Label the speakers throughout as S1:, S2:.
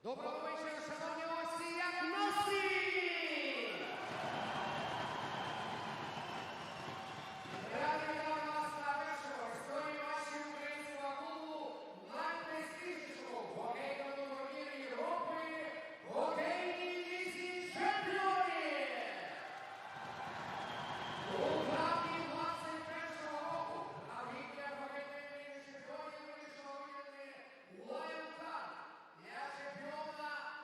S1: Доброго вечора, шановні гості, як настрій! Радий вітати вас на першому в історії матчі українського клубу найпрестижнішого хокейного турніру Європи хокейній лізі чемпіонів! У травні 21-го року на вікня хокейної ліги чемпіонів вийшов вільний Лайонкар для чемпіона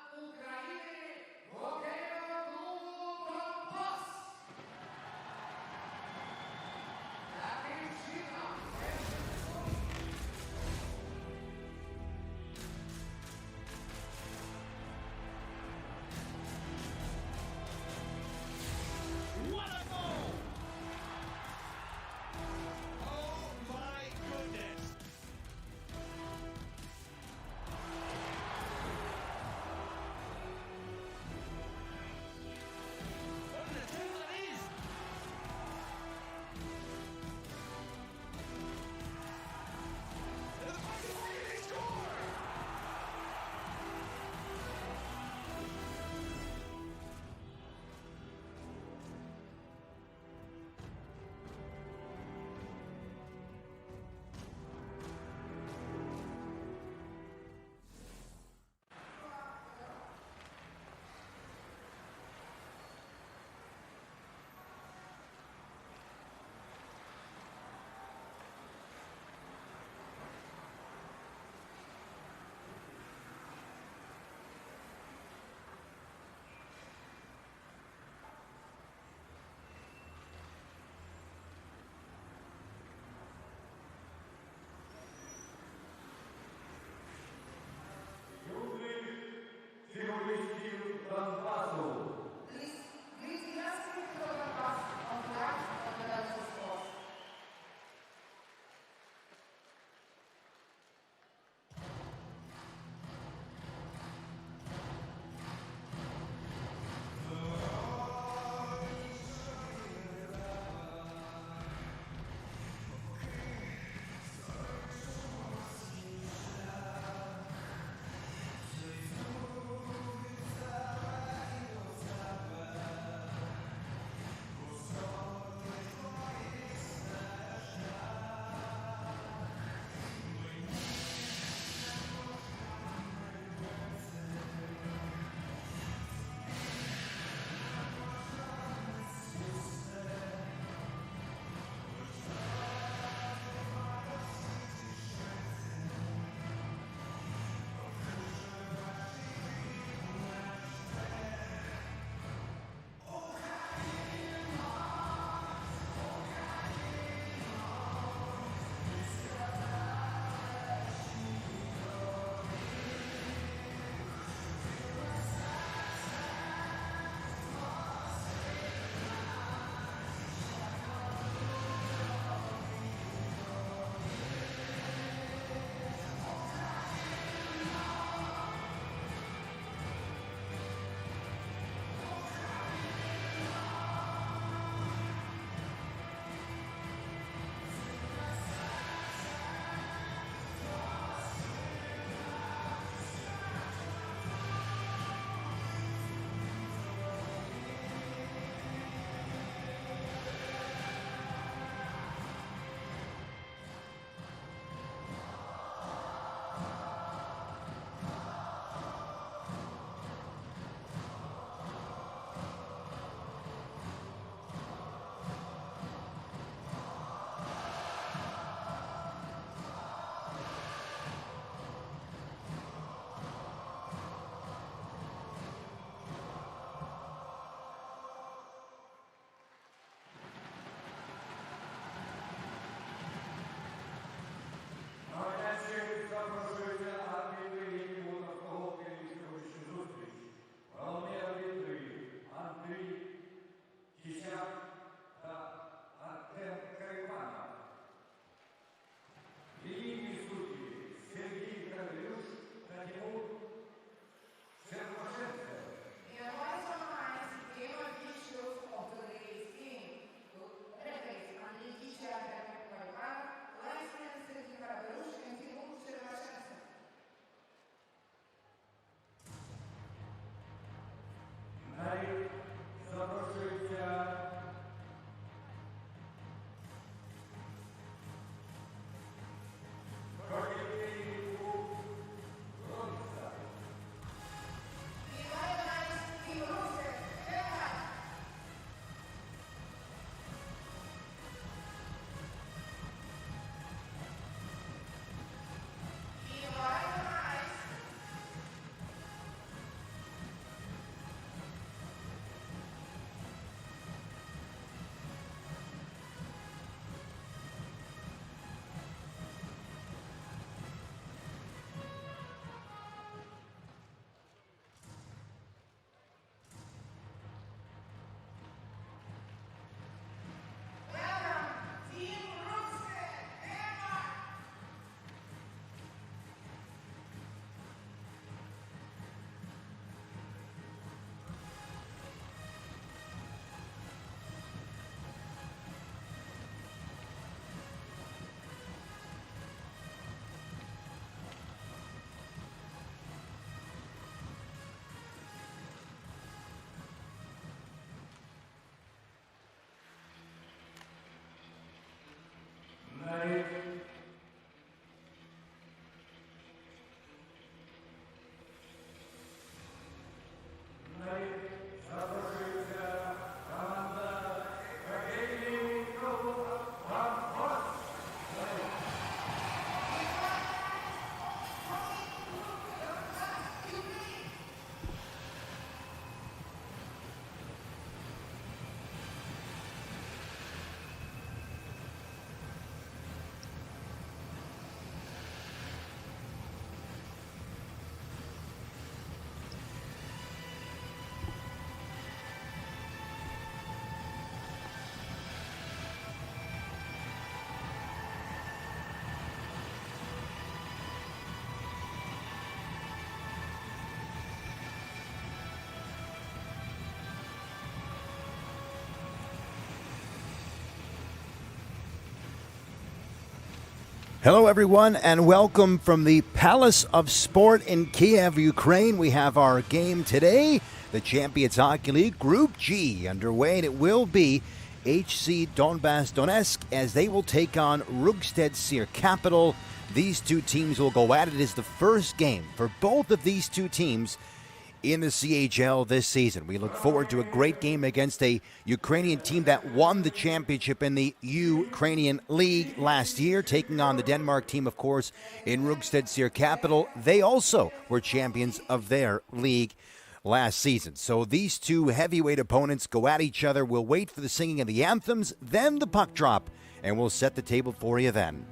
S2: Hello, everyone, and welcome from the Palace of Sport in Kiev, Ukraine. We have our game today, the Champions Hockey League Group G underway, and it will be HC Donbass Donetsk as they will take on Rungsted Seier Capital. These two teams will go at it. It is the first game for both of these two teams in the CHL this season. We look forward to a great game against a Ukrainian team that won the championship in the Ukrainian League last year, taking on the Denmark team, of course, in Rungsted Seier Capital. They also were champions of their league last season. So these two heavyweight opponents go at each other. We'll wait for the singing of the anthems, then the puck drop, and we'll set the table for you then.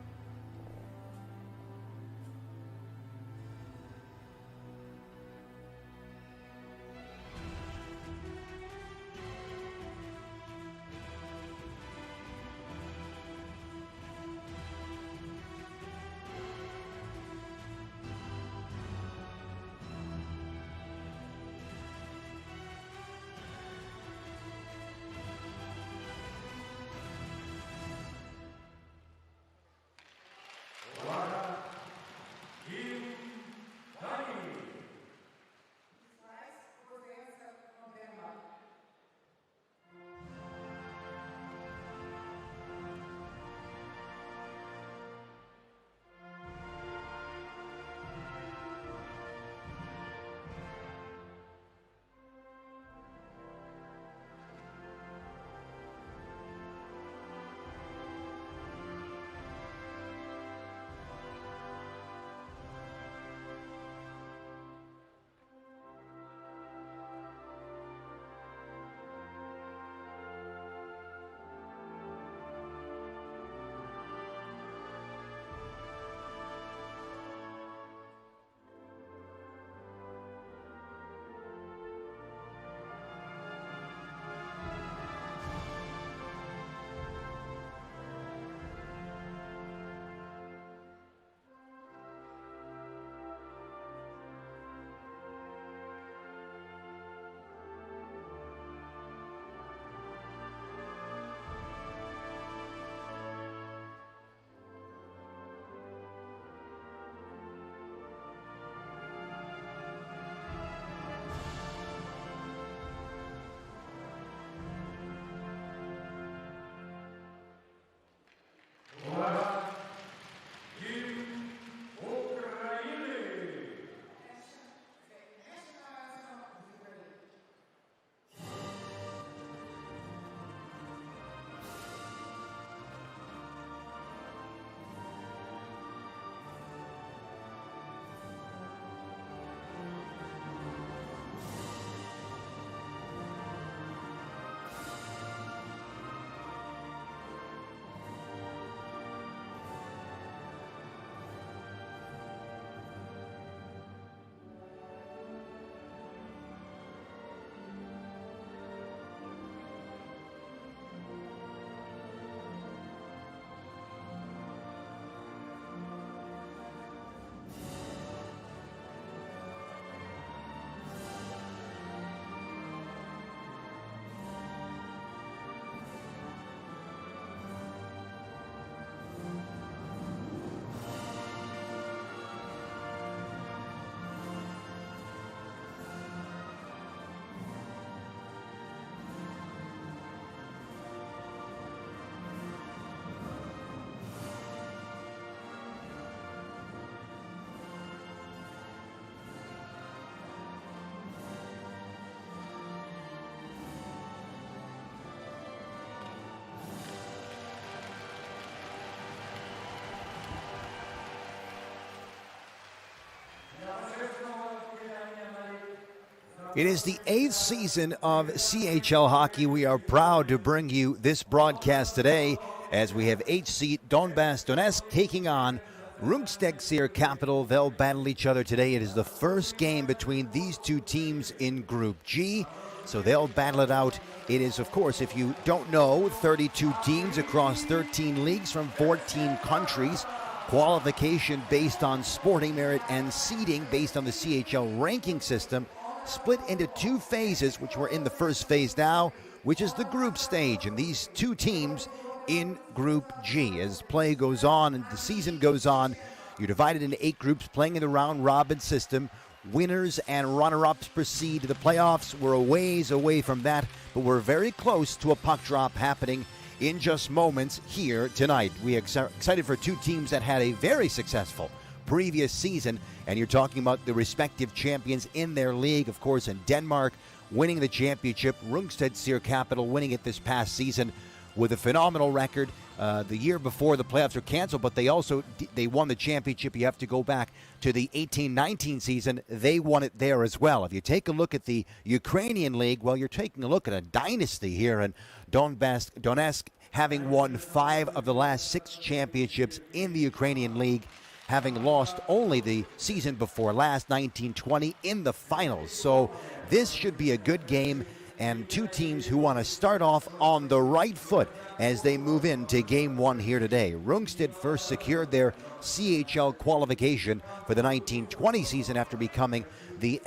S2: It is the 8th season of CHL hockey. We are proud to bring you this broadcast today as we have HC Donbass Donetsk taking on Rungsted Seier Capital. They'll battle each other today. It is the first game between these two teams in Group G, so they'll battle it out. It is, of course, if you don't know, 32 teams across 13 leagues from 14 countries. Qualification based on sporting merit and seeding based on the CHL ranking system, split into two phases, which we're in the first phase now, which is the group stage. And these two teams in Group G. As play goes on and the season goes on, you're divided into 8 groups playing in the round-robin system. Winners and runner-ups proceed to the playoffs. We're a ways away from that, but we're very close to a puck drop happening in just moments here tonight. We are excited for 2 teams that had a very successful previous season, and you're talking about the respective champions in their league. Of course, in Denmark, winning the championship, Rungsted Seier Capital winning it this past season with a phenomenal record. The year before the playoffs were canceled, but they won the championship. You have to go back to the 18-19 season. They won it there as well. If you take a look at the Ukrainian league, well, you're taking a look at a dynasty here in Donbass Donetsk, having won 5 of the last 6 championships in the Ukrainian league, having lost only the season before last, 1920, in the finals. So this should be a good game, and 2 teams who want to start off on the right foot as they move into Game 1 here today. Rungsted first secured their CHL qualification for the 1920 season after becoming the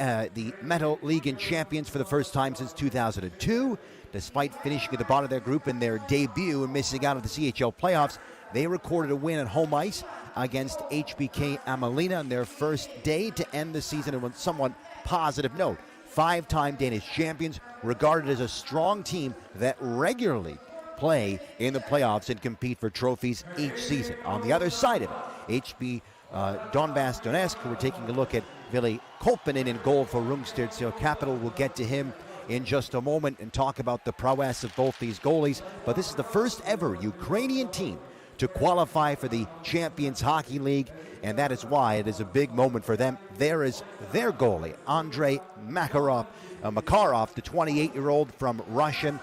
S2: Metal League and champions for the first time since 2002. Despite finishing at the bottom of their group in their debut and missing out of the CHL playoffs, they recorded a win at home ice against HBK Amelina on their first day to end the season on a somewhat positive note. 5-time Danish champions, regarded as a strong team that regularly play in the playoffs and compete for trophies each season. On the other side of it, Donbass Donetsk, we're taking a look at Ville Kolpinen in goal for Rungsted Seier Capital. We'll get to him in just a moment and talk about the prowess of both these goalies. But this is the first ever Ukrainian team to qualify for the Champions Hockey League, and that is why it is a big moment for them. There is their goalie, Andrei Makarov, the 28-year-old from Russian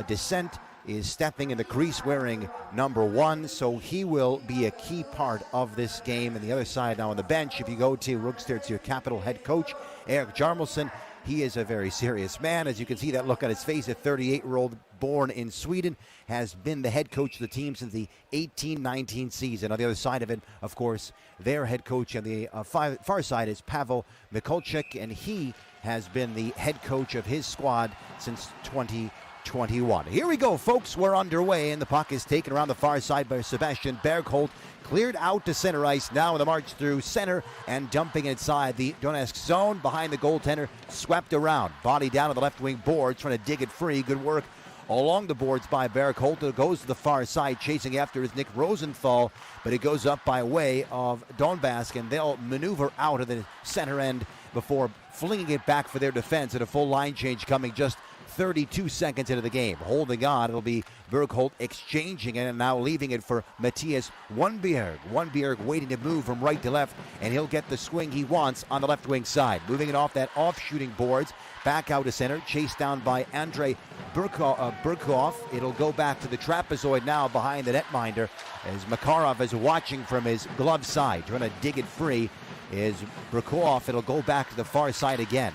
S2: descent, is stepping in the crease wearing number 1, so he will be a key part of this game. And the other side now on the bench, if you go to Rungsted Seier Capital head coach Erik Jarmelson, he is a very serious man. As you can see that look on his face, a 38-year-old born in Sweden, has been the head coach of the team since the 18-19 season. On the other side of it, of course, their head coach on the far side is Pavel Mikolchik, and he has been the head coach of his squad since 2021. Here we go, folks. We're underway, and the puck is taken around the far side by Sebastian Bergholt. Cleared out to center ice now in the march through center and dumping inside the Donetsk zone behind the goaltender. Swept around. Body down on the left wing boards, trying to dig it free. Good work along the boards by Bergholt. It goes to the far side. Chasing after is Nick Rosenthal, but it goes up by way of Donbass, and they'll maneuver out of the center end before flinging it back for their defense, and a full line change coming just 32 seconds into the game. Holding on, it'll be Bergholt exchanging it and now leaving it for Matthias Wunbjerg. Wunbjerg waiting to move from right to left, and he'll get the swing he wants on the left wing side. Moving it off that off-shooting boards, back out to center, chased down by Andrei Burkov. It'll go back to the trapezoid now behind the netminder as Makarov is watching from his glove side. Trying to dig it free is Burkov. It'll go back to the far side again.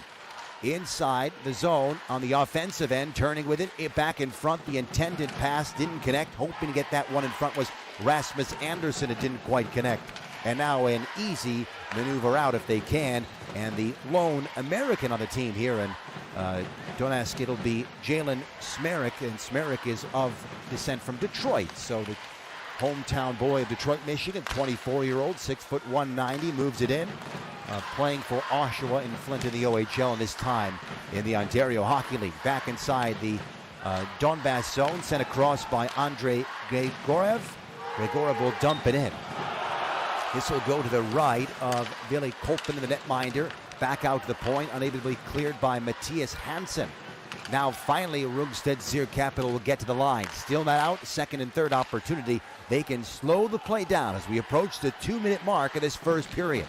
S2: Inside the zone on the offensive end, turning with it back in front. The intended pass didn't connect. Hoping to get that one in front was Rasmus Andersson. It didn't quite connect. And now an easy maneuver out if they can. And the lone American on the team here in Donetsk, it'll be Jalen Smerik. And Smerik is of descent from Detroit. So the hometown boy of Detroit, Michigan, 24-year-old, 6'1", 190, moves it in. Playing for Oshawa and Flint in the OHL in this time in the Ontario Hockey League. Back inside the Donbass zone, sent across by Andrei Gregorev. Gregorev will dump it in. This will go to the right of Ville Kolpinen, the netminder. Back out to the point, unable to be cleared by Matthias Hansen. Now finally Rungsted Seier Capital will get to the line. Still not out, second and third opportunity. They can slow the play down as we approach the 2-minute mark of this first period.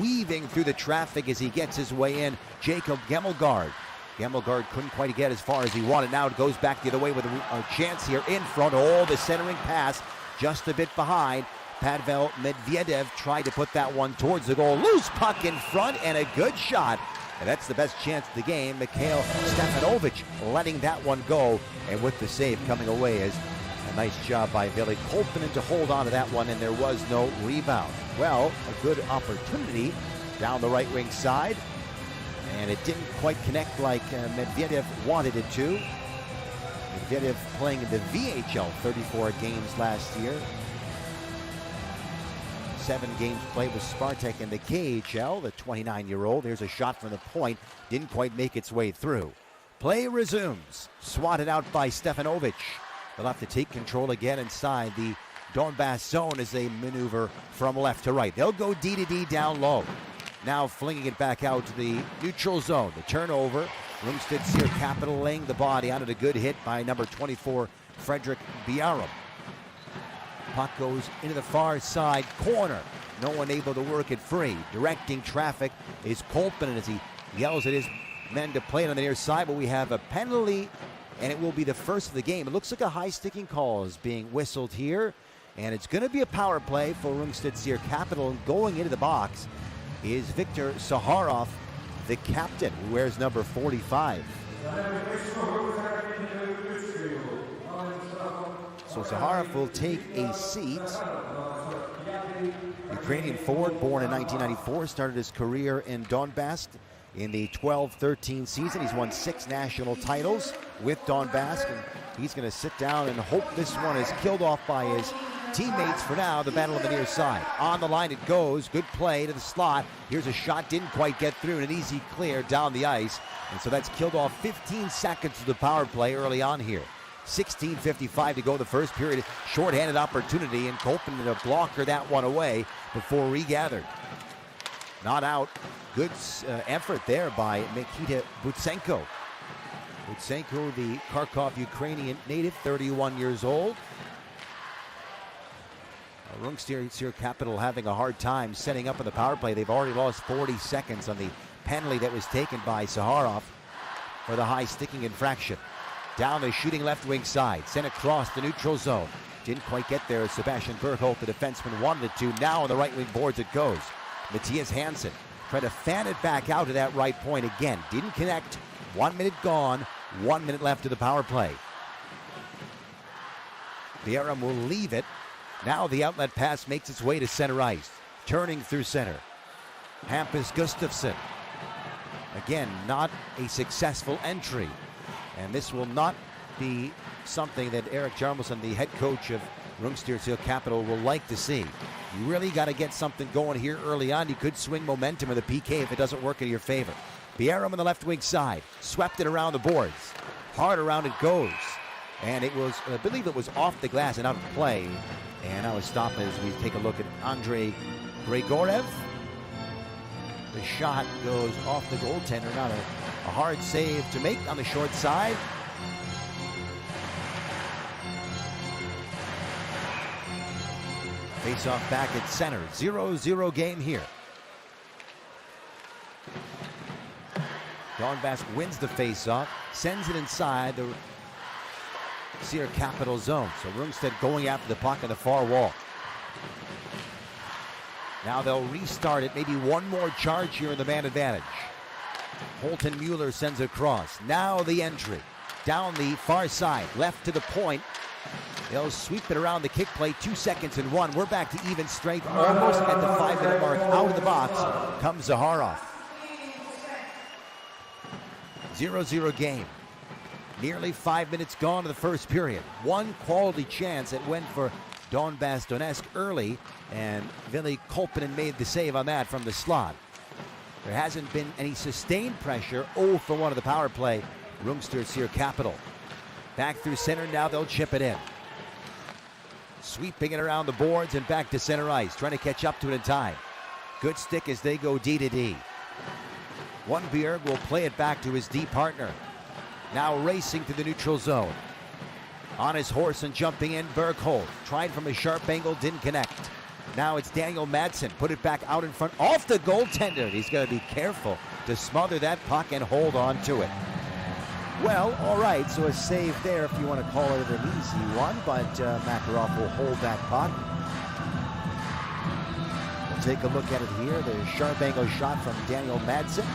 S2: Weaving through the traffic as he gets his way in, Jacob Gemmelgaard. Gemmelgaard couldn't quite get as far as he wanted. Now it goes back the other way with a chance here in front. The centering pass just a bit behind. Pavel Medvedev tried to put that one towards the goal. Loose puck in front and a good shot. And that's the best chance of the game. Mikhail Stefanovich letting that one go. And with the save coming away is a nice job by Ville Kolpinen to hold on to that one, and there was no rebound. Well, a good opportunity down the right wing side, and it didn't quite connect like Medvedev wanted it to. Medvedev playing in the VHL, 34 games last year. 7 games played with Spartak in the KHL, the 29-year-old. Here's a shot from the point. Didn't quite make its way through. Play resumes. Swatted out by Stefanovic. They'll have to take control again inside the Donbass zone as they maneuver from left to right. They'll go D to D down low. Now flinging it back out to the neutral zone. The turnover. Rungsted Seier Capital laying the body out at a good hit by number 24, Frederick Biarum. Puck goes into the far side corner. No one able to work it free. Directing traffic is Kolpinen as he yells at his men to play it on the near side, but we have a penalty, and it will be the first of the game. It looks like a high sticking call is being whistled here, and it's going to be a power play for Rungsted Seier Capital. And going into the box is Viktor Saharov, the captain, who wears number 45. So Zaharev will take a seat. Ukrainian forward, born in 1994, started his career in Donbass in the 12-13 season. He's won 6 national titles with Donbass, and he's going to sit down and hope this one is killed off by his teammates for now. The battle on the near side. On the line it goes. Good play to the slot. Here's a shot, didn't quite get through, and an easy clear down the ice. And so that's killed off 15 seconds of the power play early on here. 16:55 to go the first period. Short-handed opportunity, and Kolpinen to blocker that one away before regathered. Not out. Good effort there by Mikita Butsenko. Butsenko, the Kharkov Ukrainian native, 31 years old. Rungsted Seier Capital having a hard time setting up on the power play. They've already lost 40 seconds on the penalty that was taken by Saharov for the high sticking infraction. Down the shooting left wing side, sent across the neutral zone. Didn't quite get there. Sebastian Bergholt, the defenseman, wanted it to. Now on the right wing boards it goes. Matthias Hansen trying to fan it back out to that right point again. Didn't connect. 1 minute gone. 1 minute left to the power play. Biarum will leave it. Now the outlet pass makes its way to center ice. Turning through center. Hampus Gustafsson. Again, not a successful entry. And this will not be something that Erik Jarmelson, the head coach of Rungsted Seier Capital, will like to see. You really got to get something going here early on. You could swing momentum in the PK if it doesn't work in your favor. Biarum on the left wing side. Swept it around the boards. Hard around it goes. And it was, I believe it was off the glass and out of play. And now it's stopped as we take a look at Andrei Grigorev. The shot goes off the goaltender. Not a hard save to make on the short side. Face-off back at center. 0-0 game here. Donbass wins the face-off, sends it inside the Seier Capital zone. So Rungsted going after the puck on the far wall. Now they'll restart it. Maybe one more charge here in the man advantage. Holton Mueller sends it across. Now the entry. Down the far side. Left to the point. They'll sweep it around the kick play. 2 seconds and 1. We're back to even strength. Almost at the 5-minute mark. Out of the box comes Zaharev. 0-0 game. Nearly 5 minutes gone to the first period. One quality chance that went for Donbass Donetsk early, and Vili Kolpinen made the save on that from the slot. There hasn't been any sustained pressure. 0 for 1 of the power play. Rungsted Seier Capital. Back through center, now they'll chip it in. Sweeping it around the boards and back to center ice, trying to catch up to it in time. Good stick as they go D to D. One-Bjerg will play it back to his D partner. Now racing to the neutral zone. On his horse and jumping in, Bergholt. Tried from a sharp angle, didn't connect. Now it's Daniel Madsen. Put it back out in front, off the goaltender. He's got to be careful to smother that puck and hold on to it. Well, all right, so a save there if you want to call it an easy one, but Makarov will hold that puck. We'll take a look at it here. The sharp angle shot from Daniel Madsen.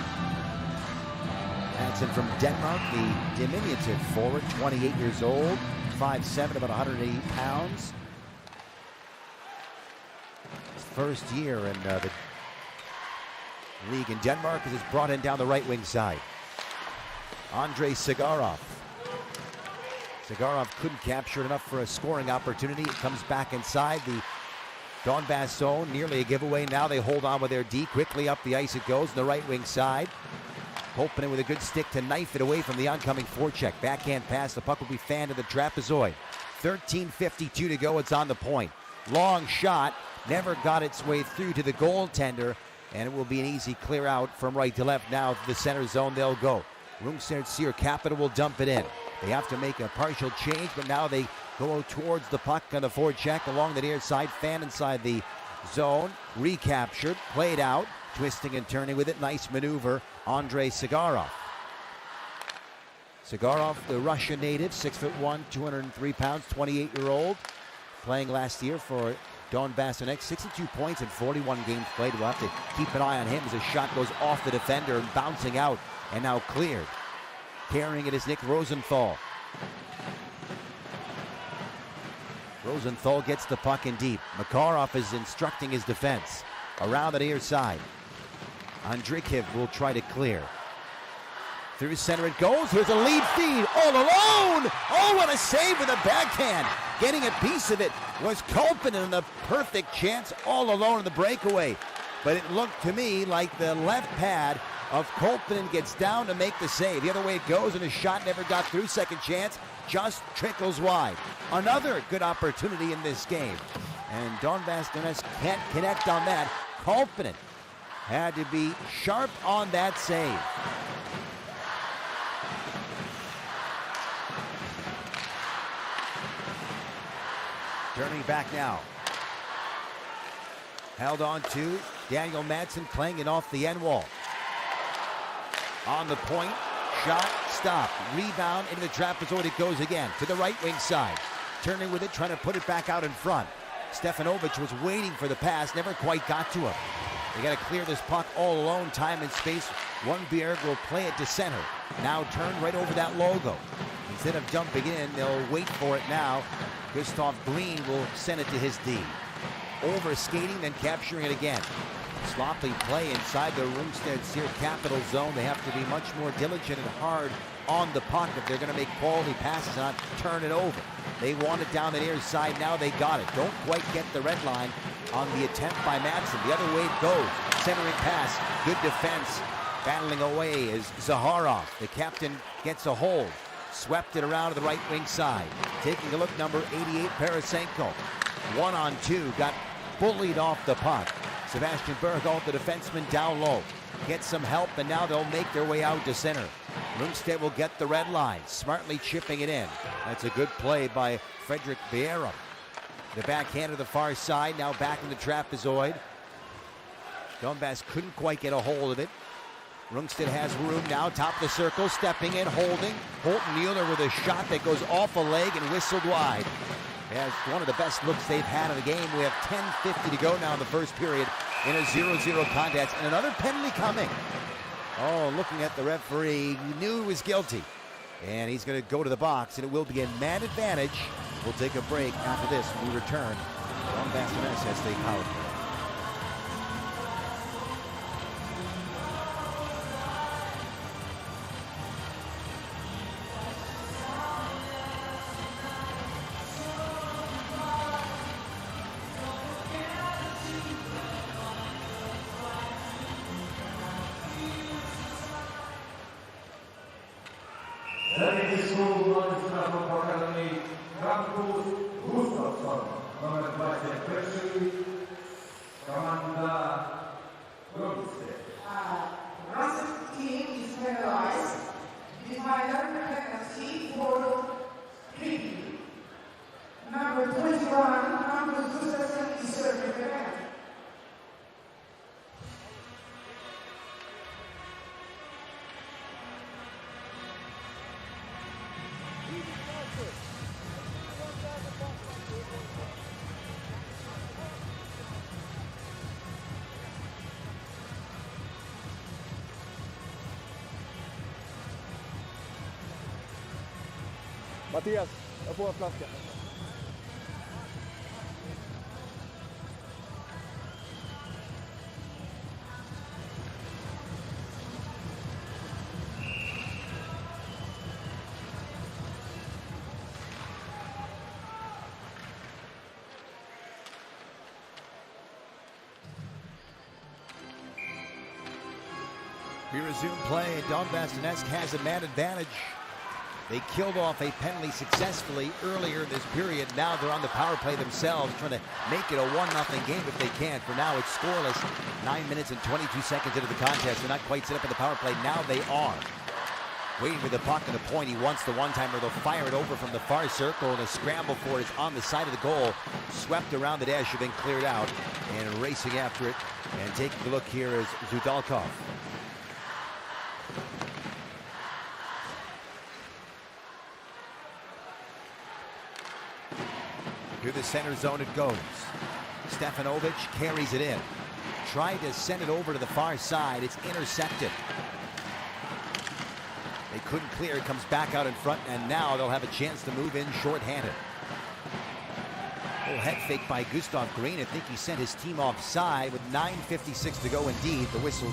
S2: Madsen from Denmark, the diminutive forward, 28 years old, 5'7", about 180 pounds. His first year in the league in Denmark as it's brought in down the right wing side. Andrei Sigarov. Sigarov couldn't capture it enough for a scoring opportunity. It comes back inside the Donbass zone, nearly a giveaway. Now they hold on with their D. Quickly up the ice it goes on the right wing side. Kolpanen with a good stick to knife it away from the oncoming forecheck. Backhand pass, the puck will be fanned to the trapezoid. 13:52 to go, it's on the point. Long shot, never got its way through to the goaltender, and it will be an easy clear out from right to left. Now to the center zone they'll go. Rungsted Seier Capital will dump it in. They have to make a partial change, but now they go towards the puck on the forecheck along the near side, fan inside the zone, recaptured, played out, twisting and turning with it. Nice maneuver, Andrei Sigarov. Sigarov, the Russian native, 6'1", 203 pounds, 28-year-old, playing last year for Donbass Donetsk, 62 points in 41 games played. We'll have to keep an eye on him as his shot goes off the defender and bouncing out and now cleared. Carrying it is Nick Rosenthal. Rosenthal gets the puck in deep. Makarov is instructing his defense. Around the near side. Andrikiv will try to clear. Through center it goes. Here's a lead feed. All alone. Oh, what a save with a backhand. Getting a piece of it was Kolpanen, and the perfect chance all alone in the breakaway. But it looked to me like the left pad of Kolpanen gets down to make the save. The other way it goes, and his shot never got through. Second chance just trickles wide. Another good opportunity in this game. And Donbass Donetsk can't connect on that. Kolpanen had to be sharp on that save. Turning back now. Held on to Daniel Madsen, playing it off the end wall. On the point, shot, stopped. Rebound into the trapezoid, it goes again to the right wing side. Turning with it, trying to put it back out in front. Stefanovic was waiting for the pass, never quite got to him. They got to clear this puck all alone, time and space. Lundberg will play it to center. Now turned right over that logo. Instead of dumping in, they'll wait for it now. Gustav Green will send it to his D. Over skating, then capturing it again. Sloppy play inside the Rungsted Seier Capital zone. They have to be much more diligent and hard on the puck if they're going to make quality passes and not turn it over. They want it down the near side. Now they got it. Don't quite get the red line on the attempt by Madsen. The other way it goes. Centering pass. Good defense. Battling away is Zaharov. The captain gets a hold. Swept it around to the right wing side. Taking a look, number 88, Parasenko. 1-on-2. Got bullied off the puck. Sebastian Bergholt, the defenseman, down low. Gets some help, and now they'll make their way out to center. Rungsted will get the red line, smartly chipping it in. That's a good play by Frederick Bierum. The backhand to the far side, now back in the trapezoid. Donbass couldn't quite get a hold of it. Rungsted has room now, top of the circle, stepping in, holding. Holton Mueller with a shot that goes off a leg and whistled wide. That's one of the best looks they've had in the game. We have 10:50 to go now in the first period in a 0-0 contest. And another penalty coming. Oh, looking at the referee, he knew he was guilty. And he's going to go to the box, and it will be a man advantage. We'll take a break after this when we return. Donbass Donetsk has the power play.
S3: Mattias, jag får en flaska.
S2: We resume play, and Donbass Donetsk has a man advantage. They killed off a penalty successfully earlier in this period. Now they're on the power play themselves, trying to make it a 1-0 game if they can. For now, it's scoreless. 9 minutes and 22 seconds into the contest. They're not quite set up in the power play. Now they are. Waiting for the puck and the point. He wants the one-timer. They'll fire it over from the far circle, and a scramble for it is on the side of the goal. Swept around the dasher, then cleared out. And racing after it. And taking a look here is Zudalkov. Through the center zone it goes. Stefanovic carries it in. Tried to send it over to the far side. It's intercepted. They couldn't clear. It comes back out in front, and now they'll have a chance to move in shorthanded. Head fake by Gustav Green. I think he sent his team offside with 9:56 to go indeed. The whistle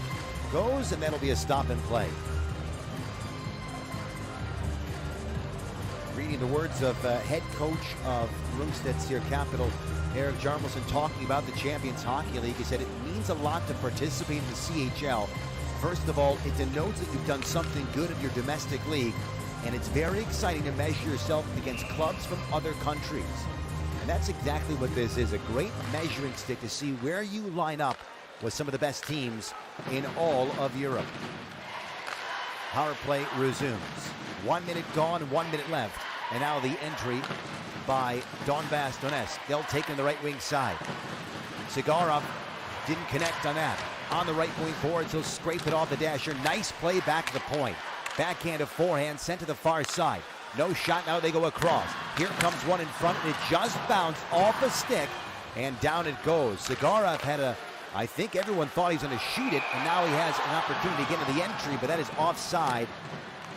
S2: goes, and that'll be a stop and play. Reading the words of head coach of Rungsted Seier Capital, Eric Jarmelson, talking about the Champions Hockey League. He said it means a lot to participate in the CHL. First of all, it denotes that you've done something good in your domestic league, and it's very exciting to measure yourself against clubs from other countries. And that's exactly what this is, a great measuring stick to see where you line up with some of the best teams in all of Europe. Power play resumes. 1 minute gone, 1 minute left. And now the entry by Donbass Donetsk. They'll take in the right wing side. Sigarov didn't connect on that. On the right wing boards, he'll scrape it off the dasher. Nice play back to the point. Backhand of forehand sent to the far side. No shot, now they go across. Here comes one in front, and it just bounced off a stick, and down it goes. Sigarov had I think everyone thought he was going to shoot it, and now he has an opportunity to get into the entry, but that is offside.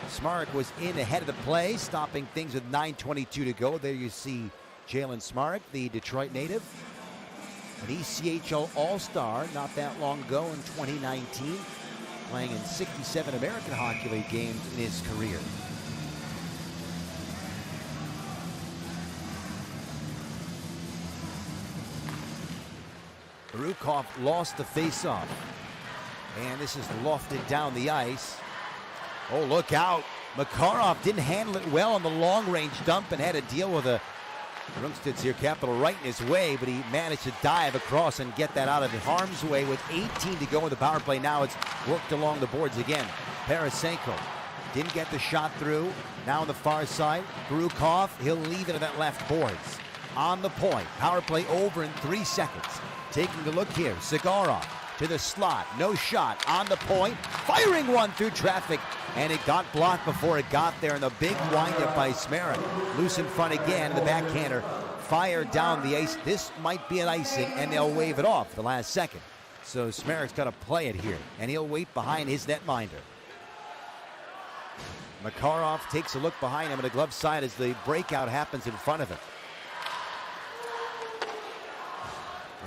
S2: Smarek was in ahead of the play, stopping things with 9:22 to go. There you see Jalen Smarek, the Detroit native. An ECHL All-Star not that long ago in 2019, playing in 67 American Hockey League games in his career. Barukov lost the face-off. And this is lofted down the ice. Oh, look out. Makarov didn't handle it well on the long-range dump and had to deal with a Rungsted Seier Capital right in his way, but he managed to dive across and get that out of harm's way with 18 to go in the power play. Now it's worked along the boards again. Parasenko didn't get the shot through. Now on the far side, Barukov, he'll leave it at that left boards. On the point, power play over in 3 seconds. Taking a look here, Sigarov to the slot, no shot, on the point, firing one through traffic, and it got blocked before it got there, and the big windup by Smarek. Loose in front again, the backhander fired down the ice. This might be an icing, and they'll wave it off the last second. So Smarek's got to play it here, and he'll wait behind his netminder. Makarov takes a look behind him on the glove side as the breakout happens in front of him.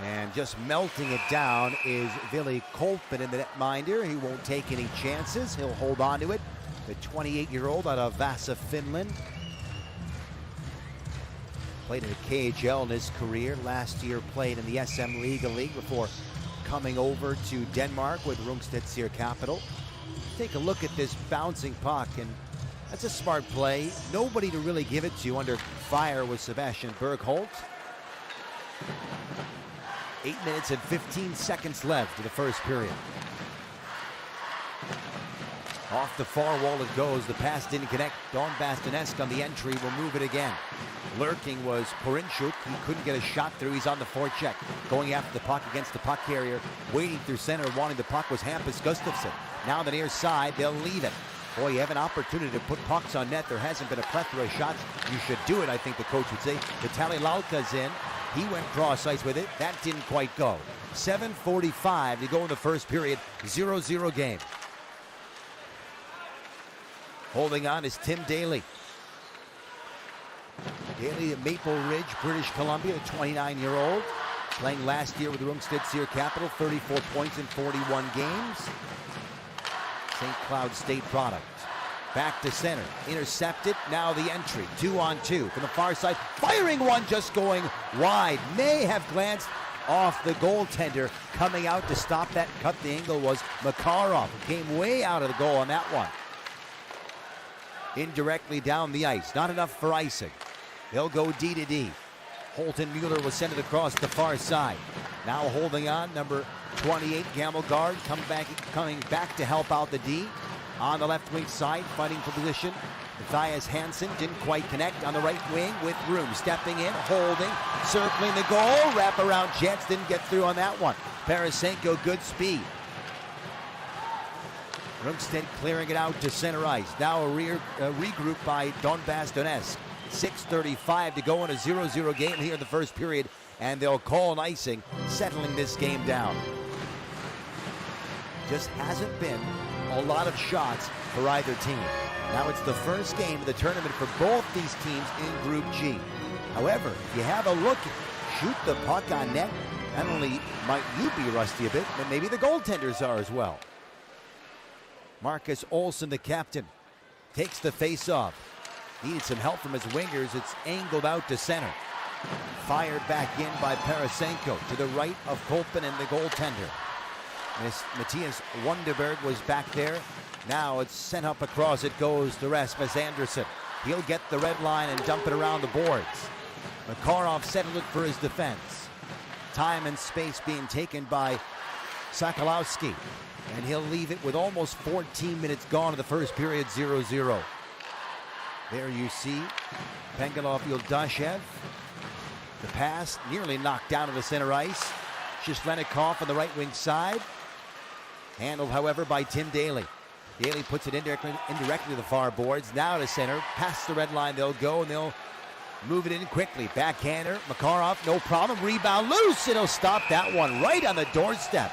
S2: And just melting it down is Ville Kolpin in the netminder. He won't take any chances. He'll hold on to it. The 28-year-old out of Vasa, Finland. Played in the KHL in his career. Last year played in the SM Liga League before coming over to Denmark with Rungsted Seier Capital. Take a look at this bouncing puck, and that's a smart play. Nobody to really give it to under fire with Sebastian Bergholt. 8 minutes and 15 seconds left in the first period. Off the far wall it goes. The pass didn't connect. Donbass Donetsk on the entry will move it again. Lurking was Porinchuk. He couldn't get a shot through. He's on the forecheck. Going after the puck against the puck carrier. Waiting through center, wanting the puck was Hampus Gustafsson. Now on the near side, they'll leave it. Boy, you have an opportunity to put pucks on net. There hasn't been a plethora of shots. You should do it, I think the coach would say. Vitaly Lalka's in. He went cross ice with it. That didn't quite go. 7:45 to go in the first period. 0-0 game. Holding on is Tim Daly. Daly at Maple Ridge, British Columbia, the 29-year-old. Playing last year with the Rungsted Seier Capital, 34 points in 41 games. St. Cloud State product. Back to center, intercepted, now the entry, 2-on-2 from the far side, firing one just going wide, may have glanced off the goaltender. Coming out to stop that and cut the angle was Makarov, who came way out of the goal on that one. Indirectly down the ice. Not enough for icing. He'll go D to D. Holton Mueller was sent it across the far side. Now holding on, number 28, Gamelgard, coming back to help out the D. On the left wing side, fighting for position. Matthias Hansen didn't quite connect on the right wing with room. Stepping in, holding, circling the goal. Wraparound chance, didn't get through on that one. Parasenko, good speed. Rungsted clearing it out to center ice. Now a regroup by Donbass Donetsk. 6:35 to go in a 0-0 game here in the first period, and they'll call an icing, settling this game down. Just hasn't been a lot of shots for either team. Now it's the first game of the tournament for both these teams in Group G. However, if you have a look, shoot the puck on net, not only might you be rusty a bit, but maybe the goaltenders are as well. Marcus Olsson, the captain, takes the face-off. Needed some help from his wingers. It's angled out to center. Fired back in by Parasenko to the right of Kolpin and the goaltender. Matthias Wunderberg was back there. Now it's sent up across. It goes to Rasmus Andersson. He'll get the red line and dump it around the boards. Makarov settled it for his defense. Time and space being taken by Sokolowski. And he'll leave it with almost 14 minutes gone in the first period, 0-0. There you see Pengalov Yuldashev. The pass nearly knocked down to the center ice. Shishlenikov on the right wing side. Handled, however, by Tim Daly. Daly puts it indirectly to the far boards. Now to center. Past the red line they'll go, and they'll move it in quickly. Backhander. Makarov, no problem. Rebound loose. It'll stop that one right on the doorstep.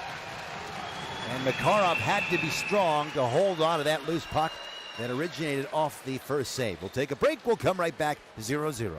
S2: And Makarov had to be strong to hold on to that loose puck that originated off the first save. We'll take a break. We'll come right back, 0-0.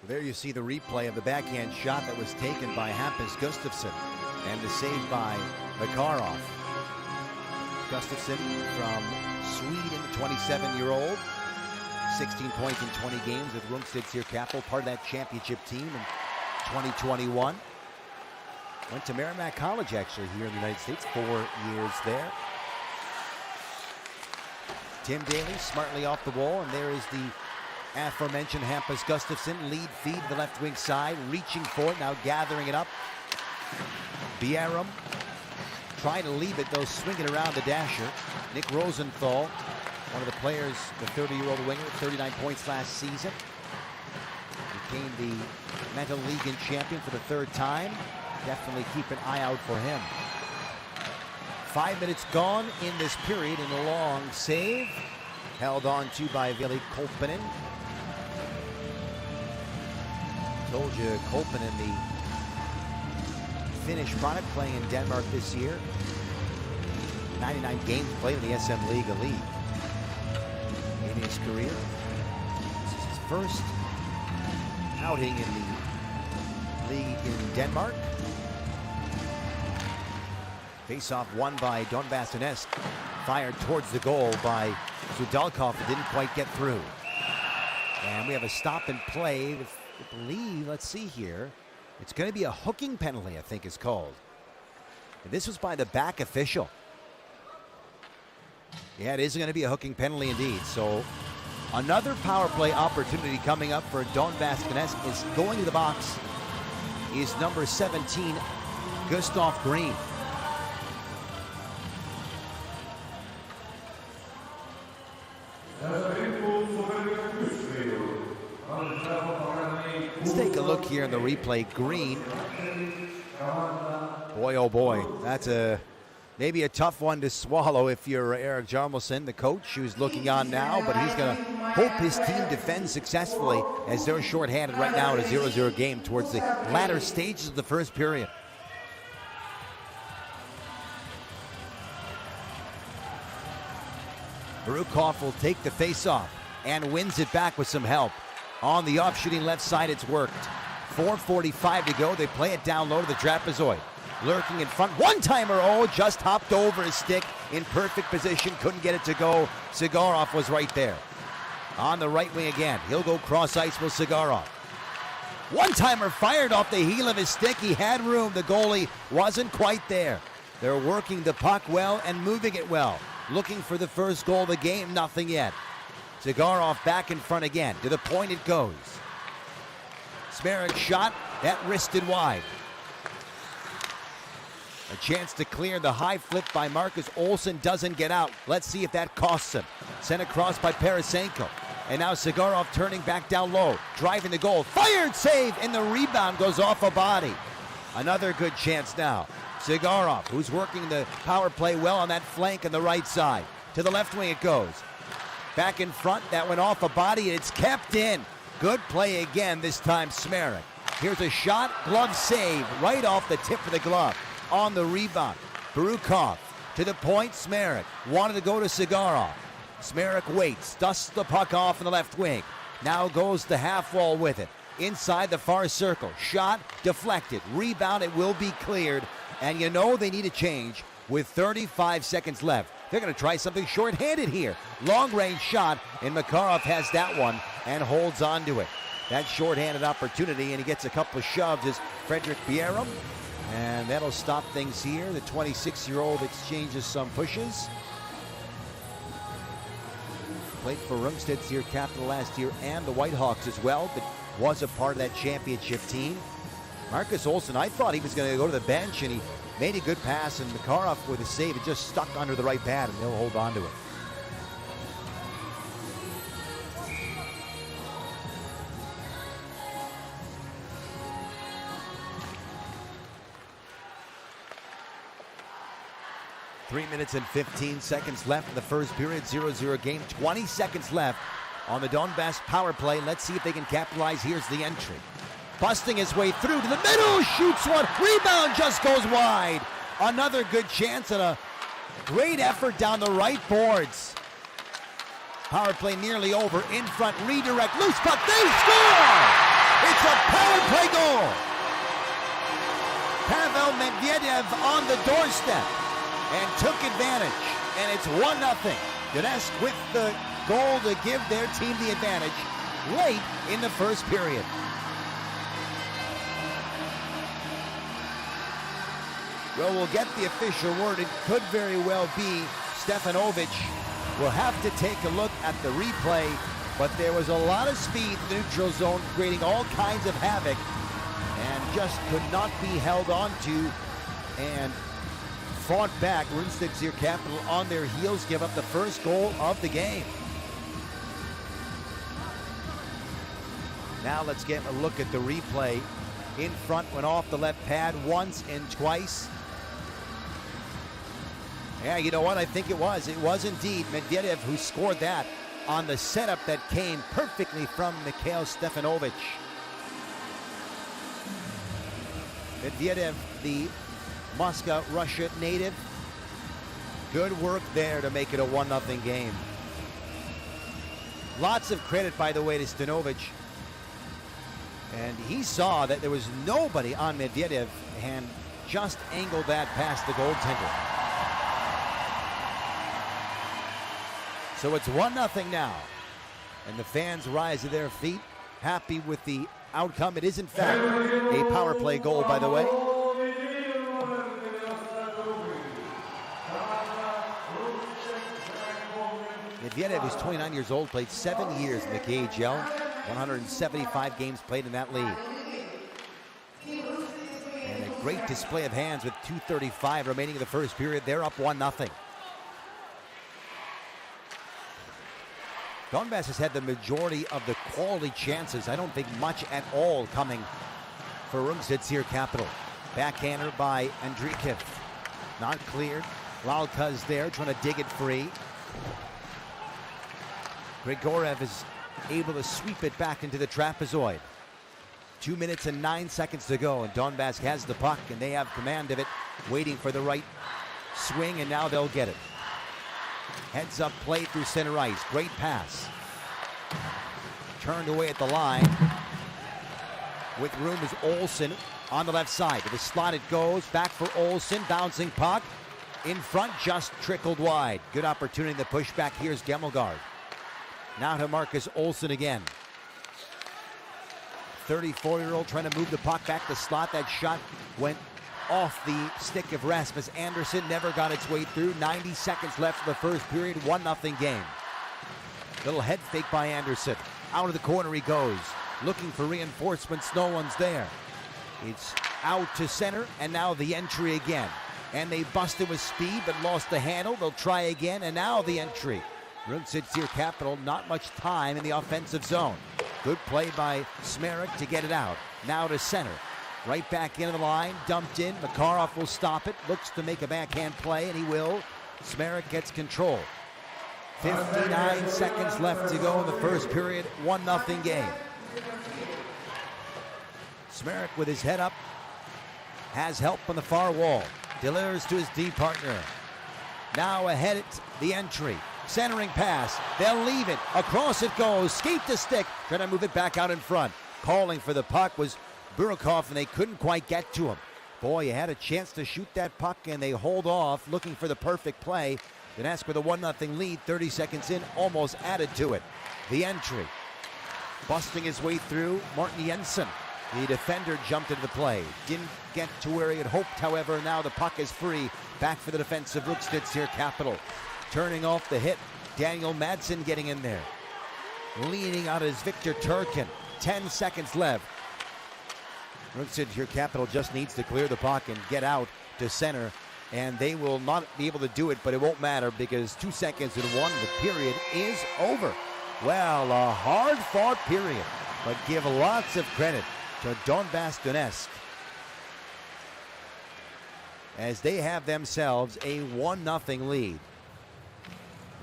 S2: There you see the replay of the backhand shot that was taken by Hampus Gustafsson and the save by Makarov. Gustafsson from Sweden, 27-year-old, 16 points in 20 games with Rungsted Seier, part of that championship team in 2021. Went to Merrimack College, actually, here in the United States, 4 years there. Tim Daly smartly off the wall, and there is the aforementioned Hampus Gustafsson. Lead feed the left wing side, reaching for it, now gathering it up. Bierum trying to leave it, though, swing it around the dasher. Nick Rosenthal, one of the players, the 30-year-old winger, 39 points last season. Became the Mental League champion for the third time. Definitely keep an eye out for him. 5 minutes gone in this period, and a long save. Held on to by Veli Kolpinen. Told you, Kolpinen, the Finnish product, playing in Denmark this year. 99 games played in the SM League Elite in his career. This is his first outing in the league in Denmark. Face-off won by Donbass Donetsk. Fired towards the goal by Sudalkov, but didn't quite get through. And we have a stop and play. I believe, let's see here. It's going to be a hooking penalty, I think is called. And this was by the back official. Yeah, it is going to be a hooking penalty indeed. So another power play opportunity coming up for Donbass Donetsk. Is going to the box is number 17, Gustav Green. Let's take a look here in the replay. Green. Boy, oh boy, that's maybe a tough one to swallow if you're Eric Jarmelson, the coach, who's looking on now, but he's going to hope his team defends successfully as they're shorthanded right now in a 0-0 game towards the latter stages of the first period. Barukov will take the face-off and wins it back with some help. On the off-shooting left side, it's worked. 4:45 to go. They play it down low to the trapezoid. Lurking in front. One-timer. Oh, just hopped over his stick in perfect position. Couldn't get it to go. Sigarov was right there. On the right wing again. He'll go cross-ice with Sigarov. One-timer fired off the heel of his stick. He had room. The goalie wasn't quite there. They're working the puck well and moving it well. Looking for the first goal of the game. Nothing yet. Sigarov back in front again. To the point it goes. Smerek's shot. That wristed wide. A chance to clear. The high flip by Marcus Olsson doesn't get out. Let's see if that costs him. Sent across by Parasenko. And now Sigarov turning back down low. Driving the goal. Fired save. And the rebound goes off a body. Another good chance now. Sigarov, who's working the power play well on that flank on the right side. To the left wing it goes. Back in front. That went off a body. It's kept in. Good play again. This time Smerek. Here's a shot. Glove save. Right off the tip of the glove. On the rebound, Barukov to the point. Smerek wanted to go to Sigarov. Smerek waits, dusts the puck off in the left wing. Now goes the half wall with it. Inside the far circle. Shot deflected. Rebound. It will be cleared. And you know they need a change with 35 seconds left. They're going to try something short-handed here. Long-range shot, and Makarov has that one and holds on to it. That short-handed opportunity, and he gets a couple of shoves is Frederick Bierum. And that'll stop things here. The 26-year-old exchanges some pushes. Played for Rungsted Seier Capital last year and the Whitehawks as well, but was a part of that championship team. Marcus Olsson, I thought he was going to go to the bench, and he made a good pass, and Makarov with a save. It just stuck under the right pad, and they'll hold on to it. Three minutes and 15 seconds left in the first period. 0-0 game. 20 seconds left on the Donbass power play. Let's see if they can capitalize. Here's the entry. Busting his way through to the middle. Shoots one. Rebound just goes wide. Another good chance and a great effort down the right boards. Power play nearly over. In front. Redirect. Loose puck. They score! It's a power play goal. Pavel Medvedev on the doorstep. And took advantage, and it's 1-0. Donetsk with the goal to give their team the advantage late in the first period. Well, we'll get the official word. It could very well be Stefanovic. We'll have to take a look at the replay, but there was a lot of speed in the neutral zone, creating all kinds of havoc, and just could not be held on to, and fought back. Rungsted Seier Capital on their heels, give up the first goal of the game. Now let's get a look at the replay. In front, went off the left pad once and twice. Yeah, you know what? I think it was. It was indeed Medvedev who scored that on the setup that came perfectly from Mikhail Stefanovic. Medvedev, the Moscow, Russia native. Good work there to make it a 1-0 game. Lots of credit, by the way, to Stanovic. And he saw that there was nobody on Medvedev and just angled that past the goaltender. So it's 1-0 now. And the fans rise to their feet, happy with the outcome. It is, in fact, a power play goal, by the way. Medvedev, who's 29 years old, played 7 years in the KHL, 175 games played in that league. And a great display of hands with 2:35 remaining in the first period. They're up 1-0. Donbass has had the majority of the quality chances. I don't think much at all coming for Rungsted Seier capital. Backhander by Andrikev. Not cleared. Lalka's there trying to dig it free. Grigorev is able to sweep it back into the trapezoid. 2 minutes and 9 seconds to go, and Donbass has the puck, and they have command of it, waiting for the right swing, and now they'll get it. Heads up play through center ice. Great pass. Turned away at the line. With room is Olsen on the left side. To the slot it goes. Back for Olsen. Bouncing puck. In front, just trickled wide. Good opportunity to push back. Here's Gemmelgaard. Now to Marcus Olsen again. 34-year-old trying to move the puck back to slot. That shot went off the stick of Rasmus Andersson. Never got its way through. 90 seconds left in the first period. 1-0 game. Little head fake by Andersson. Out of the corner he goes. Looking for reinforcements. No one's there. It's out to center, and now the entry again. And they busted with speed, but lost the handle. They'll try again, and now the entry. Rungsted Seier capital, not much time in the offensive zone. Good play by Smerik to get it out. Now to center. Right back into the line, dumped in. Makarov will stop it. Looks to make a backhand play, and he will. Smerik gets control. 59 seconds left to go in the first period. 1-0 game. Smerik with his head up has help on the far wall. Delivers to his D partner. Now ahead at the entry. Centering pass. They'll leave it. Across it goes. Skate to stick. Trying to move it back out in front. Calling for the puck was Burikov, and they couldn't quite get to him. Boy, you had a chance to shoot that puck, and they hold off, looking for the perfect play. Donetsk with a 1-0 lead, 30 seconds in, almost added to it. The entry. Busting his way through, Martin Jensen. The defender jumped into the play. Didn't get to where he had hoped, however. Now the puck is free. Back for the defensive Rungsted Seier capital. Turning off the hit, Daniel Madsen getting in there. Leaning out is Victor Turkin. 10 seconds left. Rungsted Seier capital just needs to clear the puck and get out to center. And they will not be able to do it, but it won't matter because 2 seconds and one, the period is over. Well, a hard-fought period, but give lots of credit to Donbass Donetsk as they have themselves a 1-0 lead.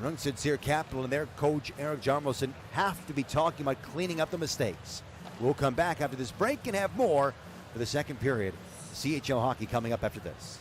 S2: Rungsted Seier capital and their coach Erik Jarmelson have to be talking about cleaning up the mistakes. We'll come back after this break and have more for the second period. CHL hockey coming up after this.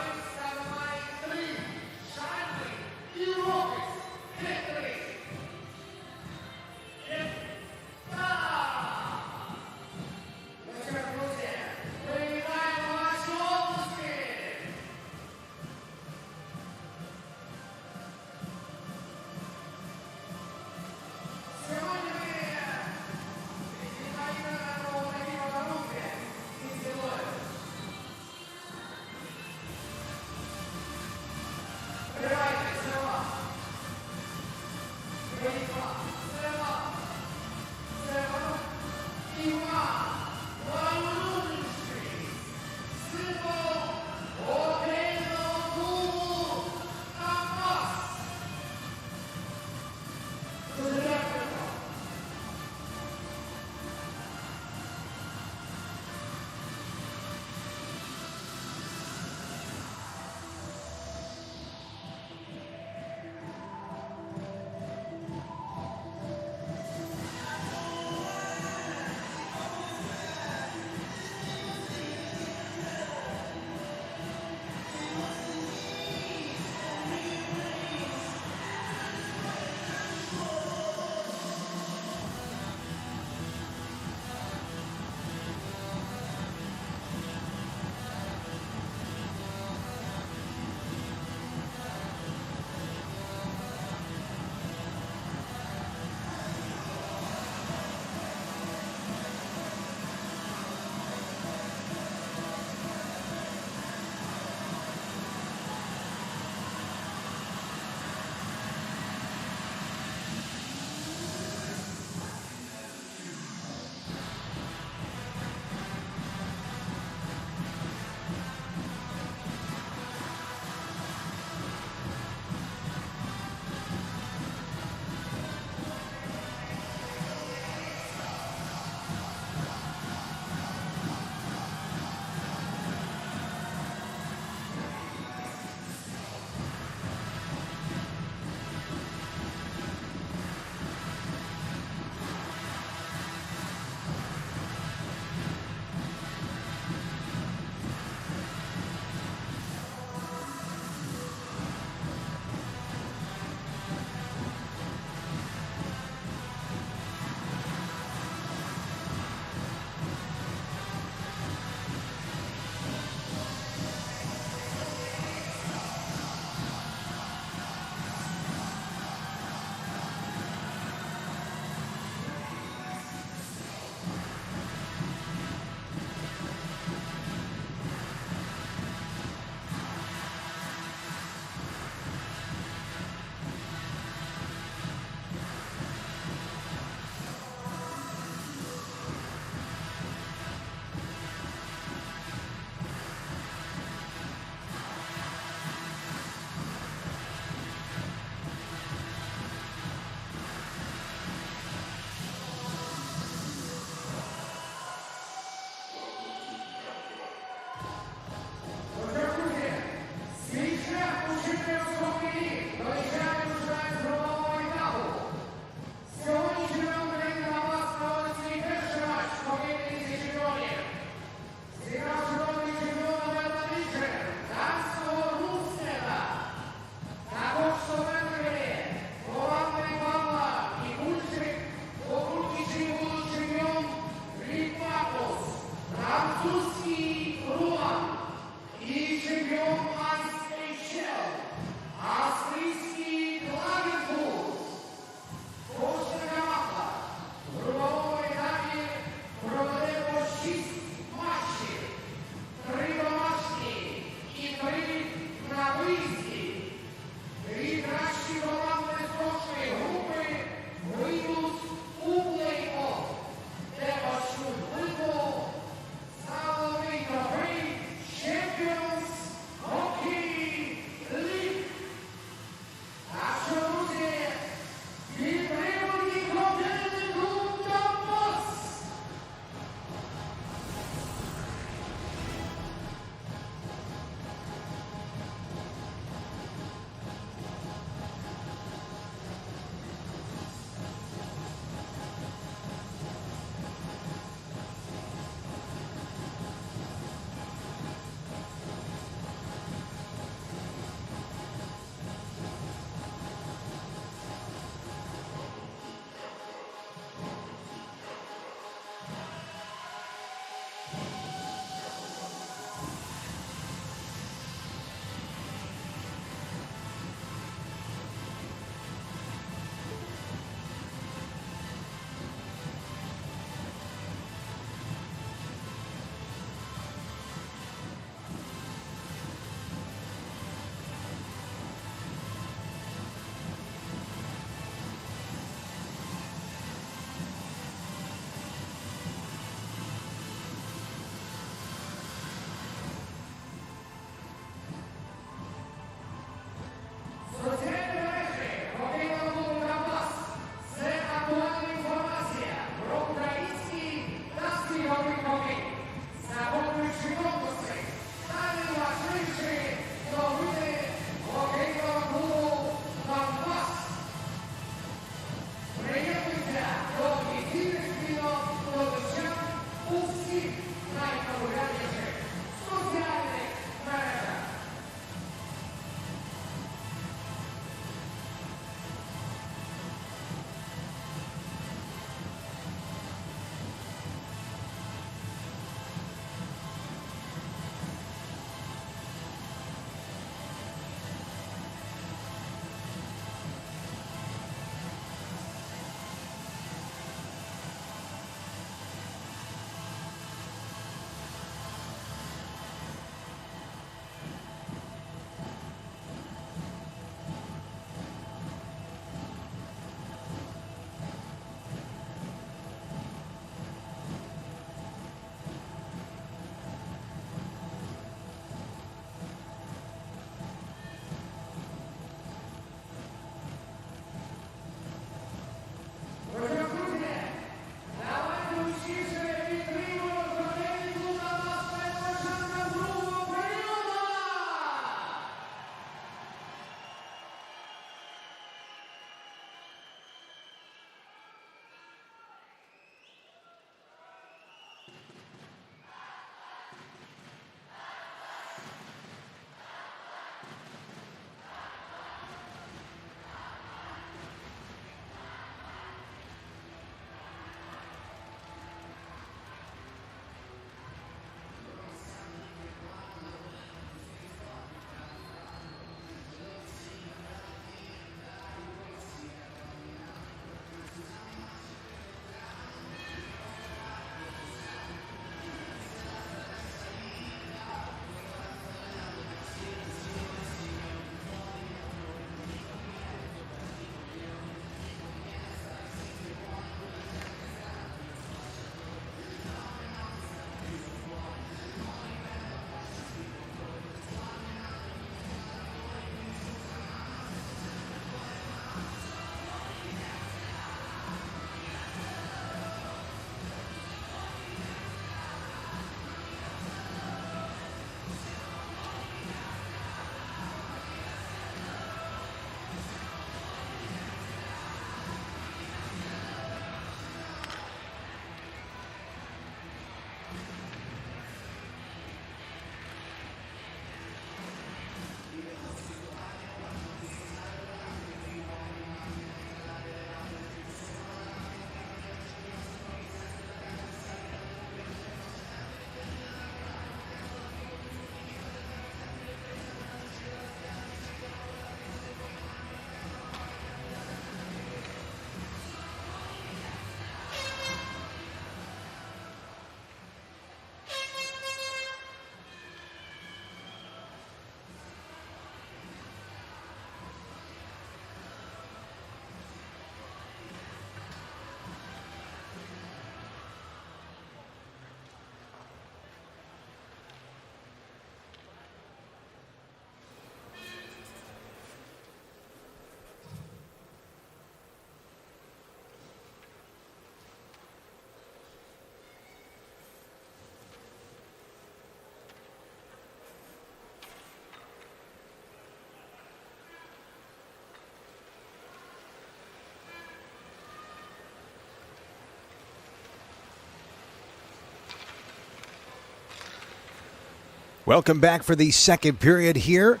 S2: Welcome back for the second period here.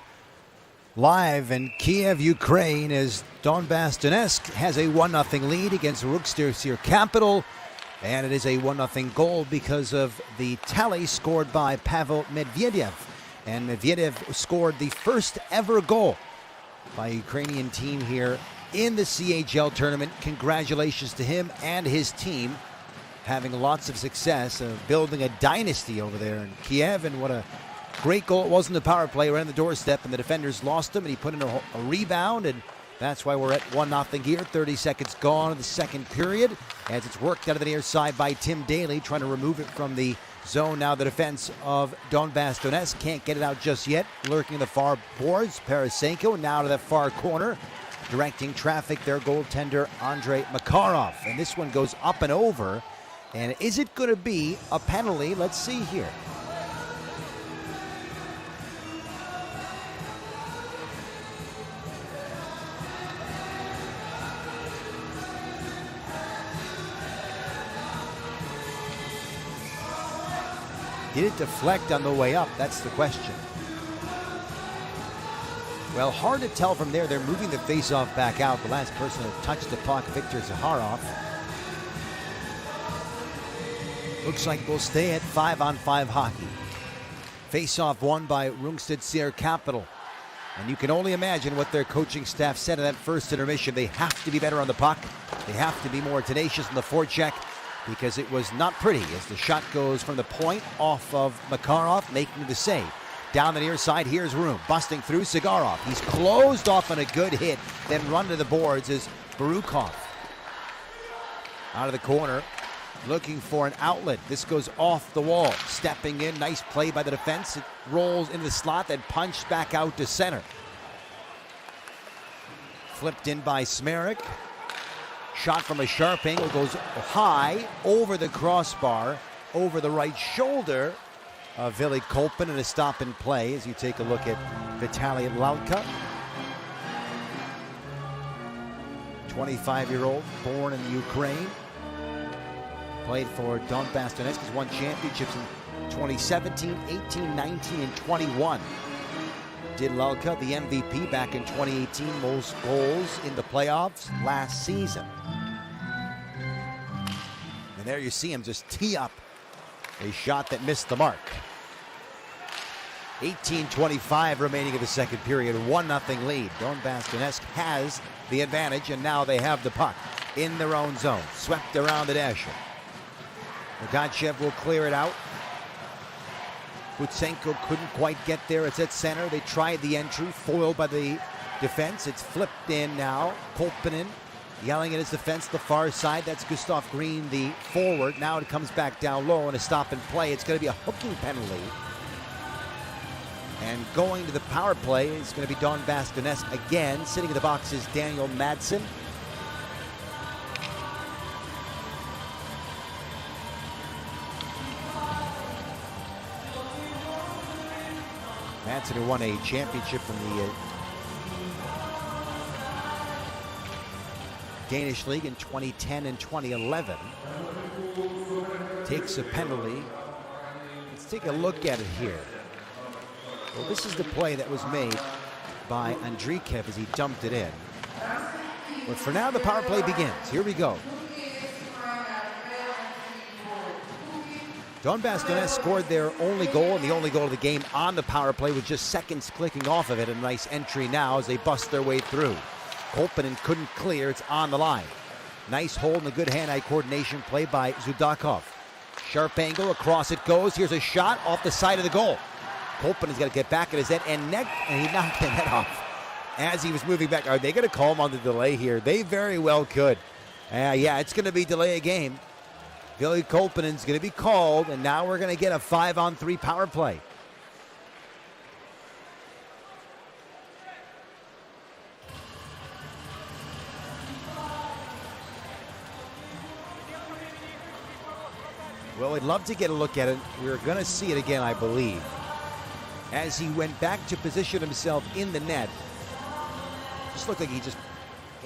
S2: Live in Kiev, Ukraine, as Donbass Donetsk has a 1-0 lead against Rungsted Seier capital. And it is a 1-0 goal because of the tally scored by Pavel Medvedev. And Medvedev scored the first ever goal by a Ukrainian team here in the CHL tournament. Congratulations to him and his team, having lots of success, building a dynasty over there in Kiev. And what a great goal it was in the power play, right on the doorstep, and the defenders lost him, and he put in a rebound, and that's why we're at 1-0 here. 30 seconds gone in the second period, as it's worked out of the near side by Tim Daly, trying to remove it from the zone. Now the defense of Donbass Donetsk can't get it out just yet. Lurking in the far boards, Parasenko now to the far corner, directing traffic, their goaltender, Andrei Makarov. And this one goes up and over, and is it going to be a penalty? Let's see here. Did it deflect on the way up? That's the question. Well, hard to tell from there. They're moving the face-off back out. The last person to touch the puck, Viktor Zaharov. Looks like we'll stay at 5-on-5 hockey. Face-off won by Rungsted Seier capital. And you can only imagine what their coaching staff said in that first intermission. They have to be better on the puck. They have to be more tenacious in the forecheck, because it was not pretty as the shot goes from the point off of Makarov, making the save. Down the near side, here's room. Busting through Sigarov. He's closed off on a good hit, then run to the boards is Barukov. Out of the corner, looking for an outlet. This goes off the wall. Stepping in, nice play by the defense. It rolls in the slot, then punched back out to center. Flipped in by Smerik. Shot from a sharp angle, goes high over the crossbar, over the right shoulder of Vili Kolpin, and a stop and play as you take a look at Vitaly Lalka. 25-year-old, born in Ukraine. Played for Donbass Donetsk, has won championships in 2017, 18, 19, and 21. Did Lalka the MVP back in 2018, most goals in the playoffs last season. And there you see him just tee up a shot that missed the mark. 18:25 remaining in the second period, 1-0 lead. Donbass Donetsk has the advantage, and now they have the puck in their own zone. Swept around the dasher. Rogatchev will clear it out. Butsenko couldn't quite get there. It's at center. They tried the entry, foiled by the defense. It's flipped in now. Kolpinen yelling at his defense, the far side. That's Gustav Green, the forward. Now it comes back down low and a stop and play. It's going to be a hooking penalty. And going to the power play is going to be Donbass Donetsk again. Sitting in the box is Daniel Madsen. Madsen, who won a championship from the Danish League in 2010 and 2011, takes a penalty. Let's take a look at it here. Well, this is the play that was made by Andrikev as he dumped it in. But for now, the power play begins. Here we go. Donbass Donetsk scored their only goal, and the only goal of the game on the power play with just seconds clicking off of it. A nice entry now as they bust their way through. Kolpinen couldn't clear. It's on the line. Nice hold and a good hand-eye coordination play by Zudakov. Sharp angle, across it goes. Here's a shot off the side of the goal. Kolpinen's got to get back at his net, and he knocked the net off as he was moving back. Are they going to call him on the delay here? They very well could. Yeah, it's going to be delay a game. Vili Kolpinen's going to be called, and now we're going to get a 5-on-3 power play. Well, we'd love to get a look at it. We're going to see it again, I believe. As he went back to position himself in the net, just looked like he just,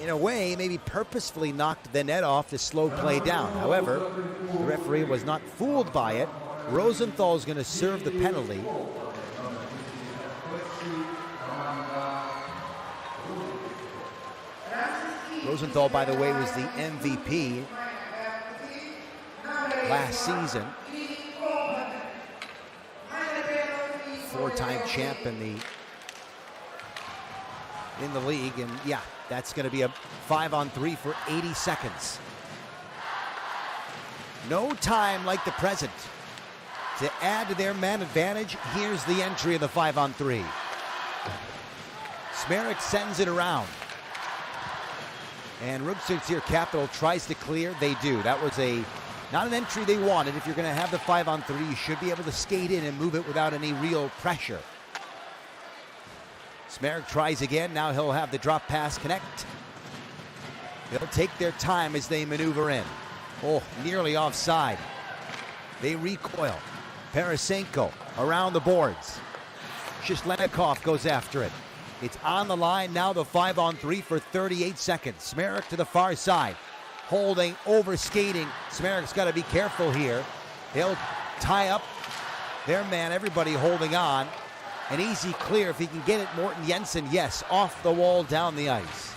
S2: in a way, maybe purposefully knocked the net off to slow play down. However, the referee was not fooled by it. Rosenthal's going to serve the penalty. Rosenthal, by the way, was the MVP last season. Four-time champ in the league. And yeah, that's going to be a 5-on-3 for 80 seconds. No time like the present. To add to their man advantage, here's the entry of the 5-on-3. Smerik sends it around. And Rungsted Seier Capital tries to clear. They do. That was not an entry they wanted. If you're going to have the 5-on-3, you should be able to skate in and move it without any real pressure. Smerik tries again. Now he'll have the drop pass connect. They'll take their time as they maneuver in. Oh, nearly offside. They recoil. Parasenko around the boards. Shishlenikov goes after it. It's on the line now, the 5-on-3 for 38 seconds. Smerik to the far side. Holding, over skating. Smerik's got to be careful here. They'll tie up their man, everybody holding on. An easy clear if he can get it. Morten Jensen, yes, off the wall, down the ice.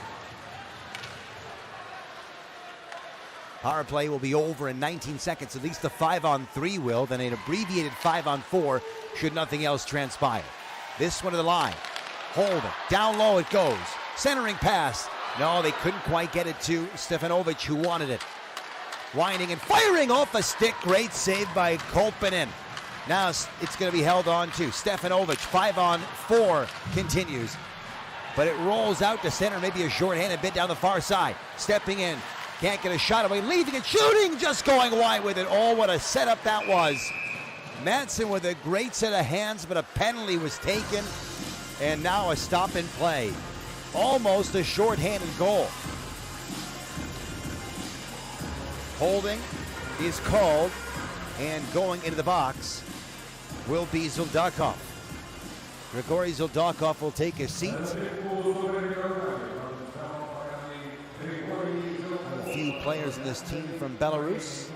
S2: Power play will be over in 19 seconds. At least the 5-on-3 will. Then an abbreviated 5-on-4 should nothing else transpire. This one to the line. Hold it. Down low it goes. Centering pass. No, they couldn't quite get it to Stefanovic, who wanted it. Winding and firing off a stick. Great save by Kolpinen. Now it's going to be held on to. Stefanovic, 5-on-4 continues. But it rolls out to center. Maybe a shorthanded bit down the far side. Stepping in. Can't get a shot away. Leaving it. Shooting. Just going wide with it. Oh, what a setup that was. Madsen with a great set of hands, but a penalty was taken. And now a stop and play. Almost a shorthanded goal. Holding is called, and going into the box will be Zuldakov. Grigory Zuldakov will take a seat. A few players in this team from Belarus.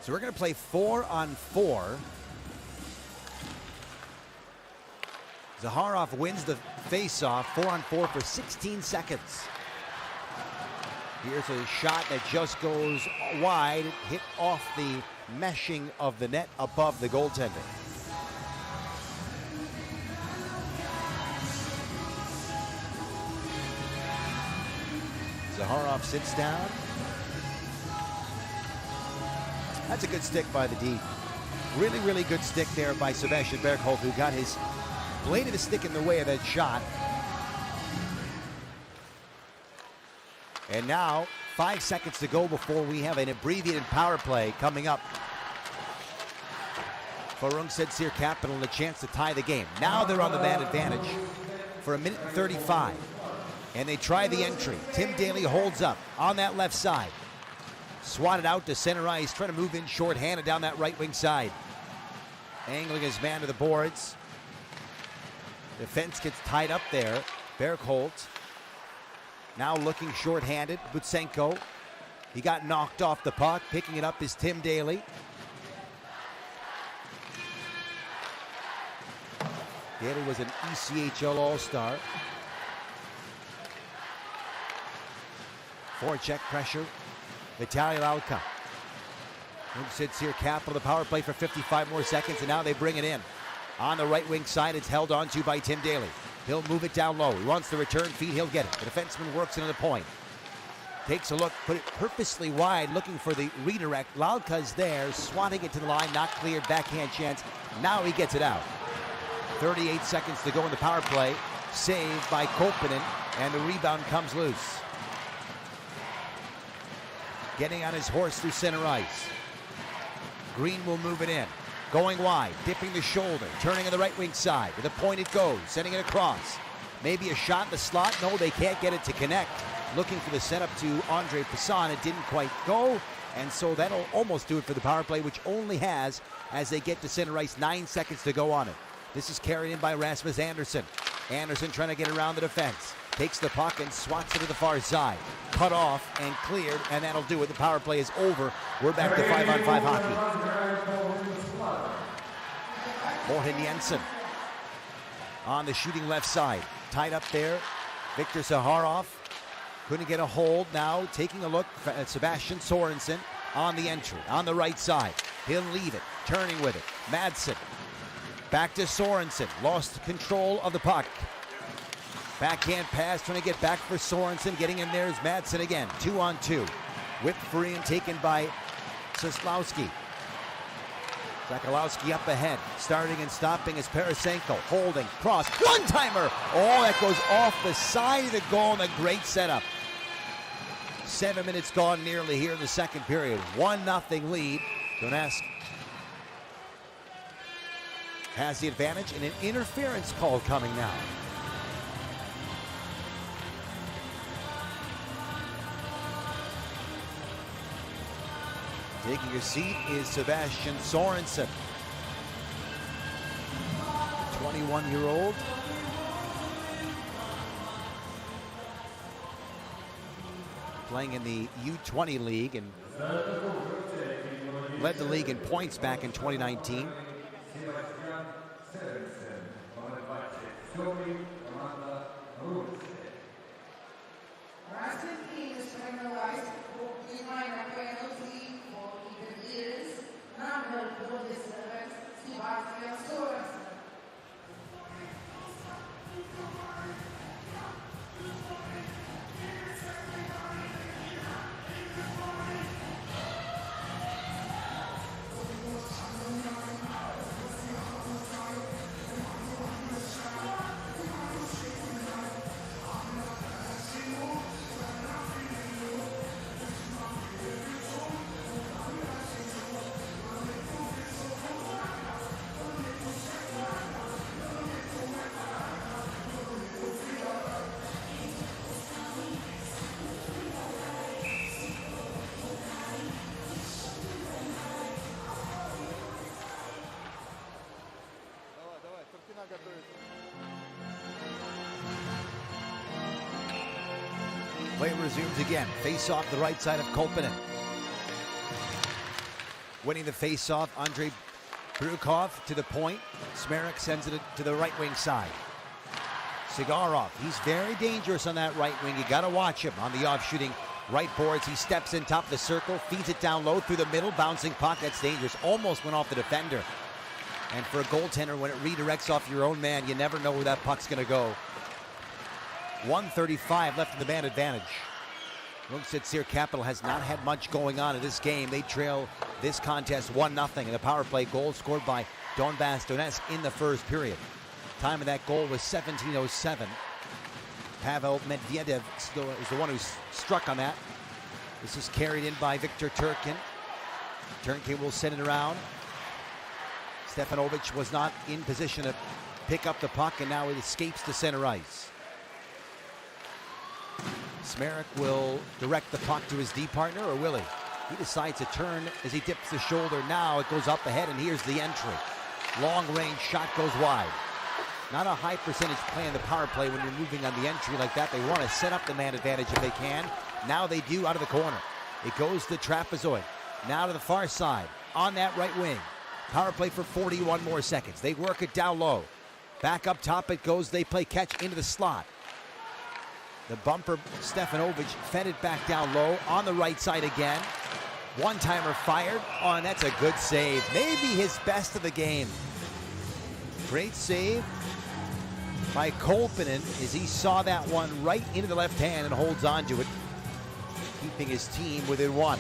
S2: So we're going to play 4-on-4. Zaharov wins the face-off, 4-on-4 for 16 seconds. Here's a shot that just goes wide, hit off the meshing of the net above the goaltender. Zaharov sits down. That's a good stick by the D. Really, really good stick there by Sebastian Bergholt, who got his blade of the stick in the way of that shot. And now, 5 seconds to go before we have an abbreviated power play coming up for Rungsted Seier Capital and a chance to tie the game. Now they're on the man advantage for 1:35. And they try the entry. Tim Daly holds up on that left side. Swatted out to center ice, trying to move in short-handed down that right wing side. Angling his man to the boards. Defense gets tied up there. Bergholt now looking short-handed. Butsenko, he got knocked off the puck. Picking it up is Tim Daly. Daly was an ECHL All-Star. Forecheck pressure. Vitaly Lauka. Rungsted Seier Capital, the power play for 55 more seconds, and now they bring it in. On the right wing side, it's held on to by Tim Daly. He'll move it down low. He wants the return feed, he'll get it. The defenseman works into the point. Takes a look, put it purposely wide, looking for the redirect. Lauka's there, swatting it to the line, not cleared, backhand chance. Now he gets it out. 38 seconds to go in the power play. Saved by Kolpinen, and the rebound comes loose. Getting on his horse through center ice. Green will move it in. Going wide, dipping the shoulder, turning on the right wing side. To the point it goes, sending it across. Maybe a shot in the slot. No, they can't get it to connect. Looking for the setup to Andre Passan. It didn't quite go. And so that'll almost do it for the power play, which only has, as they get to center ice, 9 seconds to go on it. This is carried in by Rasmus Andersson. Andersson trying to get around the defense. Takes the puck and swats it to the far side. Cut off and cleared, and that'll do it. The power play is over. We're back to 5-on-5 hockey. Mohin Jensen on the shooting left side. Tied up there. Viktor Zaharov couldn't get a hold. Now taking a look at Sebastian Sorensen on the entry, on the right side. He'll leave it, turning with it. Madsen back to Sorensen. Lost control of the puck. Backhand pass, trying to get back for Sorensen. Getting in there is Madsen again. 2-on-2. Whipped free and taken by Soslowski. Zakalowski up ahead. Starting and stopping is Parasenko. Holding. Cross. One-timer! Oh, that goes off the side of the goal, and a great setup. 7 minutes gone nearly here in the second period. 1-0 lead. Donetsk has the advantage, and an interference call coming now. Taking your seat is Sebastian Sorensen, 21-year-old. Playing in the U20 league and led the league in points back in 2019. Play resumes again. Face off the right side of Kolpinen. Winning the face off, Andrei Brukov to the point. Smerik sends it to the right wing side. Sigarov, he's very dangerous on that right wing. You got to watch him on the off shooting right boards. He steps in top of the circle, feeds it down low through the middle, bouncing puck. That's dangerous. Almost went off the defender. And for a goaltender, when it redirects off your own man, you never know where that puck's going to go. 1:35 left in the man advantage. Rungsted Seier Capital has not had much going on in this game. They trail this contest 1-0 in a power play goal scored by Donbass Donetsk in the first period. Time of that goal was 17:07. Pavel Medvedev is the one who struck on that. This is carried in by Viktor Turkin. Turkin will send it around. Stefanovic was not in position to pick up the puck, and now it escapes to center ice. Smerik will direct the puck to his D partner, or will he? He decides to turn as he dips the shoulder. Now it goes up ahead, and here's the entry. Long range shot goes wide. Not a high percentage play in the power play when you're moving on the entry like that. They want to set up the man advantage if they can. Now they do out of the corner. It goes to Trapezoid. Now to the far side on that right wing. Power play for 41 more seconds. They work it down low. Back up top it goes. They play catch into the slot. The bumper, Stefanovic, fed it back down low on the right side again. One-timer fired. Oh, and that's a good save. Maybe his best of the game. Great save by Kolpinen as he saw that one right into the left hand and holds on to it, keeping his team within one.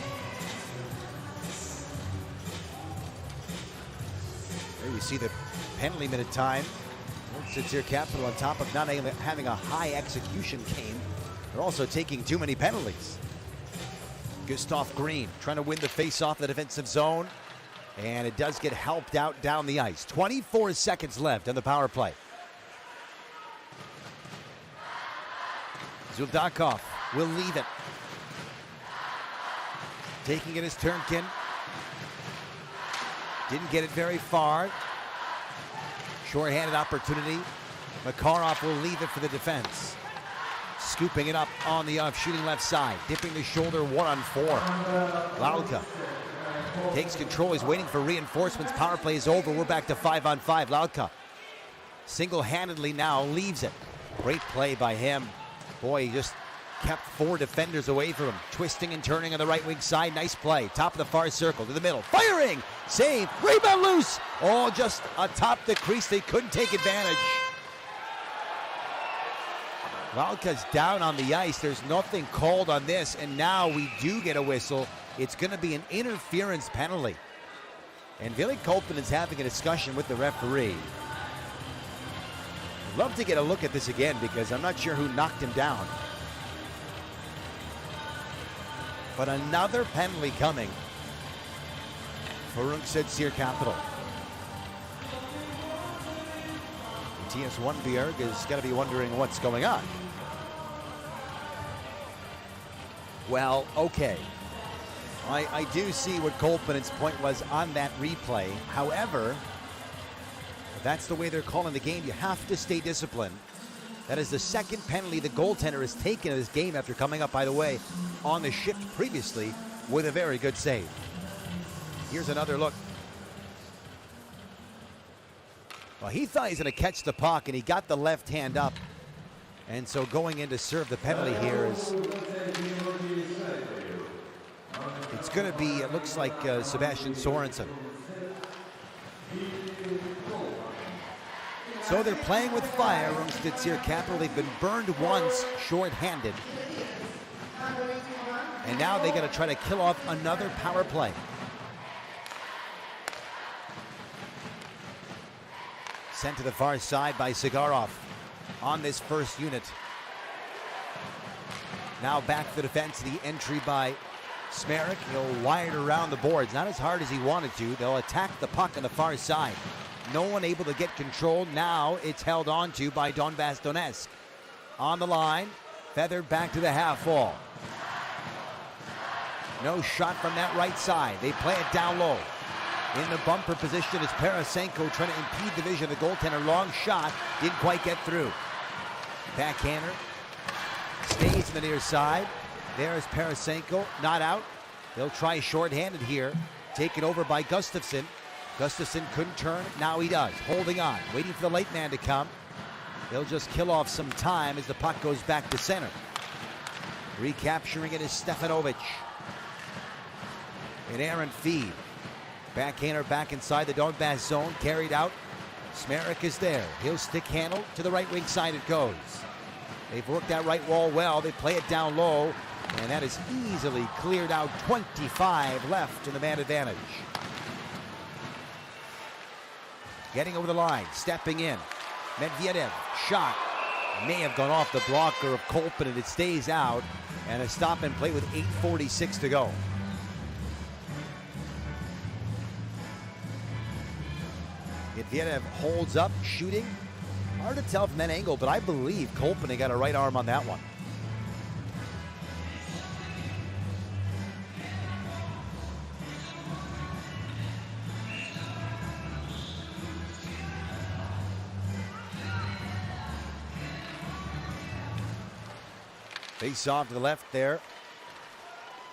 S2: There we see the penalty minute time. Rungsted Seier Capital on top of not having a high execution game. They're also taking too many penalties. Gustav Green trying to win the face-off the defensive zone. And it does get helped out down the ice. 24 seconds left on the power play. Zuldakov will leave it. Taking it is Turnkin. Didn't get it very far. Short-handed opportunity. Makarov will leave it for the defense. Scooping it up on the shooting left side. Dipping the shoulder 1-on-4. Lauka takes control. He's waiting for reinforcements. Power play is over. We're back to 5-on-5. Lautka single-handedly now leaves it. Great play by him. Boy, he just kept 4 defenders away from him. Twisting and turning on the right wing side. Nice play. Top of the far circle to the middle. Firing! Save! Rebound loose! Oh, just atop the crease. They couldn't take advantage. Lautka's down on the ice. There's nothing called on this, and now we do get a whistle. It's going to be an interference penalty. And Ville Kolpinen is having a discussion with the referee. I'd love to get a look at this again because I'm not sure who knocked him down. But another penalty coming for Rungsted Seier Capital. Mattias Wannberg is going to be wondering what's going on. Well, okay. I do see what Kolpinen's point was on that replay. However, that's the way they're calling the game. You have to stay disciplined. That is the second penalty the goaltender has taken in this game after coming up, by the way, on the shift previously with a very good save. Here's another look. Well, he thought he's going to catch the puck, and he got the left hand up. And so going in to serve the penalty here is... It's going to be, it looks like Sebastian Sorensen. So they're playing with fire, Rungsted Seier Capital. They've been burned once, short-handed. And now they got to try to kill off another power play. Sent to the far side by Sigarov on this first unit. Now back to the defense, the entry by Smerik. He'll wire it around the boards. Not as hard as he wanted to. They'll attack the puck on the far side. No one able to get control. Now it's held on to by Donbass Donetsk. On the line, feathered back to the half wall. No shot from that right side. They play it down low. In the bumper position is Parasenko trying to impede the vision of the goaltender. Long shot, didn't quite get through. Backhander stays in the near side. There's Parasenko, not out. They'll try shorthanded here. Taken over by Gustafsson. Gustafsson couldn't turn, now he does. Holding on, waiting for the late man to come. They'll just kill off some time as the puck goes back to center. Recapturing it is Stefanovic. An errant feed. Backhander back inside the Donbass zone, carried out. Smerik is there. He'll stick handle to the right wing side it goes. They've worked that right wall well. They play it down low, and that is easily cleared out. 25 left in the man advantage. Getting over the line, stepping in. Medvedev, shot. May have gone off the blocker of Kolpinen. It stays out, and a stop and play with 8:46 to go. Medvedev holds up, shooting. Hard to tell from that angle, but I believe Kolpinen got a right arm on that one. Face off to the left there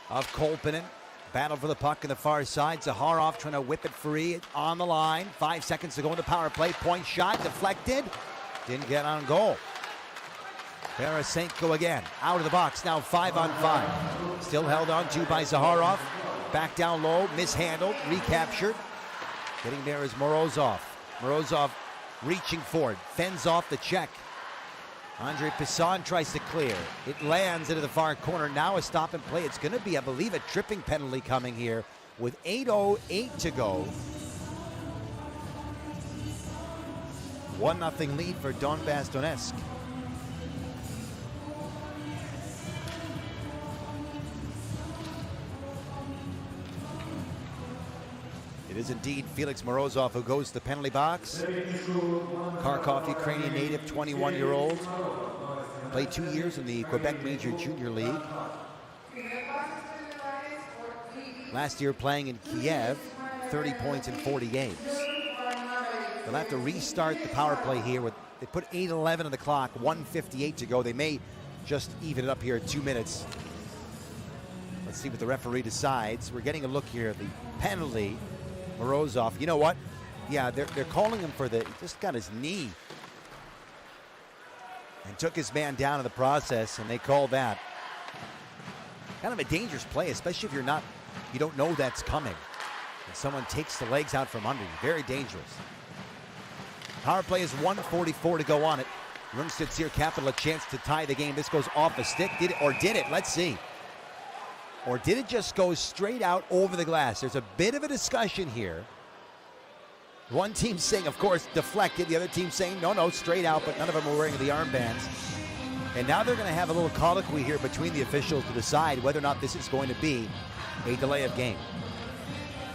S2: of Kolpinen. Battle for the puck in the far side. Zaharov trying to whip it free on the line. 5 seconds to go in the power play. Point shot deflected. Didn't get on goal. Parasenko again. Out of the box. Now 5-on-5. Still held on to by Zaharov. Back down low. Mishandled. Recaptured. Getting there is Morozov. Morozov reaching forward. Fends off the check. Andre Pisson tries to clear. It lands into the far corner. Now a stop and play. It's going to be, I believe, a tripping penalty coming here with 8:08 to go. 1-0 lead for Donbass Donetsk. It is indeed Felix Morozov who goes to the penalty box. Kharkov, Ukrainian native, 21-year-old. Played 2 years in the Quebec Major Junior League. Last year playing in Kiev, 30 points in 40 games. They'll have to restart the power play here. They put 8:11 on the clock, 1:58 to go. They may just even it up here at 2 minutes. Let's see what the referee decides. We're getting a look here. The penalty, Morozov. You know what? Yeah, they're calling him for he just got his knee and took his man down in the process, and they call that. Kind of a dangerous play, especially if you don't know that's coming. And someone takes the legs out from under you. Very dangerous. Power play is 1:44 to go on it. Rungsted Seier Capital a chance to tie the game. This goes off a stick. Did it? Let's see. Or did it just go straight out over the glass? There's a bit of a discussion here. One team saying, of course, deflected. The other team saying, no, straight out, but none of them are wearing the armbands. And now they're going to have a little colloquy here between the officials to decide whether or not this is going to be a delay of game.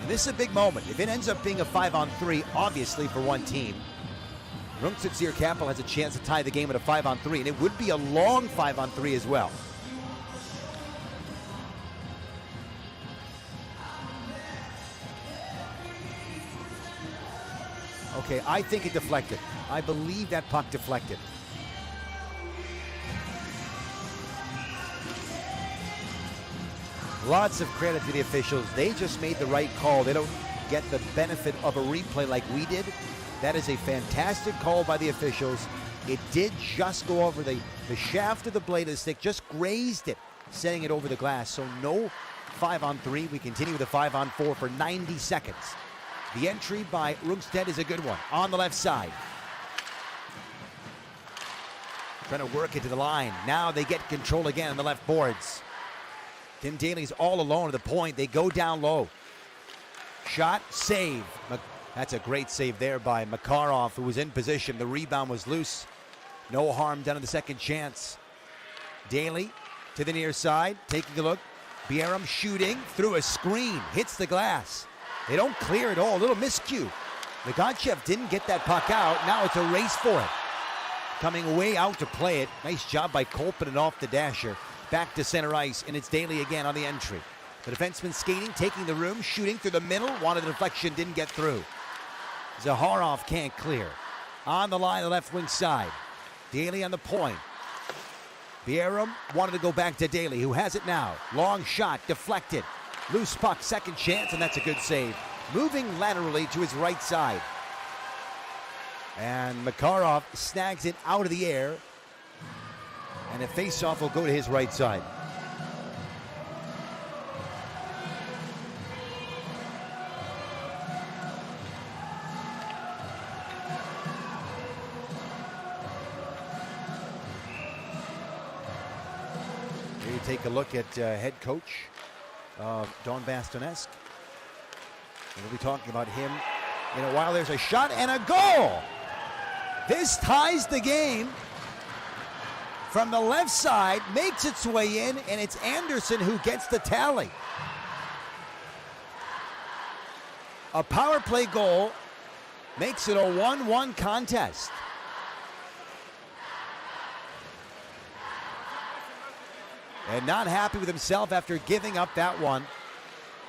S2: And this is a big moment. If it ends up being a 5-on-3, obviously for one team, Rungsted Seier Capital has a chance to tie the game at a 5-on-3, and it would be a long 5-on-3 as well. Okay, I think it deflected. I believe that puck deflected. Lots of credit to the officials. They just made the right call. They don't get the benefit of a replay like we did. That is a fantastic call by the officials. It did just go over the shaft of the blade of the stick, just grazed it, sending it over the glass. So no 5-on-3. We continue with a 5-on-4 for 90 seconds. The entry by Rungsted is a good one on the left side. Trying to work it to the line. Now they get control again on the left boards. Tim Daly's all alone at the point. They go down low. Shot, save. That's a great save there by Makarov, who was in position. The rebound was loose. No harm done in the second chance. Daly to the near side, taking a look. Bieram shooting through a screen, hits the glass. They don't clear at all. A little miscue. Legontchev didn't get that puck out. Now it's a race for it. Coming way out to play it. Nice job by Kolpin and off the dasher. Back to center ice, and it's Daly again on the entry. The defenseman skating, taking the room, shooting through the middle. Wanted a deflection, didn't get through. Zaharov can't clear. On the line, the left wing side. Daly on the point. Bieram wanted to go back to Daly, who has it now. Long shot, deflected. Loose puck, second chance, and that's a good save. Moving laterally to his right side. And Makarov snags it out of the air. And a face-off will go to his right side. Here you take a look at head coach of Donbass Donetsk. And we'll be talking about him in a while. There's a shot and a goal. This ties the game. From the left side, makes its way in, and it's Anderson who gets the tally. A power play goal makes it a 1-1 contest. And not happy with himself after giving up that one.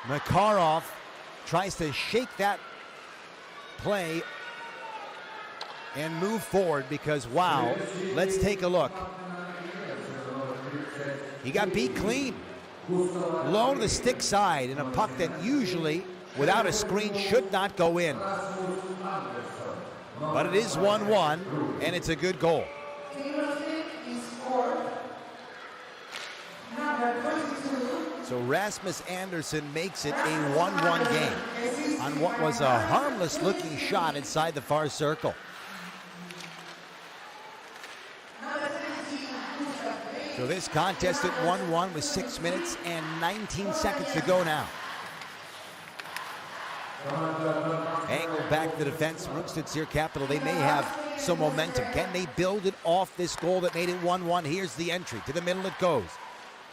S2: Makarov tries to shake that play and move forward because, wow, let's take a look. He got beat clean. Low to the stick side in a puck that usually, without a screen, should not go in. But it is 1-1, and it's a good goal. So Rasmus Anderson makes it a 1-1 game on what was a harmless-looking shot inside the far circle. So this contest at 1-1 with 6 minutes and 19 seconds to go now. Angle back to the defense. Rungsted Seier Capital, they may have some momentum. Can they build it off this goal that made it 1-1? Here's the entry. To the middle it goes.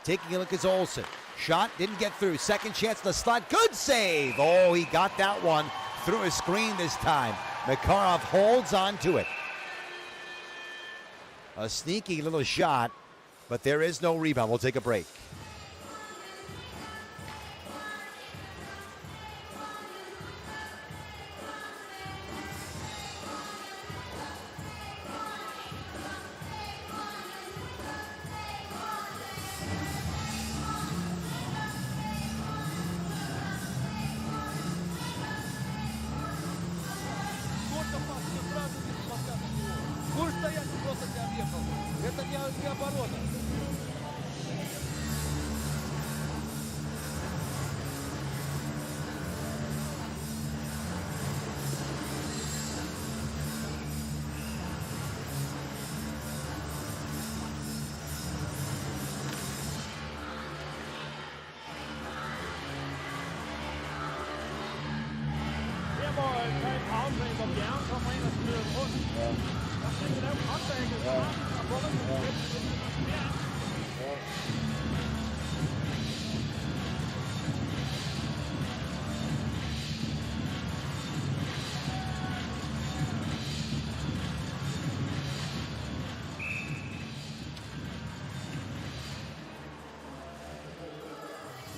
S2: Taking a look is Olsen. Shot, didn't get through. Second chance in the slot. Good save. Oh, he got that one through a screen this time. Makarov holds on to it. A sneaky little shot. But there is no rebound. We'll take a break.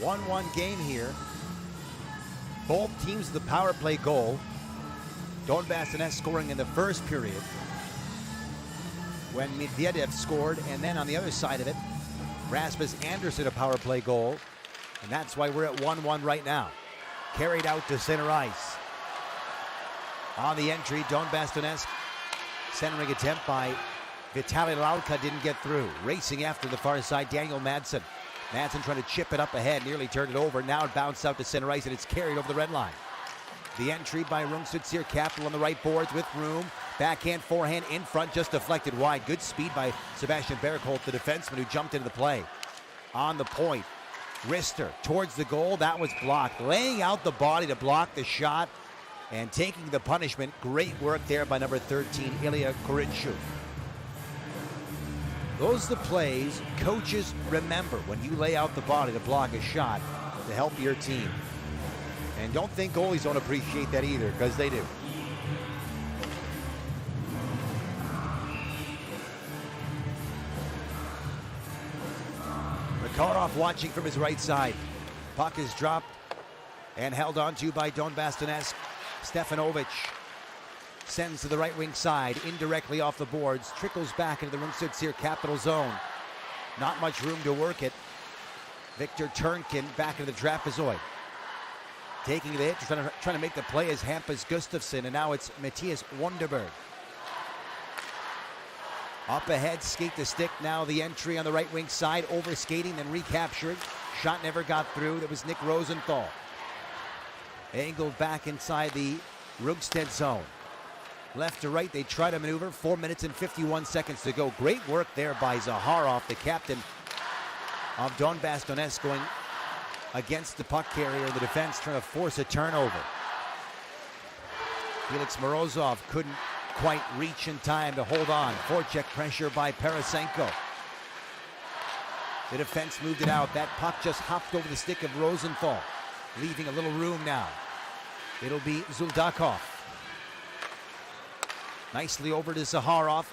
S2: 1-1 game here. Both teams the power play goal. Donbass Donetsk scoring in the first period when Medvedev scored, and then on the other side of it, Rasmus Andersson a power play goal, and that's why we're at 1-1 right now. Carried out to center ice. On the entry, Donbass Donetsk centering attempt by Vitaly Lauka didn't get through. Racing after the far side, Daniel Madsen. Madsen trying to chip it up ahead, nearly turned it over. Now it bounced out to center ice, and it's carried over the red line. The entry by Rungsted Seier Capital on the right boards with room. Backhand, forehand in front, just deflected wide. Good speed by Sebastian Bergholt, the defenseman who jumped into the play. On the point, Rister towards the goal. That was blocked. Laying out the body to block the shot and taking the punishment. Great work there by number 13, Ilya Korinchuk. Those are the plays coaches remember when you lay out the body to block a shot to help your team. And don't think goalies don't appreciate that either, because they do. Makarov watching from his right side. Puck is dropped and held onto by Donbass Donetsk. Stefanovic sends to the right wing side, indirectly off the boards, trickles back into the Rungsted Seier Capital zone. Not much room to work it. Victor Turnkin back into the trapezoid. Taking the hit, trying to make the play is Hampus Gustafsson, and now it's Matthias Wunderberg. Up ahead, skate the stick, now the entry on the right wing side, over skating, then recapturing. Shot never got through, that was Nick Rosenthal. Angled back inside the Rungsted zone. Left to right, they try to maneuver, 4 minutes and 51 seconds to go. Great work there by Zaharov, the captain of Donbass Donetsk, going against the puck carrier in the defense, trying to force a turnover. Felix Morozov couldn't quite reach in time to hold on. Forecheck pressure by Parasenko. The defense moved it out. That puck just hopped over the stick of Rosenthal, leaving a little room now. It'll be Zuldakov. Nicely over to Zaharov.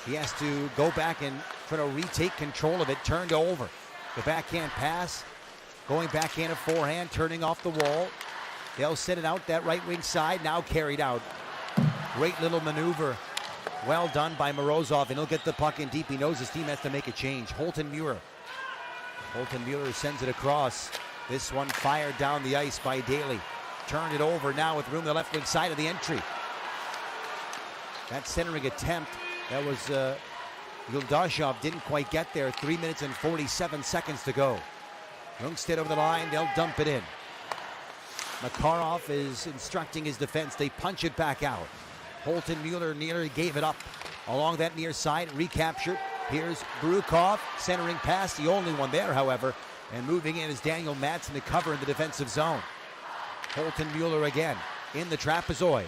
S2: He has to go back and try to retake control of it. Turned over. The backhand pass. Going backhand and forehand. Turning off the wall. They'll send it out that right wing side. Now carried out. Great little maneuver. Well done by Morozov. And he'll get the puck in deep. He knows his team has to make a change. Holton Muir. Holton Muir sends it across. This one fired down the ice by Daly. Turned it over now with room on the left wing side of the entry. That centering attempt, that was Yuldashov, didn't quite get there. 3 minutes and 47 seconds to go. Rungsted over the line, they'll dump it in. Makarov is instructing his defense. They punch it back out. Holton Mueller nearly gave it up along that near side, recaptured. Here's Brukov, centering pass, the only one there, however. And moving in is Daniel Madsen to cover in the defensive zone. Holton Mueller again in the trapezoid.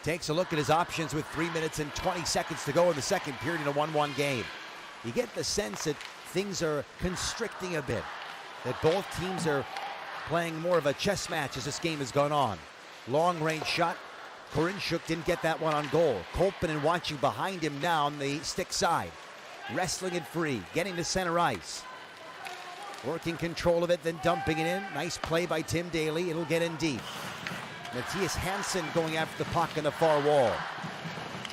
S2: Takes a look at his options with 3 minutes and 20 seconds to go in the second period in a 1-1 game. You get the sense that things are constricting a bit, that both teams are playing more of a chess match as this game has gone on. Long range shot. Korinchuk didn't get that one on goal. Kolpinen watching behind him now on the stick side. Wrestling it free, getting to center ice. Working control of it, then dumping it in. Nice play by Tim Daly. It'll get in deep. Matthias Hansen going after the puck in the far wall.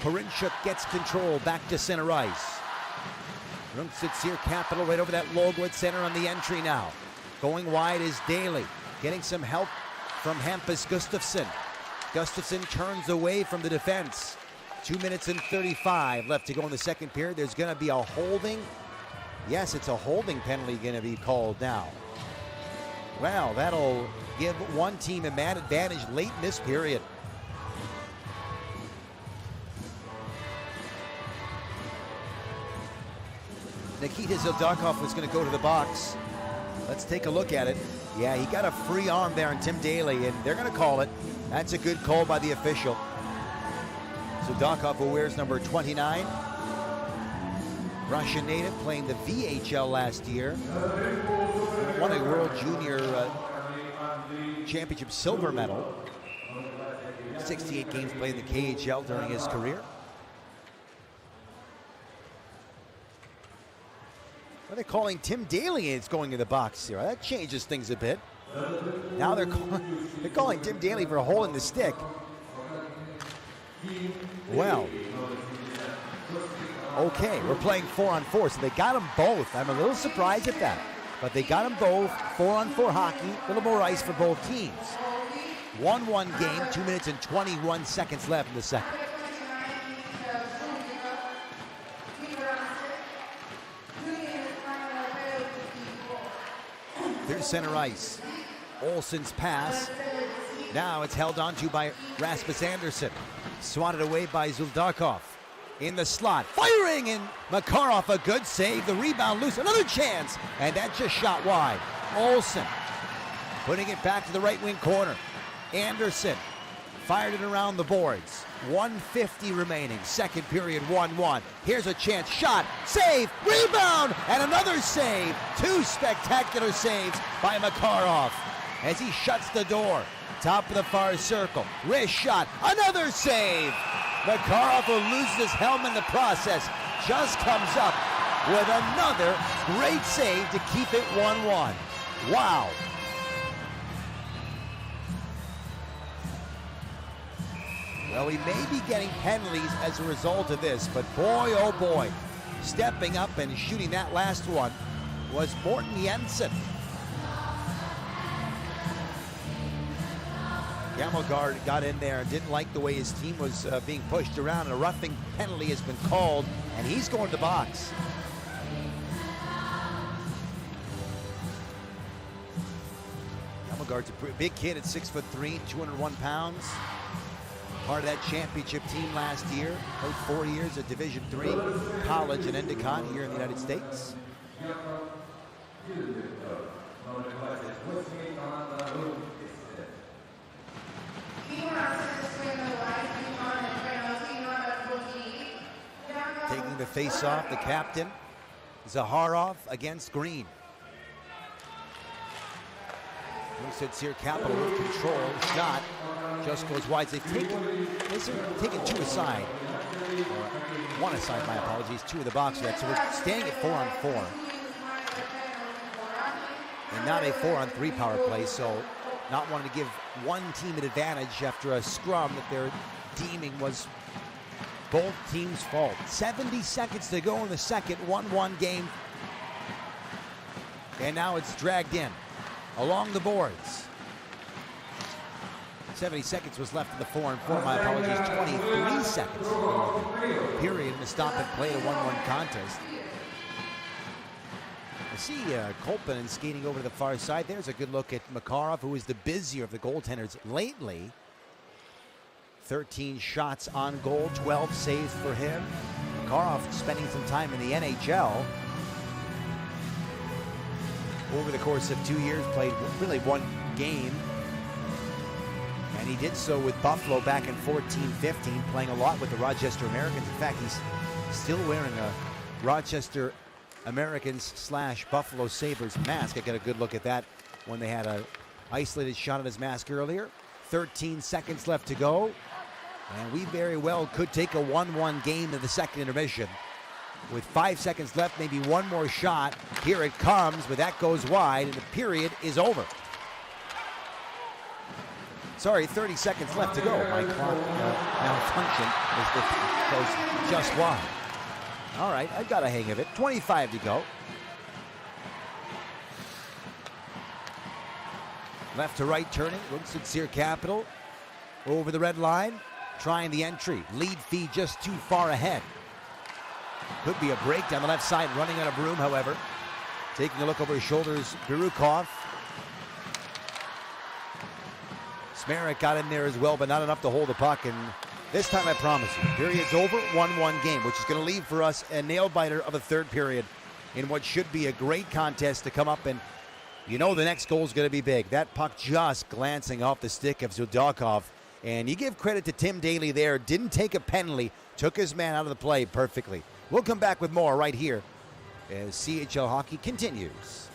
S2: Korinchuk gets control back to center ice. Rungsted Seier Capital right over that logo at center on the entry now. Going wide is Daly. Getting some help from Hampus Gustafsson. Gustafsson turns away from the defense. 2 minutes and 35 left to go in the second period. There's going to be a holding. Yes, it's a holding penalty going to be called now. Well, that'll give one team a man advantage late in this period. Nikita Zuldakov was going to go to the box. Let's take a look at it. Yeah, he got a free arm there on Tim Daly, and they're going to call it. That's a good call by the official. Zuldakov, who wears number 29. Russian native, playing the VHL last year. Won a World Junior Championship silver medal. 68 games played in the KHL during his career. Well, they're calling Tim Daly is going to the box here. That changes things a bit. Now they're calling Tim Daly for holding the stick. Well, okay, we're playing 4-on-4, so they got them both. I'm a little surprised at that. But they got them both, 4-on-4 hockey, a little more ice for both teams. 1-1 game, 2 minutes and 21 seconds left in the second. There's center ice. Olsen's pass. Now it's held onto by Rasmus Andersson. Swatted away by Zuldakov. In the slot, firing, and Makarov, a good save. The rebound loose, another chance, and that just shot wide. Olsen putting it back to the right wing corner. Andersson fired it around the boards. 1:50 remaining, second period, 1-1. Here's a chance, shot, save, rebound, and another save. Two spectacular saves by Makarov as he shuts the door. Top of the far circle, wrist shot, another save. Makarov, who loses his helmet in the process, just comes up with another great save to keep it 1-1. Wow. Well, we may be getting penalties as a result of this, but boy, oh boy, stepping up and shooting that last one was Morten Jensen. Gammelgaard got in there and didn't like the way his team was being pushed around, and a roughing penalty has been called, and he's going to the box. Gammelgaard's a big kid at 6'3", 201 pounds. Part of that championship team last year. Played 4 years at Division III college in Endicott here in the United States. Taking the face-off, the captain, Zaharov against Green. Rungsted Seier Capital with control. Shot just goes wide. They've taken two aside. One aside, my apologies. Two in the box for that. So we're staying at 4-on-4. And not a 4-on-3 power play. So not wanting to give one team an advantage after a scrum that they're deeming was both teams' fault. 70 seconds to go in the second, 1-1 game. And now it's dragged in along the boards. 70 seconds was left in the 4-on-4. My apologies, 23 seconds. Period to stop and play a 1-1 contest. I see Kolpanen skating over to the far side. There's a good look at Makarov, who is the busier of the goaltenders lately. 13 shots on goal, 12 saves for him. Makarov spending some time in the NHL. Over the course of 2 years, played really one game. And he did so with Buffalo back in 14-15, playing a lot with the Rochester Americans. In fact, he's still wearing a Rochester Americans / Buffalo Sabres mask. I got a good look at that when they had a isolated shot at his mask earlier. 13 seconds left to go. And we very well could take a 1-1 game in the second intermission. With 5 seconds left, maybe one more shot. Here it comes, but that goes wide, and the period is over. Sorry, 30 seconds left to go. My clock malfunction as it goes just wide. All right, I got a hang of it. 25 to go. Left to right turning. Rungsted Seier Capital over the red line. Trying the entry. Lead feed just too far ahead. Could be a break down the left side. Running out of room, however. Taking a look over his shoulders, Birukov. Smerik got in there as well, but not enough to hold the puck. And this time, I promise you, period's over, 1-1 game, which is going to leave for us a nail-biter of a third period in what should be a great contest to come up, and you know the next goal is going to be big. That puck just glancing off the stick of Zuldakov. And you give credit to Tim Daly there. Didn't take a penalty, took his man out of the play perfectly. We'll come back with more right here as CHL hockey continues.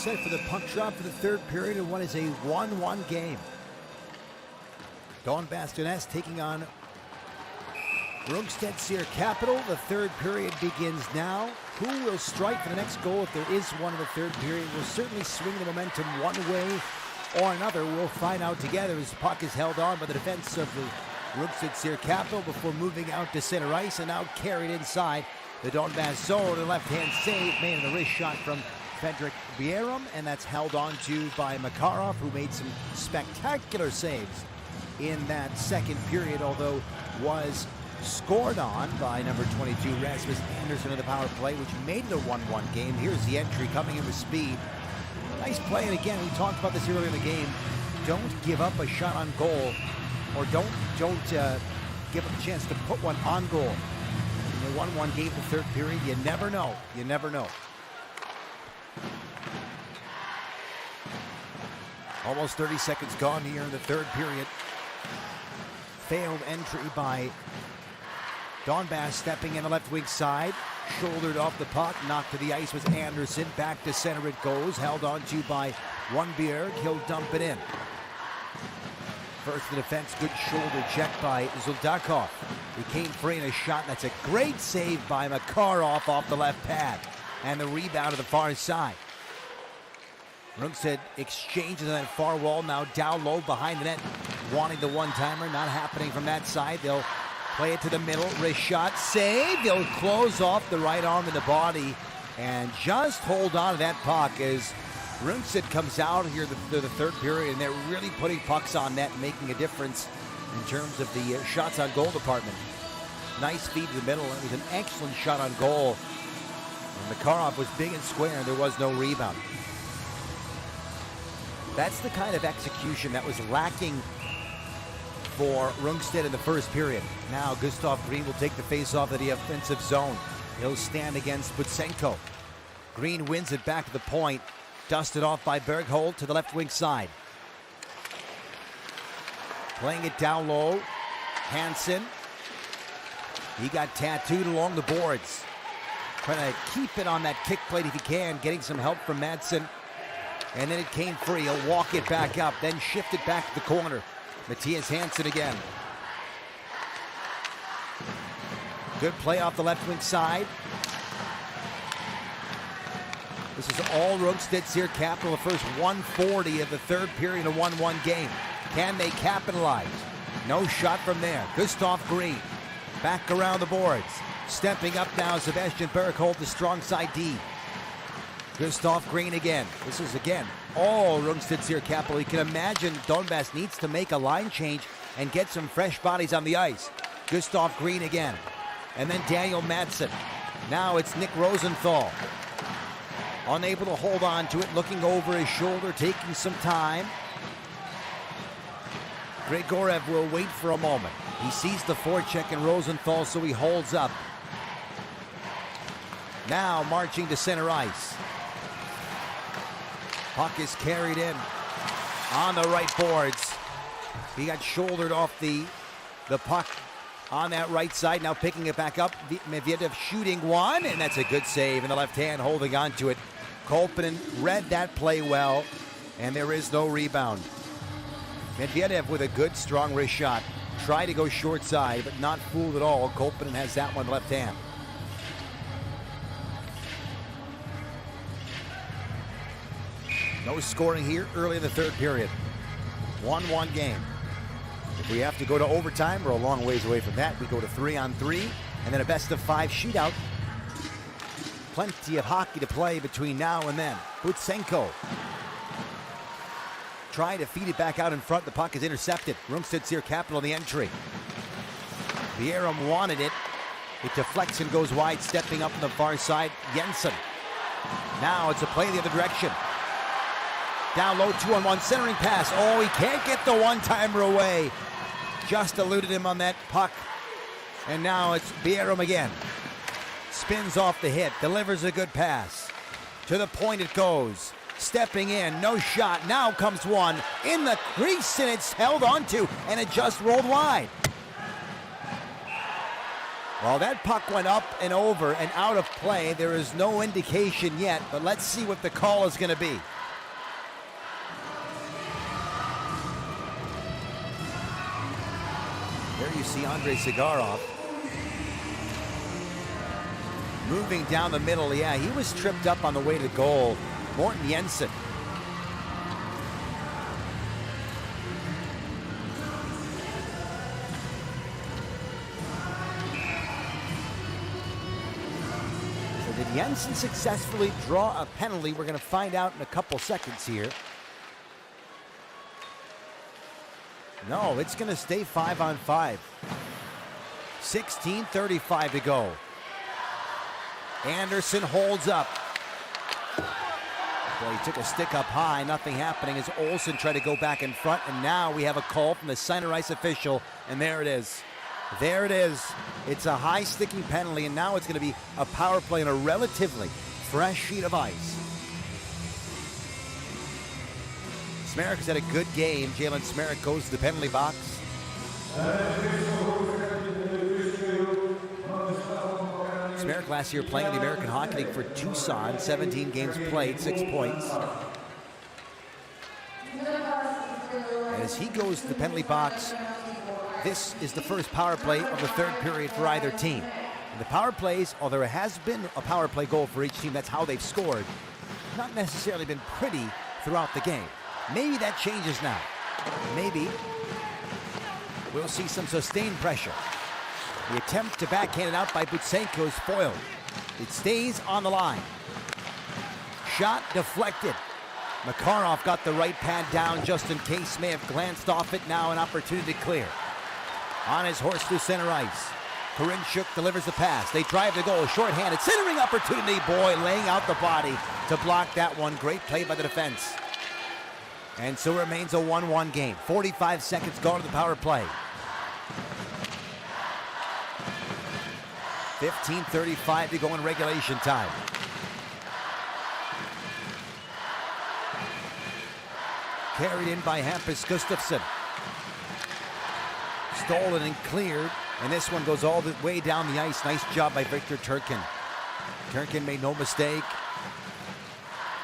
S2: set for the puck drop for the third period in what is a 1-1 game. Donbass Donetsk taking on Rungsted Seier Capital. The third period begins now. Who will strike for the next goal if there is one in the third period will certainly swing the momentum one way or another. We'll find out together as the puck is held on by the defense of the Rungsted Seier Capital before moving out to center ice and now carried inside the Donbass zone. A left-hand save made in a wrist shot from Frederick Bieram, and that's held on to by Makarov, who made some spectacular saves in that second period, although was scored on by number 22 Rasmus Anderson in the power play, which made it a 1-1 game. Here's the entry coming in with speed. Nice play, and again, we talked about this earlier in the game. Don't give up a shot on goal, or don't give up a chance to put one on goal. In the 1-1 game, the third period, you never know. You never know. Almost 30 seconds gone here in the third period. Failed entry by Donbass, stepping in the left wing side. Shouldered off the puck, knocked to the ice was Anderson. Back to center it goes, held on to by Bjerg. He'll dump it in. First the defense, good shoulder check by Zuldakov. He came free in a shot, and that's a great save by Makarov off the left pad. And the rebound to the far side. Rungsted exchanges on that far wall, now down low behind the net, wanting the one-timer, not happening from that side. They'll play it to the middle, wrist shot, save. They'll close off the right arm and the body and just hold on to that puck as Rungsted comes out here the third period, and they're really putting pucks on net and making a difference in terms of the shots on goal department. Nice feed to the middle. It was an excellent shot on goal. And Makarov was big and square, and there was no rebound. That's the kind of execution that was lacking for Rungsted in the first period. Now Gustav Green will take the face-off of the offensive zone. He'll stand against Butsenko. Green wins it back to the point. Dusted off by Bergholt to the left wing side. Playing it down low. Hansen. He got tattooed along the boards. Trying to keep it on that kick plate if he can. Getting some help from Madsen. And then it came free. He'll walk it back up. Then shift it back to the corner. Matthias Hansen again. Good play off the left wing side. This is all Rungsted Seier Capital, the first 140 of the third period, a 1-1 game. Can they capitalize? No shot from there. Gustav Green back around the boards. Stepping up now, Sebastian Bergholt, the strong side D. Gustav Green again. This is again all Rungsted Seier Capital. You can imagine Donbass needs to make a line change and get some fresh bodies on the ice. Gustav Green again. And then Daniel Madsen. Now it's Nick Rosenthal. Unable to hold on to it, looking over his shoulder, taking some time. Grigorev will wait for a moment. He sees the forecheck in Rosenthal, so he holds up. Now marching to center ice. Puck is carried in on the right boards. He got shouldered off the puck on that right side. Now picking it back up. Medvedev shooting one, and that's a good save in the left hand, holding on to it. Kolpinen read that play well, and there is no rebound. Medvedev with a good, strong wrist shot. Tried to go short side, but not fooled at all. Kolpinen has that one left hand. No scoring here early in the third period. 1-1 game. If we have to go to overtime, we're a long ways away from that. We go to 3-on-3, and then a best-of-5 shootout. Plenty of hockey to play between now and then. Butsenko trying to feed it back out in front. The puck is intercepted. Rungsted Seier Capital the entry. Bieram wanted it. It deflects and goes wide, stepping up on the far side. Jensen. Now it's a play the other direction. Down low, 2-on-1, centering pass. Oh, he can't get the one-timer away. Just eluded him on that puck. And now it's Bieram again. Spins off the hit, delivers a good pass. To the point it goes. Stepping in, no shot. Now comes one in the crease, and it's held onto, and it just rolled wide. Well, that puck went up and over and out of play. There is no indication yet, but let's see what the call is going to be. There you see Andrei Sigarov moving down the middle. Yeah, he was tripped up on the way to goal. Morten Jensen. So did Jensen successfully draw a penalty? We're going to find out in a couple seconds here. No, it's going to stay 5-on-5. 16:35 to go. Anderson holds up. Boy, he took a stick up high, nothing happening as Olsen tried to go back in front, and now we have a call from the center ice official, and there it is. There it is. It's a high sticking penalty, and now it's going to be a power play on a relatively fresh sheet of ice. Smerik has had a good game. Jalen Smerik goes to the penalty box. Smerik last year playing in the American Hockey League for Tucson, 17 games played, 6 points. And as he goes to the penalty box, this is the first power play of the third period for either team. And the power plays, although there has been a power play goal for each team, that's how they've scored, not necessarily been pretty throughout the game. Maybe that changes now. Maybe we'll see some sustained pressure. The attempt to backhand it out by Butsenko is foiled. It stays on the line. Shot deflected. Makarov got the right pad down just in case, may have glanced off it. Now an opportunity to clear. On his horse to center ice. Karinchuk delivers the pass. They drive the goal, shorthanded, centering opportunity. Boy, laying out the body to block that one. Great play by the defense. And so remains a 1-1 game. 45 seconds gone to the power play. 15:35 to go in regulation time. Carried in by Hampus Gustafsson. Stolen and cleared. And this one goes all the way down the ice. Nice job by Victor Turkin. Turkin made no mistake.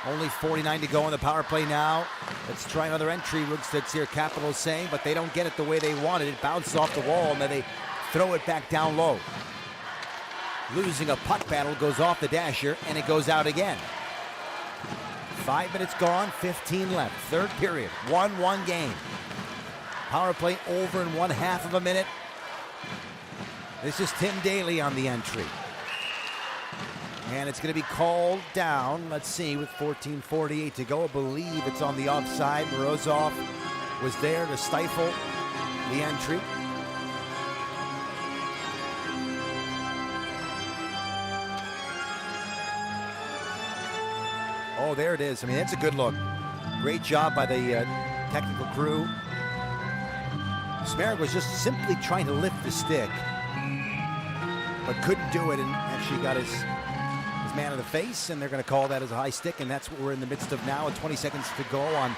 S2: Only 49 to go on the power play now. Let's try another entry, Rungsted Seier Capitals saying, but they don't get it the way they wanted. It bounced off the wall, and then they throw it back down low. Losing a puck battle, goes off the dasher, and it goes out again. 5 minutes gone, 15 left. Third period, 1-1 game. Power play over in 1/2 of a minute. This is Tim Daly on the entry. And it's going to be called down. Let's see, with 14:48 to go. I believe it's on the offside. Morozov was there to stifle the entry. Oh, there it is. I mean, that's a good look. Great job by the technical crew. Smerik was just simply trying to lift the stick, but couldn't do it, and actually got his man in the face, and they're going to call that as a high stick, and that's what we're in the midst of now, with 20 seconds to go on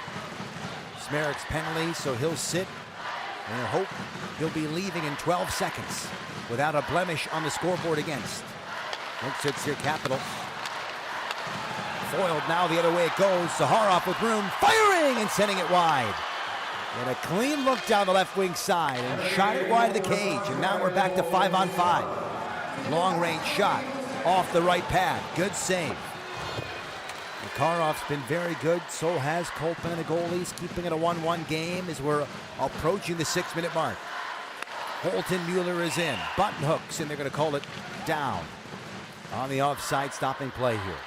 S2: Smerik's penalty. So he'll sit, and I hope he'll be leaving in 12 seconds without a blemish on the scoreboard against Rungsted Seier Capital. Foiled now, the other way it goes. Zaharov with room, firing and sending it wide. And a clean look down the left wing side and shot it wide of the cage. And now we're back to 5-on-5. Long range shot off the right pad. Good save. Makarov's been very good. So has Kolpin, the goalies, keeping it a 1-1 game as we're approaching the 6-minute mark. Holton Mueller is in. Button hooks, and they're going to call it down on the offside stopping play here.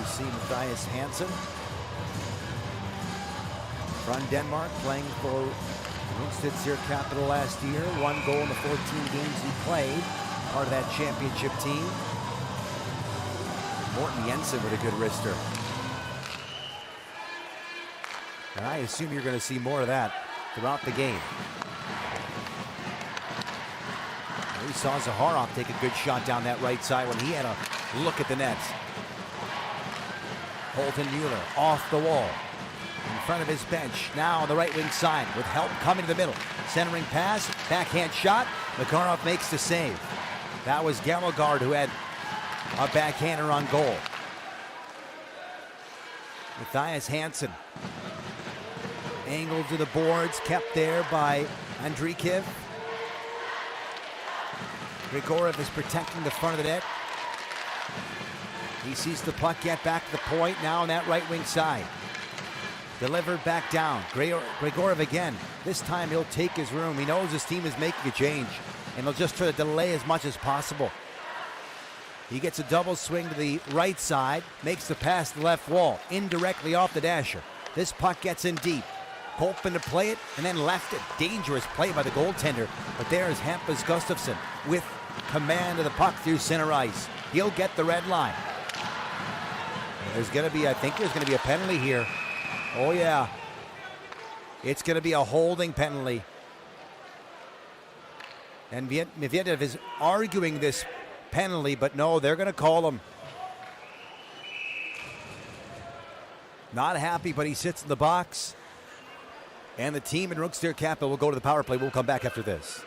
S2: See Mathias Hansen from Denmark, playing for Rungsted Seier Capital last year. 1 goal in the 14 games he played, part of that championship team. Morten Jensen with a good wrister. And I assume you're going to see more of that throughout the game. We saw Zaharov take a good shot down that right side when he had a look at the nets. Holton Mueller off the wall in front of his bench. Now on the right wing side with help coming to the middle. Centering pass, backhand shot. Makarov makes the save. That was Gallegard who had a backhander on goal. Mathias Hansen Angled to the boards, kept there by Andrikiv. Grigorov is protecting the front of the net. He sees the puck get back to the point now on that right wing side. Delivered back down. Grigorov again. This time he'll take his room. He knows his team is making a change, and he'll just try to delay as much as possible. He gets a double swing to the right side, makes the pass to the left wall, indirectly off the dasher. This puck gets in deep. Kolpin to play it, and then left it. Dangerous play by the goaltender, but there is Hampus Gustafsson with command of the puck through center ice. He'll get the red line. There's going to be, I think there's going to be a penalty here. Oh yeah. It's going to be a holding penalty. And Medvedev is arguing this penalty, but no, they're going to call him. Not happy, but he sits in the box. And the team in Rungsted Capital will go to the power play. We'll come back after this.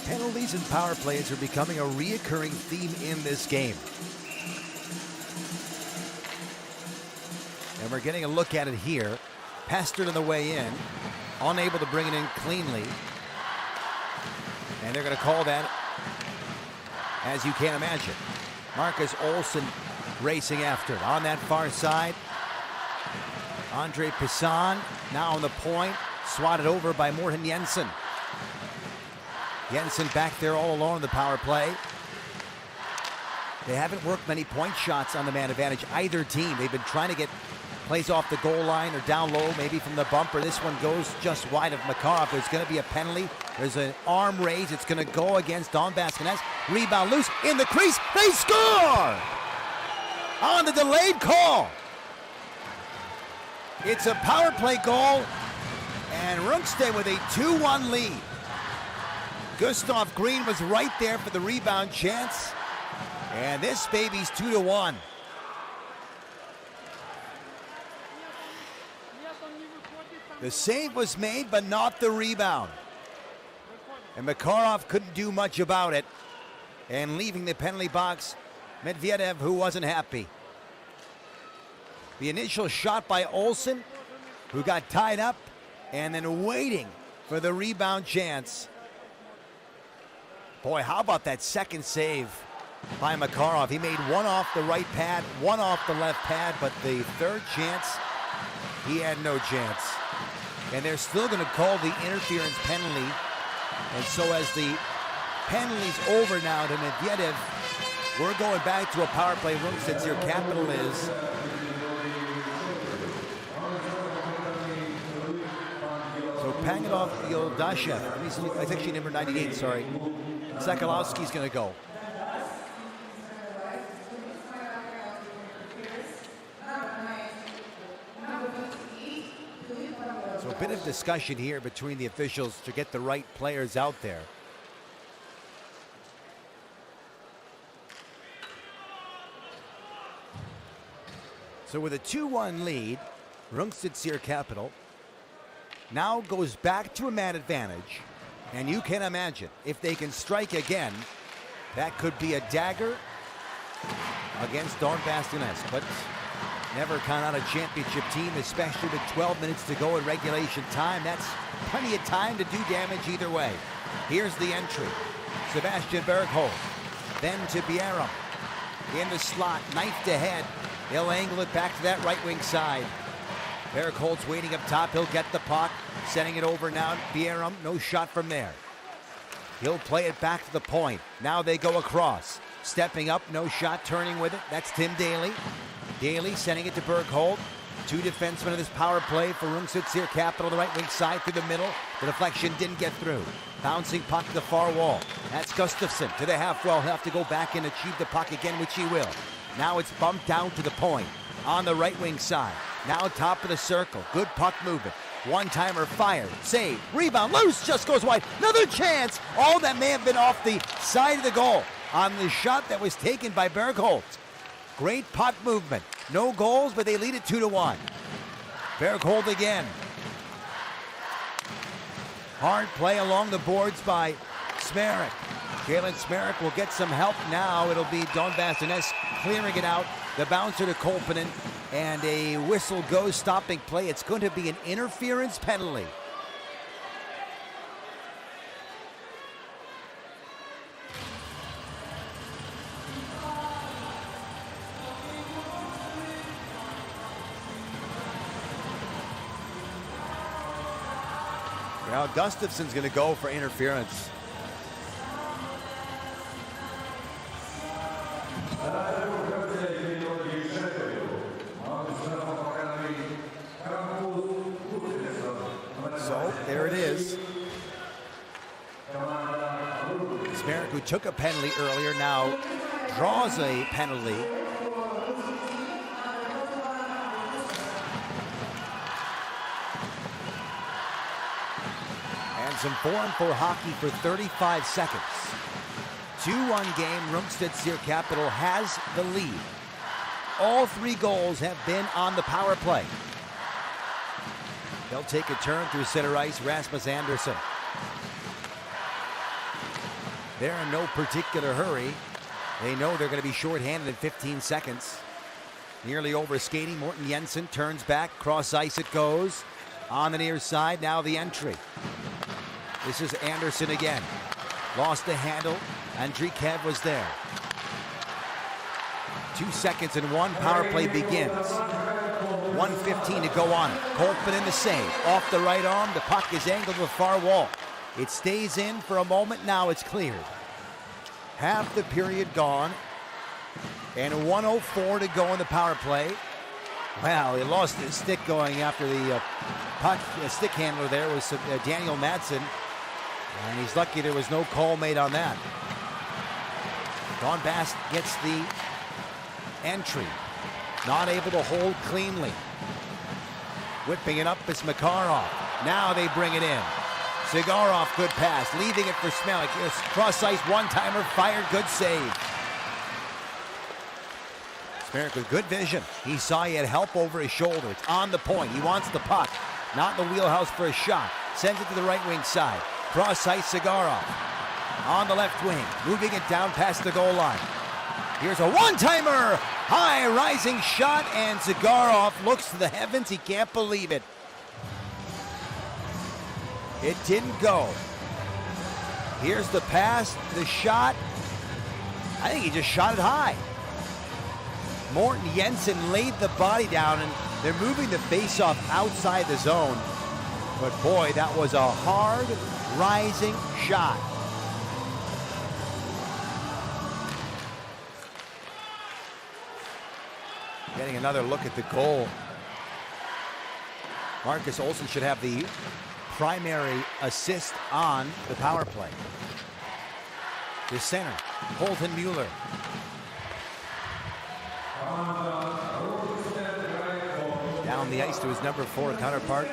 S2: Penalties and power plays are becoming a reoccurring theme in this game. And we're getting a look at it here. Pestered on the way in, unable to bring it in cleanly. And they're going to call that, as you can imagine. Marcus Olsson racing after it. On that far side, Andre Pissan now on the point, swatted over by Morten Jensen. Jensen back there all alone in the power play. They haven't worked many point shots on the man advantage, either team. They've been trying to get plays off the goal line or down low, maybe from the bumper. This one goes just wide of Makarov. There's going to be a penalty. There's an arm raise. It's going to go against Donbass Donetsk. Rebound loose in the crease. They score! On the delayed call. It's a power play goal, and Rungsted with a 2-1 lead. Gustav Green was right there for the rebound chance. And this baby's 2-1. The save was made, but not the rebound. And Makarov couldn't do much about it. And leaving the penalty box, Medvedev, who wasn't happy. The initial shot by Olsson, who got tied up, and then waiting for the rebound chance. Boy, how about that second save by Makarov? He made one off the right pad, one off the left pad, but the third chance, he had no chance. And they're still going to call the interference penalty. And so as the penalty's over now to Medvedev, we're going back to a power play. Rungsted Seier Capital is. So Pangadov Yoldashev, that's actually number 98, sorry. Sakalovsky's going to go. So a bit of discussion here between the officials to get the right players out there. So with a 2-1 lead, Rungsted Seier Capital now goes back to a man advantage. And you can imagine, if they can strike again, that could be a dagger against Donbass Donetsk. But never count out a championship team, especially with 12 minutes to go in regulation time. That's plenty of time to do damage either way. Here's the entry. Sebastian Bergholt. Then to Bierum. In the slot, knifed ahead. He'll angle it back to that right wing side. Bergholt's waiting up top. He'll get the puck. Sending it over now. Bierum, no shot from there. He'll play it back to the point. Now they go across. Stepping up, no shot, turning with it. That's Tim Daly. Daly sending it to Bergholt. Two defensemen of this power play for Rungsted Seier Capital, the right wing side through the middle. The deflection didn't get through. Bouncing puck to the far wall. That's Gustafsson to the half wall. He'll have to go back and achieve the puck again, which he will. Now it's bumped down to the point on the right wing side. Now top of the circle. Good puck movement. One-timer fired. Save. Rebound. Loose. Just goes wide. Another chance. All that may have been off the side of the goal on the shot that was taken by Bergholt. Great puck movement. No goals, but they lead it 2-1. Bergholt again. Hard play along the boards by Smerik. Jalen Smerik will get some help now. It'll be Donbass Donetsk clearing it out. The bouncer to Kolpanen, and a whistle goes, stopping play. It's going to be an interference penalty. Now Gustafsson's going to go for interference. So there it is. Smerik, who took a penalty earlier, now draws a penalty. Some 4-on-4 hockey for 35 seconds. 2-1 game. Rungsted Seier Capital has the lead. All three goals have been on the power play. They'll take a turn through center ice. Rasmus Andersson. They're in no particular hurry. They know they're going to be shorthanded in 15 seconds. Nearly over skating. Morten Jensen turns back. Cross ice it goes. On the near side. Now the entry. This is Andersson again. Lost the handle. Andrikev was there. 2 seconds and one. Power play begins. 1:15 to go on it. Kolpanen the save. Off the right arm. The puck is angled to the far wall. It stays in for a moment. Now it's cleared. Half the period gone. And 1:04 to go in the power play. Well, he lost his stick going after the puck. Stick handler there was Daniel Madsen. And he's lucky there was no call made on that. Donbass gets the entry. Not able to hold cleanly. Whipping it up is Makarov. Now they bring it in. Sigarov, good pass. Leaving it for Smelik. Cross ice, one-timer, fired, good save. Smerik with good vision. He saw he had help over his shoulder. It's on the point. He wants the puck. Not in the wheelhouse for a shot. Sends it to the right wing side. Cross ice, Sigarov. On the left wing. Moving it down past the goal line. Here's a one-timer. High rising shot, and Sigarov looks to the heavens. He can't believe it. It didn't go. Here's the pass, the shot. I think he just shot it high. Morten Jensen laid the body down, and they're moving the faceoff outside the zone. But boy, that was a hard rising shot. Getting another look at the goal. Marcus Olsson should have the primary assist on the power play. The center, Colton Mueller. Down the ice to his number 4 counterpart,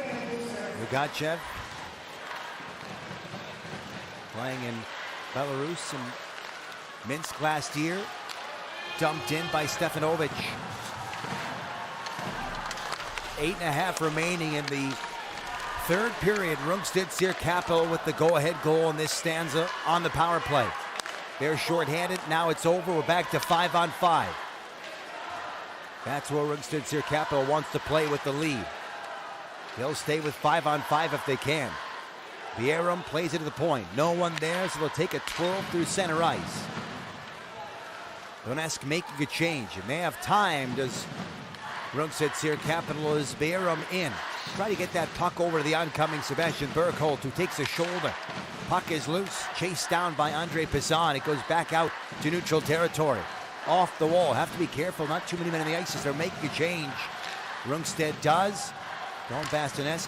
S2: Mugachev. Playing in Belarus and Minsk last year. Dumped in by Stefanovic. 8.5 remaining in the third period. Rungsted Seier Capital with the go-ahead goal in this stanza on the power play. They're shorthanded. Now it's over. We're back to 5-on-5. That's where Rungsted Seier Capital wants to play with the lead. They'll stay with 5-on-5 if they can. Bierum plays it to the point. No one there, so they'll take a twirl through center ice. Donetsk making a change, and they have time. Does Rungsted Seier capital is Bierum in. Try to get that puck over to the oncoming Sebastian Bergholt, who takes a shoulder. Puck is loose, chased down by Andre Pizan. It goes back out to neutral territory. Off the wall, have to be careful, not too many men on the ice as they're making a change. Rungsted does. Donbass Donetsk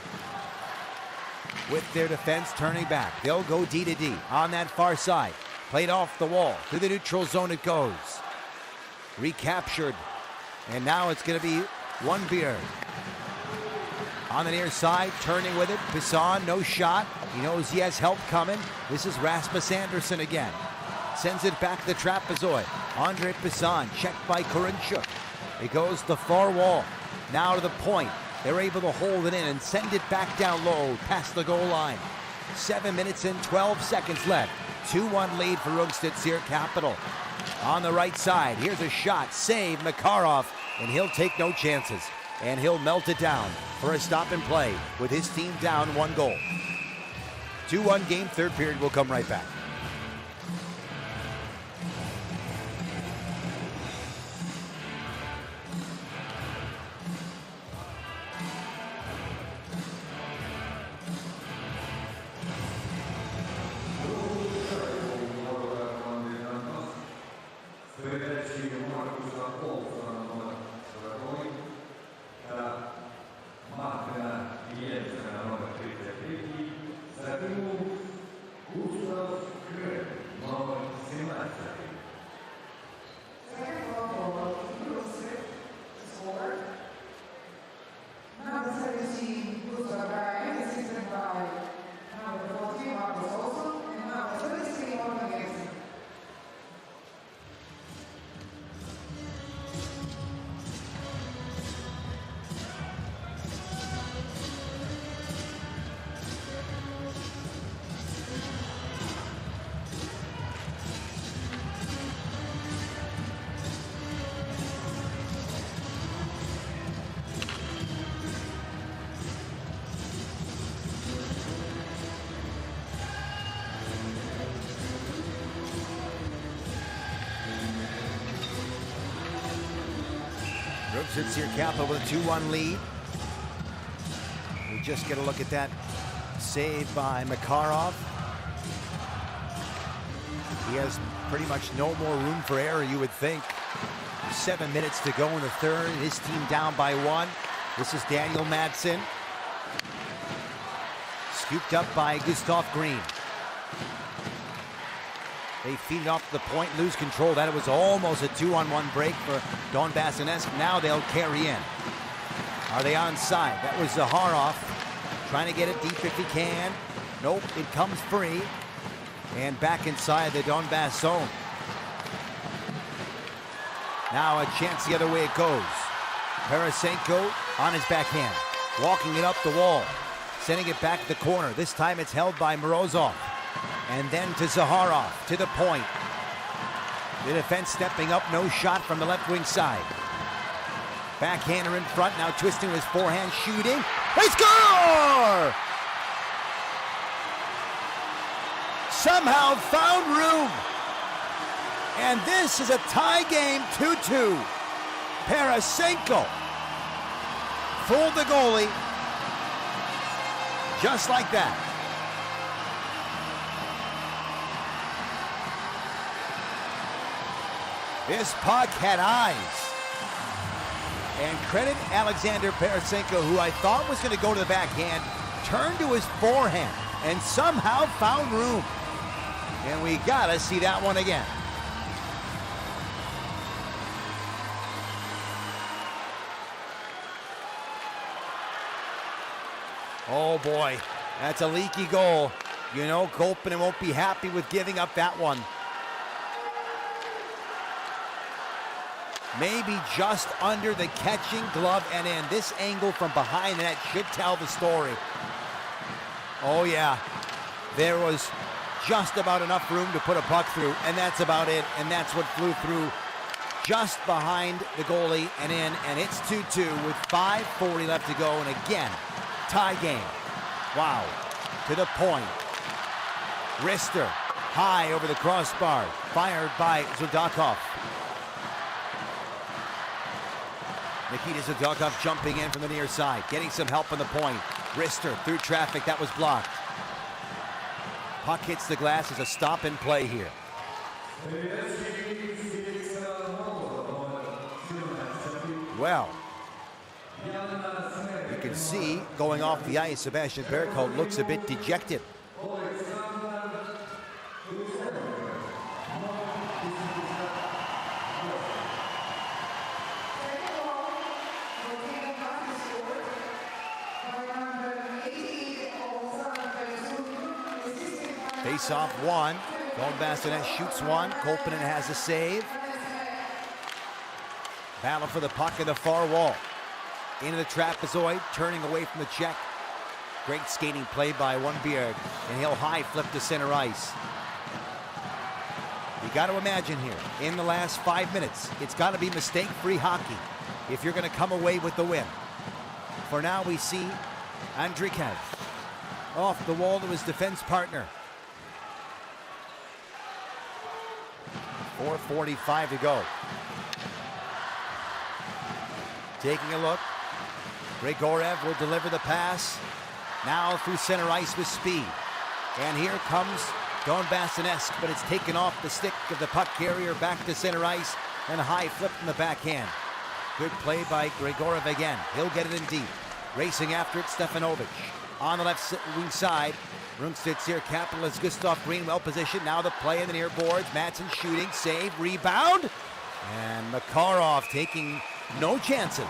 S2: with their defense turning back. They'll go D to D on that far side. Played off the wall, through the neutral zone it goes. Recaptured, and now it's going to be one beer. On the near side, turning with it, Pizan, no shot. He knows he has help coming. This is Rasmus Andersson again. Sends it back to the trapezoid. Andre Pizan, checked by Korinchuk. It goes to the far wall. Now to the point. They're able to hold it in and send it back down low past the goal line. 7 minutes and 12 seconds left. 2-1 lead for Rungsted Seier capital. On the right side, here's a shot. Save Makarov, and he'll take no chances. And he'll melt it down for a stop and play with his team down 1 goal. 2-1 game, third period. We'll come right back. Rungsted Seier capital with a 2-1 lead. We just get a look at that save by Makarov. He has pretty much no more room for error, you would think. 7 minutes to go in the third. His team down by 1. This is Daniel Madsen. Scooped up by Gustav Green. They feed it off the point, lose control. That was almost a 2-on-1 break for Donbass Donetsk. Now they'll carry in. Are they onside? That was Zaharov trying to get it deep if he can. Nope, it comes free. And back inside the Donbass zone. Now a chance the other way it goes. Parasenko on his backhand. Walking it up the wall. Sending it back to the corner. This time it's held by Morozov. And then to Zaharov, to the point. The defense stepping up, no shot from the left wing side. Backhander in front, now twisting with his forehand, shooting. They score! Somehow found room. And this is a tie game, 2-2. Parasenko fooled the goalie. Just like that. This puck had eyes. And credit Alexander Parasenko, who I thought was going to go to the backhand, turned to his forehand and somehow found room. And we got to see that one again. Oh boy, that's a leaky goal. You know, Kolpinen won't be happy with giving up that one. Maybe just under the catching glove and in. This angle from behind the net should tell the story. Oh yeah, there was just about enough room to put a puck through, and that's about it. And that's what flew through just behind the goalie and in, and it's 2-2 with 5:40 left to go, and again, tie game. Wow. to the point. Rister, high over the crossbar, fired by Zudakov. Nikita Zudakov jumping in from the near side, getting some help on the point. Rister through traffic, that was blocked. Puck hits the glass as a stop and play here. Well, you can see going off the ice, Sebastian Bergholt looks a bit dejected. Face-off one. Donbass Donetsk shoots one. Kolpinen has a save. Battle for the puck in the far wall. Into the trapezoid, turning away from the check. Great skating play by Lundberg. And he'll high flip to center ice. You got to imagine here, in the last 5 minutes, it's got to be mistake-free hockey if you're going to come away with the win. For now, we see Andrikev off the wall to his defense partner. 4:45 to go. Taking a look. Grigorev will deliver the pass. Now through center ice with speed. And here comes Donbass Donetsk, but it's taken off the stick of the puck carrier back to center ice and a high flip from the backhand. Good play by Grigorev again. He'll get it in deep. Racing after it, Stefanovic. On the left wing side, Rungsted Seier capital as Gustav Green well positioned. Now the play in the near boards. Madsen shooting, save, rebound. And Makarov taking no chances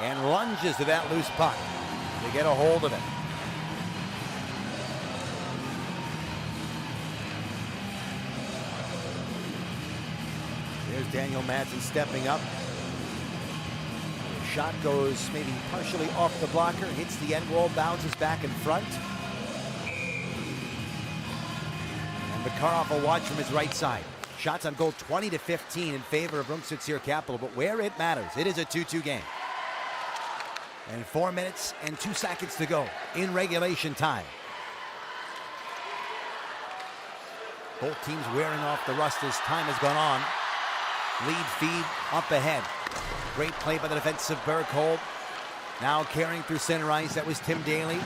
S2: and lunges to that loose puck to get a hold of it. There's Daniel Madsen stepping up. The shot goes maybe partially off the blocker, hits the end wall, bounces back in front. And Makarov will watch from his right side. Shots on goal 20-15 in favor of Rungsted Seier Capital, but where it matters, it is a 2-2 game. And 4 minutes and 2 seconds to go in regulation time. Both teams wearing off the rust as time has gone on. Lead feed up ahead. Great play by the defensive Bergholt. Now carrying through center ice, that was Tim Daly.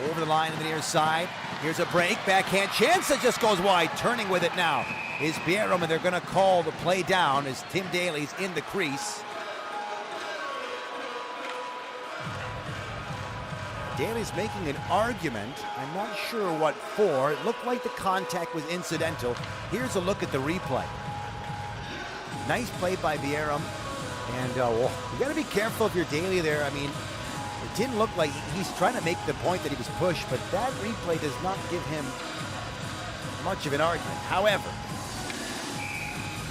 S2: Over the line on the near side. Here's a break, backhand chance that just goes wide. Turning with it now is Bierum, and they're going to call the play down as Tim Daly's in the crease. Daly's making an argument. I'm not sure what for. It looked like the contact was incidental. Here's a look at the replay. Nice play by Bierum. And well, you got to be careful if you're Daly there. I mean, it didn't look like he's trying to make the point that he was pushed, but that replay does not give him much of an argument. However,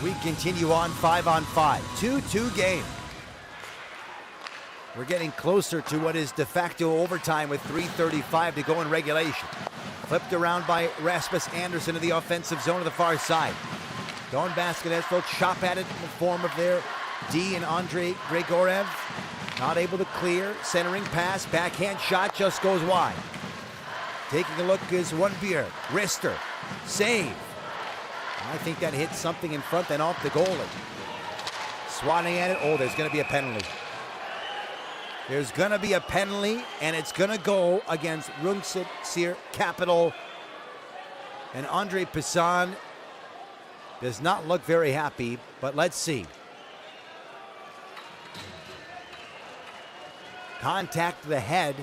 S2: we continue on 5-on-5. 2-2 game. We're getting closer to what is de facto overtime with 3:35 to go in regulation. Flipped around by Rasmus Andersson to the offensive zone of the far side. Donbass Donetsk will chop at it in the form of their D and Andrei Grigorev. Not able to clear. Centering pass. Backhand shot just goes wide. Taking a look is Lundberg. Rister. Save. I think that hit something in front then off the goalie. Swatting at it. Oh, there's going to be a penalty. There's going to be a penalty, and it's going to go against Rungsted Seier Capital. And Andre Pissan does not look very happy, but let's see. Contact to the head.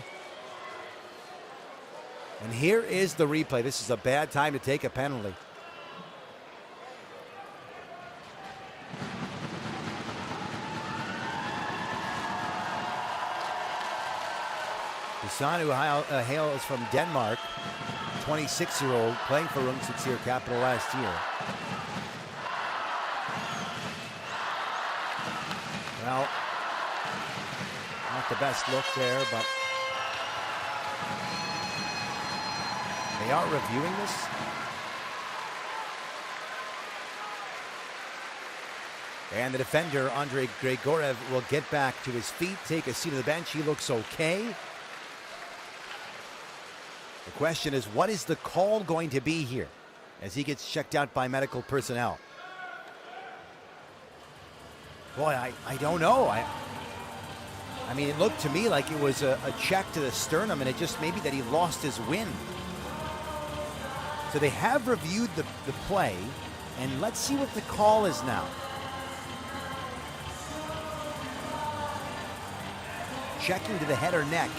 S2: And here is the replay. This is a bad time to take a penalty. Pissan, who hails from Denmark, 26-year-old, playing for Rungsted Seier Capital last year. Well, not the best look there, but they are reviewing this. And the defender, Andrei Grigorev, will get back to his feet, take a seat on the bench. He looks okay. The question is, what is the call going to be here as he gets checked out by medical personnel? Boy, I don't know. I mean, it looked to me like it was a check to the sternum, and it just maybe that he lost his wind. So they have reviewed the play, and let's see what the call is now. Checking to the head or neck.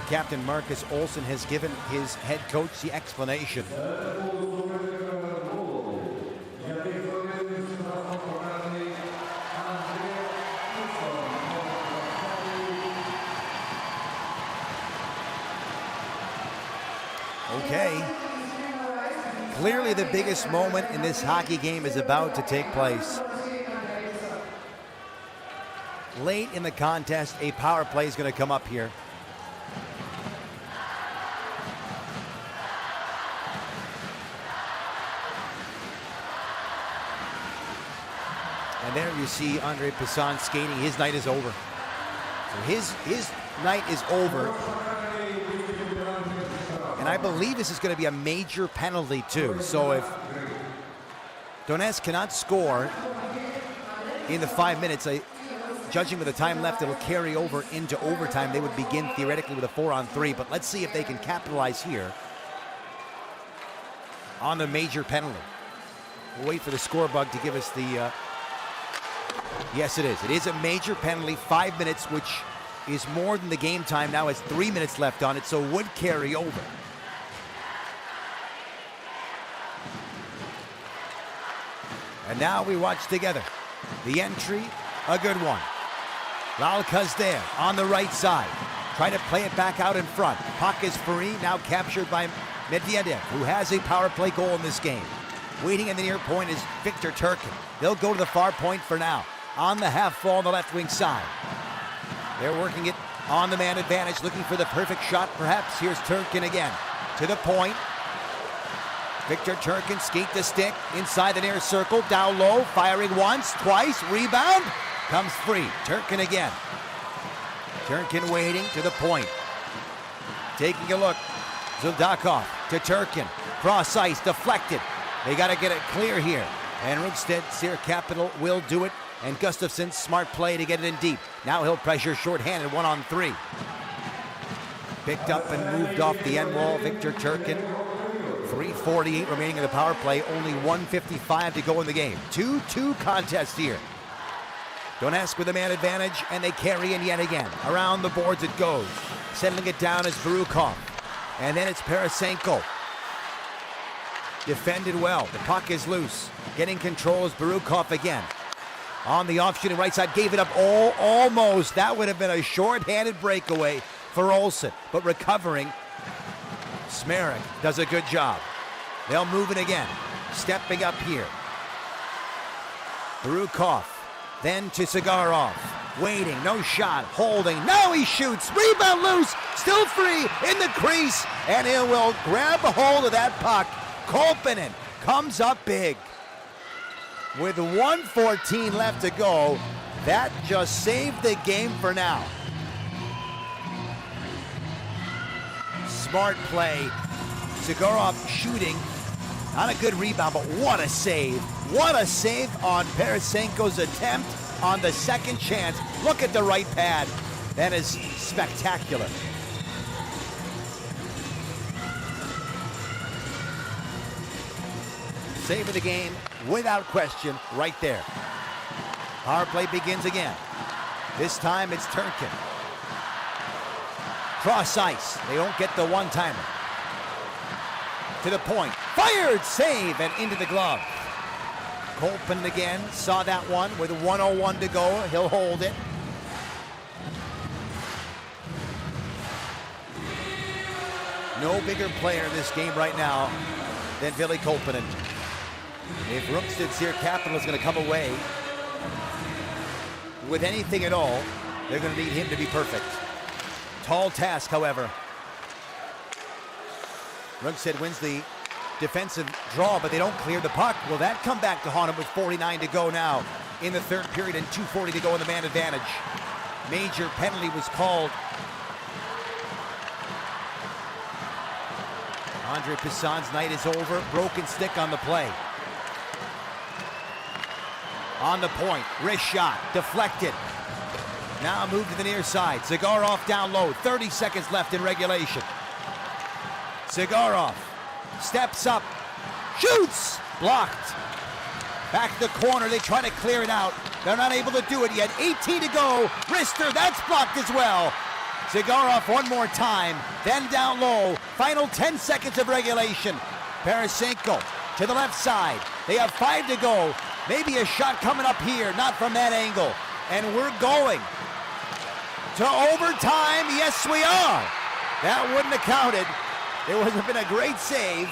S2: Captain Marcus Olsson has given his head coach the explanation. Okay. Clearly the biggest moment in this hockey game is about to take place. Late in the contest, a power play is going to come up here. And there you see Andre Poisson skating. His night is over. So his night is over. And I believe this is going to be a major penalty too. So if Donetsk cannot score in the 5 minutes, judging with the time left, it'll carry over into overtime. They would begin theoretically with a 4-on-3. But let's see if they can capitalize here on the major penalty. We'll wait for the score bug to give us the... Yes, it is. It is a major penalty, 5 minutes, which is more than the game time now. Has 3 minutes left on it, so would carry over. And now we watch together. The entry, a good one. Lalka's there on the right side. Trying to play it back out in front. Puck is free, now captured by Medvedev, who has a power play goal in this game. Waiting in the near point is Victor Turkin. They'll go to the far point for now. On the half ball on the left wing side. They're working it on the man advantage, looking for the perfect shot perhaps. Here's Turkin again. To the point. Victor Turkin skate the stick inside the near circle. Down low, firing once, twice, rebound. Comes free. Turkin again. Turkin waiting to the point. Taking a look. Zuldakov to Turkin. Cross ice, deflected. They got to get it clear here. And Rungsted Seier Capital will do it. And Gustafsson, smart play to get it in deep. Now he'll pressure shorthanded, 1-on-3. Picked up and moved off the end wall. Victor Turkin. 3:48 remaining in the power play. Only 1:55 to go in the game. 2-2 contest here. Donetsk with a man advantage, and they carry in yet again. Around the boards it goes. Settling it down is Barukov. And then it's Parasenko. Defended well. The puck is loose. Getting control is Barukov again. On the off shooting right side, gave it up almost. That would have been a short-handed breakaway for Olsson. But recovering, Smerik does a good job. They'll move it again. Stepping up here. Barukov, then to Sigarov. Waiting, no shot, holding. Now he shoots. Rebound loose, still free in the crease. And he will grab a hold of that puck. Kolpinen comes up big. With 1:14 left to go, that just saved the game for now. Smart play. Sigarov shooting. Not a good rebound, but what a save. What a save on Parasenko's attempt on the second chance. Look at the right pad. That is spectacular. Save of the game, without question, right there. Power play begins again. This time it's Turkin. Cross ice. They don't get the one-timer. To the point. Fired! Save! And into the glove. Kolpinen again. Saw that one with 1:01 to go. He'll hold it. No bigger player in this game right now than Ville Kolpinen. If Rungsted Seier Capital is going to come away with anything at all, they're going to need him to be perfect. Tall task, however. Rungsted wins the defensive draw, but they don't clear the puck. Will that come back to haunt him with 49 to go now in the third period and 2:40 to go in the man advantage? Major penalty was called. Andre Pisson's night is over. Broken stick on the play. On the point, wrist shot, deflected. Now moved to the near side. Zagarov down low, 30 seconds left in regulation. Zagarov steps up, shoots, blocked. Back to the corner, they try to clear it out. They're not able to do it yet. 18 to go, wrister, that's blocked as well. Zagarov one more time, then down low. Final 10 seconds of regulation. Parasenko to the left side. They have 5 to go. Maybe a shot coming up here, not from that angle. And we're going to overtime. Yes, we are. That wouldn't have counted. It would have been a great save.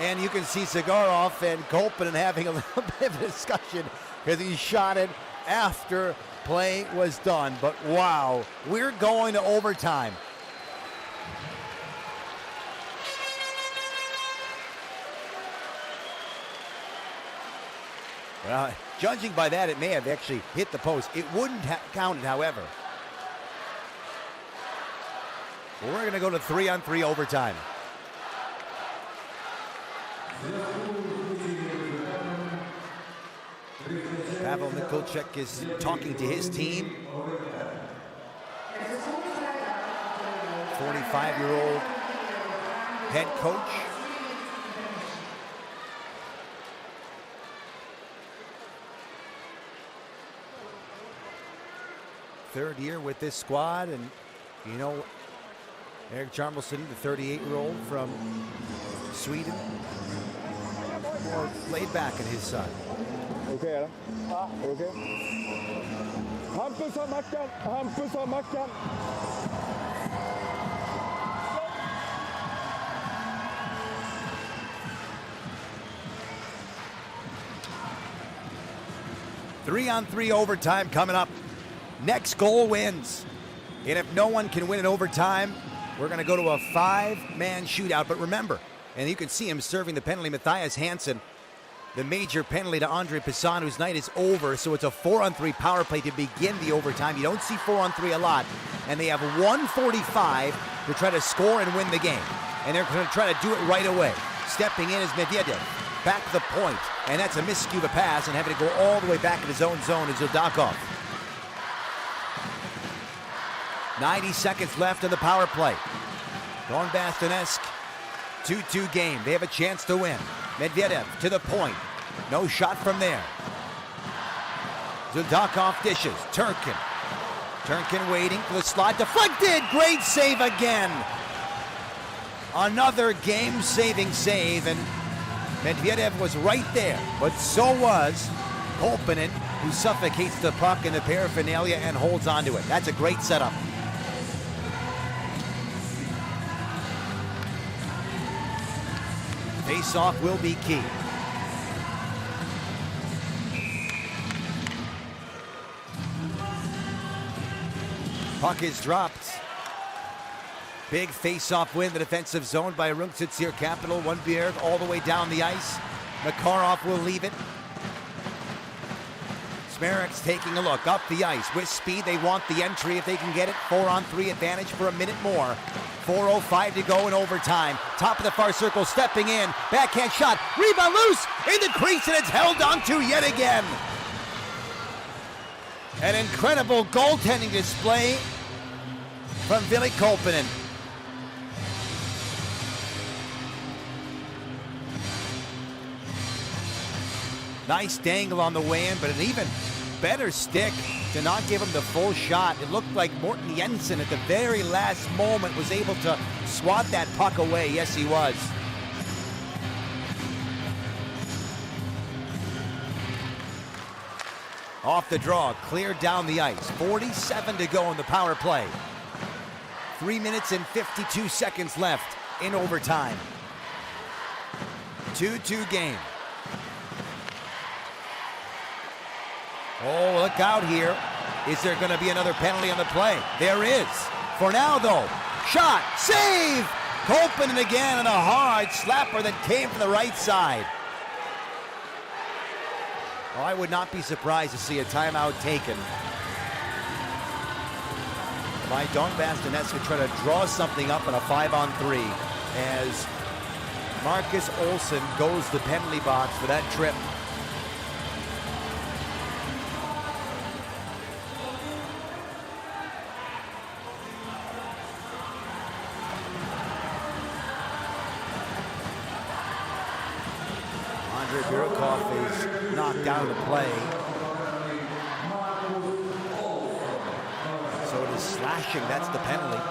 S2: And you can see Zagarov and Kolpanen having a little bit of a discussion because he shot it after play was done. But wow, we're going to overtime. Well, judging by that, it may have actually hit the post. It wouldn't have counted, however. We're going to go to 3-on-3 overtime. Pavel Mikulchek is talking to his team. 45-year-old head coach. Third year with this squad, and you know, Eric Jarmelson, the 38-year-old from Sweden, more laid back on his side.
S3: Okay, okay. Hampus har mackan, Hampus har mackan.
S2: Three-on-three overtime coming up. Next goal wins. And if no one can win in overtime, we're going to go to a 5-man shootout. But remember, and you can see him serving the penalty, Matthias Hansen, the major penalty to Andre Pisson, whose night is over. So it's a 4-on-3 power play to begin the overtime. You don't see 4-on-3 a lot. And they have 1:45 to try to score and win the game. And they're going to try to do it right away. Stepping in is Medvedev. Back to the point. And that's a miscue of a pass and having to go all the way back in his own zone is Zudakov. 90 seconds left in the power play. Donbass Donetsk, 2-2 game. They have a chance to win. Medvedev to the point. No shot from there. Zudakov dishes. Turkin. Turkin waiting for the slot. Deflected. Great save again. Another game-saving save. And Medvedev was right there. But so was Kolpanen, who suffocates the puck in the paraphernalia and holds onto it. That's a great setup. Face-off will be key. Puck is dropped. Big face-off win, the defensive zone by Rungsted Seier Capital. One Bjerg all the way down the ice. Makarov will leave it. Smerek's taking a look up the ice with speed. They want the entry if they can get it. 4-on-3 advantage for a minute more. 4:05 to go in overtime. Top of the far circle, stepping in. Backhand shot. Rebound loose in the crease, and it's held onto yet again. An incredible goaltending display from Ville Kolpanen. Nice dangle on the way in, but an even better stick to not give him the full shot. It looked like Morten Jensen at the very last moment was able to swat that puck away. Yes, he was. Off the draw, cleared down the ice. 47 to go in the power play. 3 minutes and 52 seconds left in overtime. 2-2 game. Oh, look out here. Is there going to be another penalty on the play? There is. For now, though, shot, save, Koponen again, and a hard slapper that came from the right side. Oh, I would not be surprised to see a timeout taken by Donbass Donetsk to try to draw something up in a 5-on-3 as Marcus Olsson goes to the penalty box for that trip. Andrei Burkov is knocked out of the play. So it is slashing, that's the penalty.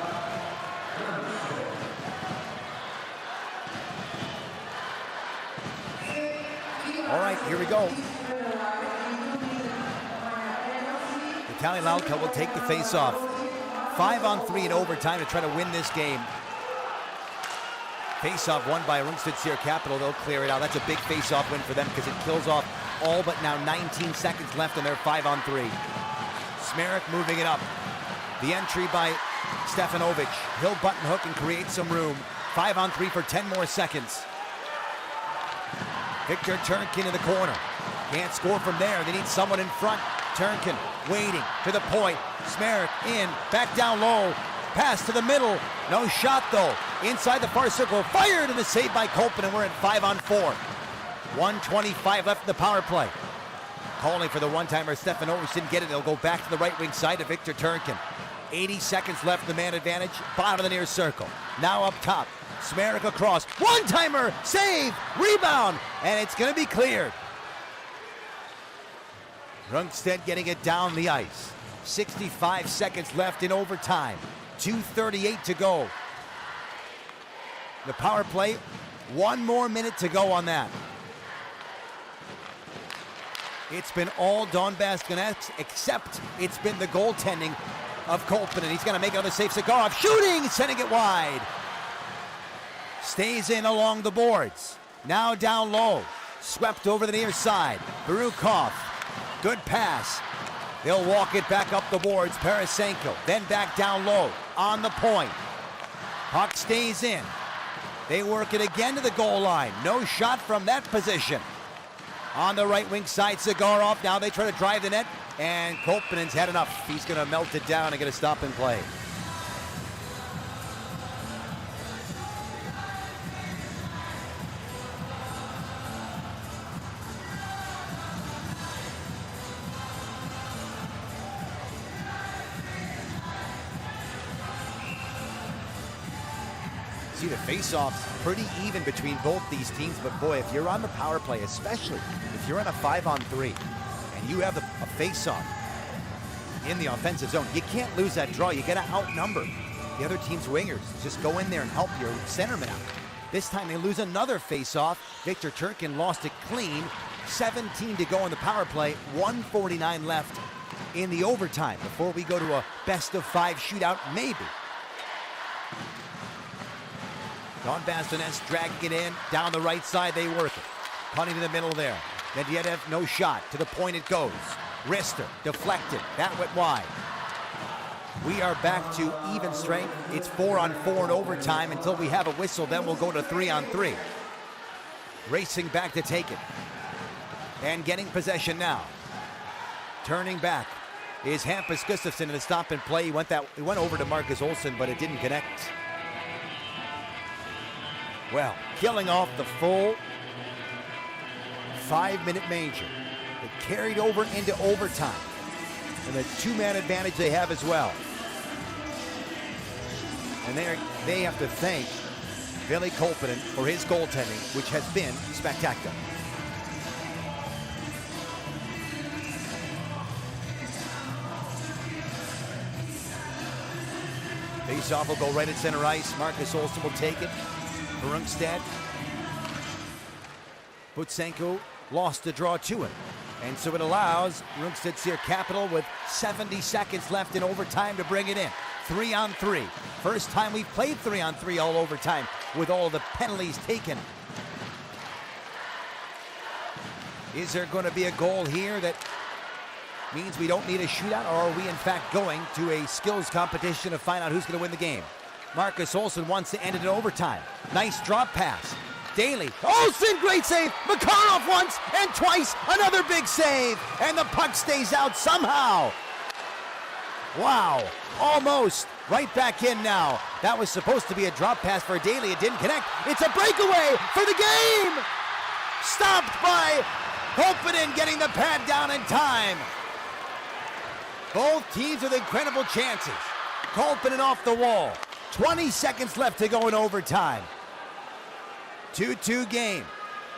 S2: All right, here we go. Vitaly Lalka will take the face-off. 5-on-3 in overtime to try to win this game. Face-off won by Rungsted Seier Capital. They'll clear it out. That's a big face-off win for them because it kills off all but now 19 seconds left in their 5-on-3. Smerik moving it up. The entry by Stefanovic. He'll button hook and create some room. 5-on-3 for 10 more seconds. Victor Turnkin in the corner. Can't score from there. They need someone in front. Turnkin waiting to the point. Smerik in, back down low. Pass to the middle. No shot though. Inside the far circle. Fired and a save by Koponen. And we're at 5-on-4. 1:25 left in the power play. Calling for the one-timer. Stefanovic didn't get it. They'll go back to the right wing side to Victor Turnkin. 80 seconds left in the man advantage. Bottom of the near circle. Now up top. Smerik across. One-timer. Save. Rebound. And it's going to be cleared. Rungsted getting it down the ice. 65 seconds left in overtime. 2:38 to go. The power play, 1 more minute to go on that. It's been all Donbass Donetsk, except it's been the goaltending of Koponen. He's going to make another save. Zagarov shooting, sending it wide. Stays in along the boards. Now down low. Swept over the near side. Barukov. Good pass. They'll walk it back up the boards. Parasenko. Then back down low. On the point. Puck stays in. They work it again to the goal line. No shot from that position. On the right wing side, Zagarov. Now they try to drive the net. And Koponen's had enough. He's going to melt it down and get a stop and play. See, the face-offs pretty even between both these teams, but boy, if you're on the power play, especially if you're in a 5-on-3 and you have a face-off in the offensive zone, you can't lose that draw. You got to outnumber the other team's wingers. Just go in there and help your centerman out. This time they lose another face-off. Victor Turnkin lost it clean. 17 to go in the power play. 1:49 left in the overtime before we go to a best-of-5 shootout, maybe. Donbass Donetsk dragging it in. Down the right side, they work it. Punting in the middle there. Medvedev, no shot. To the point it goes. Rister, deflected. That went wide. We are back to even strength. It's 4-on-4 in overtime until we have a whistle. Then we'll go to 3-on-3. Racing back to take it. And getting possession now. Turning back is Hampus Gustafsson in the stop and play. He went over to Marcus Olsson, but it didn't connect. Well, killing off the full 5-minute major. It carried over into overtime. And the 2-man advantage they have as well. And they have to thank Ville Koponen for his goaltending, which has been spectacular. Faceoff will go right at center ice. Marcus Olsson will take it. Rungsted. Butsenko lost the draw to him. And so it allows Rungsted Seier Capital with 70 seconds left in overtime to bring it in. 3-on-3. First time we've played 3-on-3 all overtime with all the penalties taken. Is there going to be a goal here that means we don't need a shootout, or are we in fact going to a skills competition to find out who's going to win the game? Marcus Olsen wants to end it in overtime. Nice drop pass. Daly. Olsen, great save. Makarov once and twice. Another big save. And the puck stays out somehow. Wow. Almost. Right back in now. That was supposed to be a drop pass for Daly. It didn't connect. It's a breakaway for the game. Stopped by Kolpanen, getting the pad down in time. Both teams with incredible chances. Kolpanen off the wall. 20 seconds left to go in overtime. 2-2 game.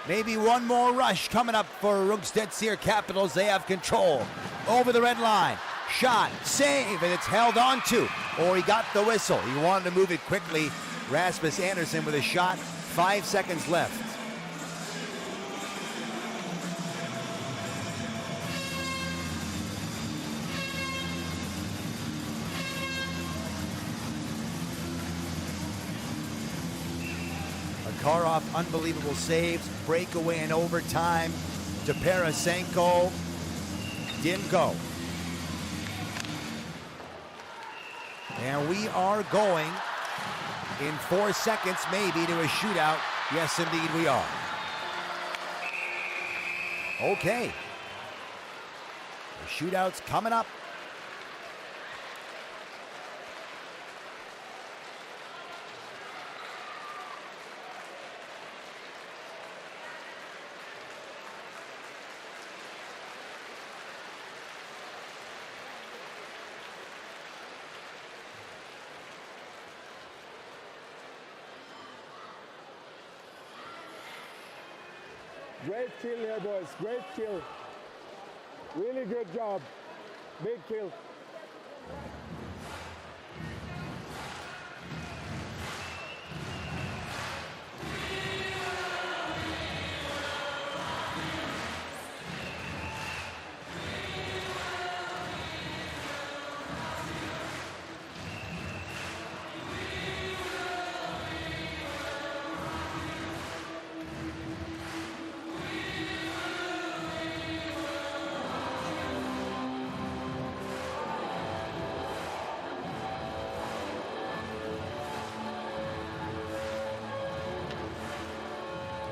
S2: Maybe one more rush coming up for Rungsted Seier Capitals. They have control. Over the red line. Shot, save, and it's held on to. Or he got the whistle. He wanted to move it quickly. Rasmus Andersson with a shot. 5 seconds left. Makarov, unbelievable saves, breakaway in overtime to Parasenko, didn't go. And we are going in 4 seconds maybe to a shootout. Yes, indeed we are. Okay. The shootout's coming up.
S3: Great kill here, boys. Great kill. Really good job. Big kill.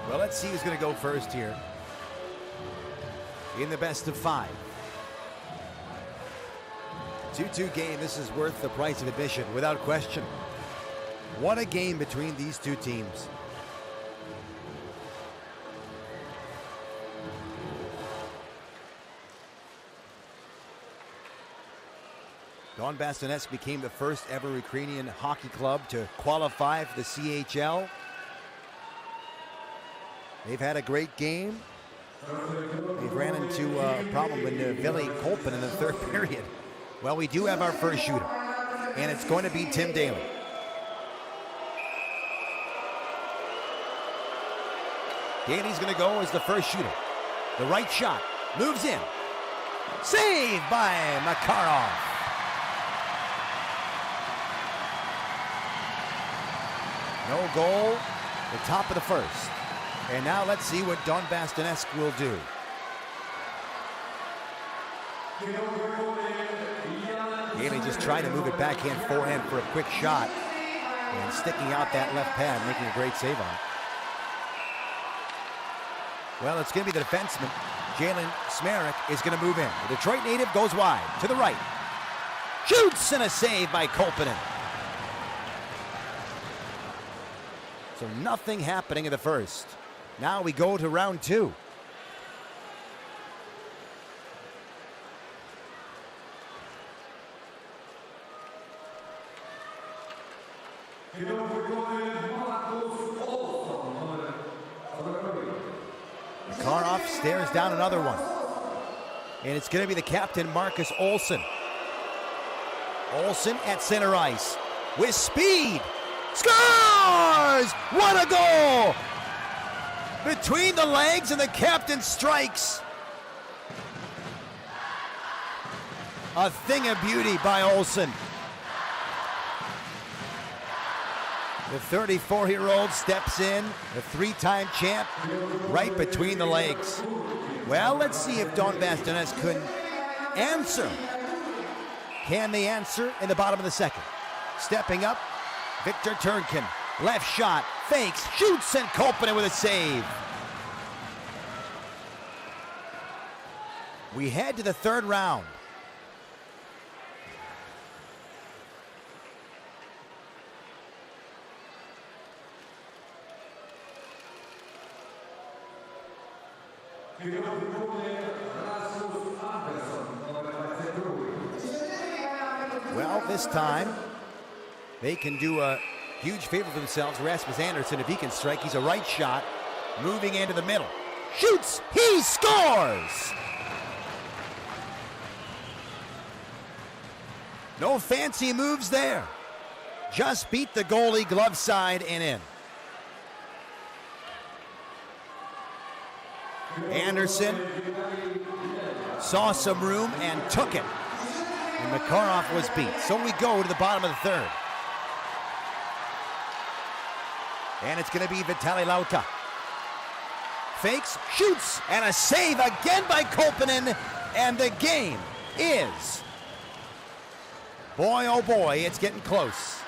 S2: Well, let's see who's going to go first here in the best of 5. 2-2 game. This is worth the price of admission, without question. What a game between these two teams. Donbass Donetsk became the first ever Ukrainian hockey club to qualify for the CHL. They've had a great game. They've ran into a problem with Vili Kolpanen in the third period. Well, we do have our first shooter, and it's going to be Tim Daly. Daly's going to go as the first shooter. The right shot, moves in. Saved by Makarov. No goal, the top of the first. And now let's see what Donbass Donetsk will do. Daly just trying to move it backhand, forehand for a quick shot. And sticking out that left pad, making a great save on it. Well, it's going to be the defenseman. Jalen Smerik is going to move in. The Detroit native goes wide, to the right. Shoots, and a save by Kolpanen. So nothing happening in the first. Now we go to round 2. Makarov stares down another one. And it's going to be the captain, Marcus Olsen. Olsen at center ice with speed. Scores! What a goal! Between the legs, and the captain strikes. A thing of beauty by Olsen. The 34-year-old steps in, the 3-time champ, right between the legs. Well, let's see if Donbass Donetsk could answer. Can they answer in the bottom of the second? Stepping up, Victor Turnkin, left shot, fakes, shoots, and Kolpanen with a save. We head to the third round. Well, this time they can do a huge favor for themselves. Rasmus Andersson, if he can strike, he's a right shot, moving into the middle. Shoots, he scores! No fancy moves there. Just beat the goalie glove side and in. Andersson saw some room and took it. And Makarov was beat. So we go to the bottom of the third. And it's going to be Vitaly Lauta. Fakes, shoots, and a save again by Kolpanen. And the game is, boy oh boy, it's getting close.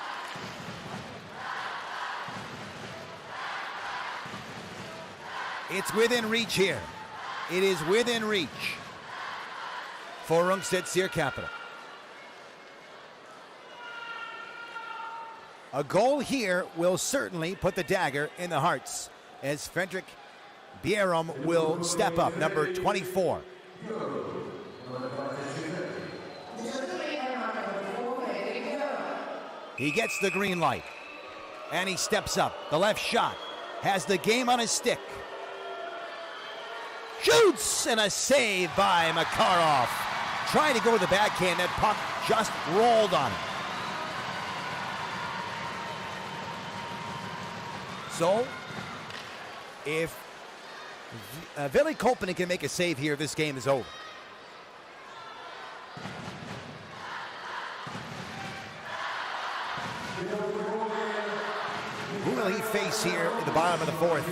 S2: It's within reach here. It is within reach for Rungsted Seier Capital. A goal here will certainly put the dagger in the hearts as Fredrik Bierum will step up, number 24. He gets the green light and he steps up. The left shot has the game on his stick. Shoots, and a save by Makarov. Trying to go to the backhand, that puck just rolled on him. So, if Vili Kolpanen can make a save here, this game is over. Who will he face here at the bottom of the fourth?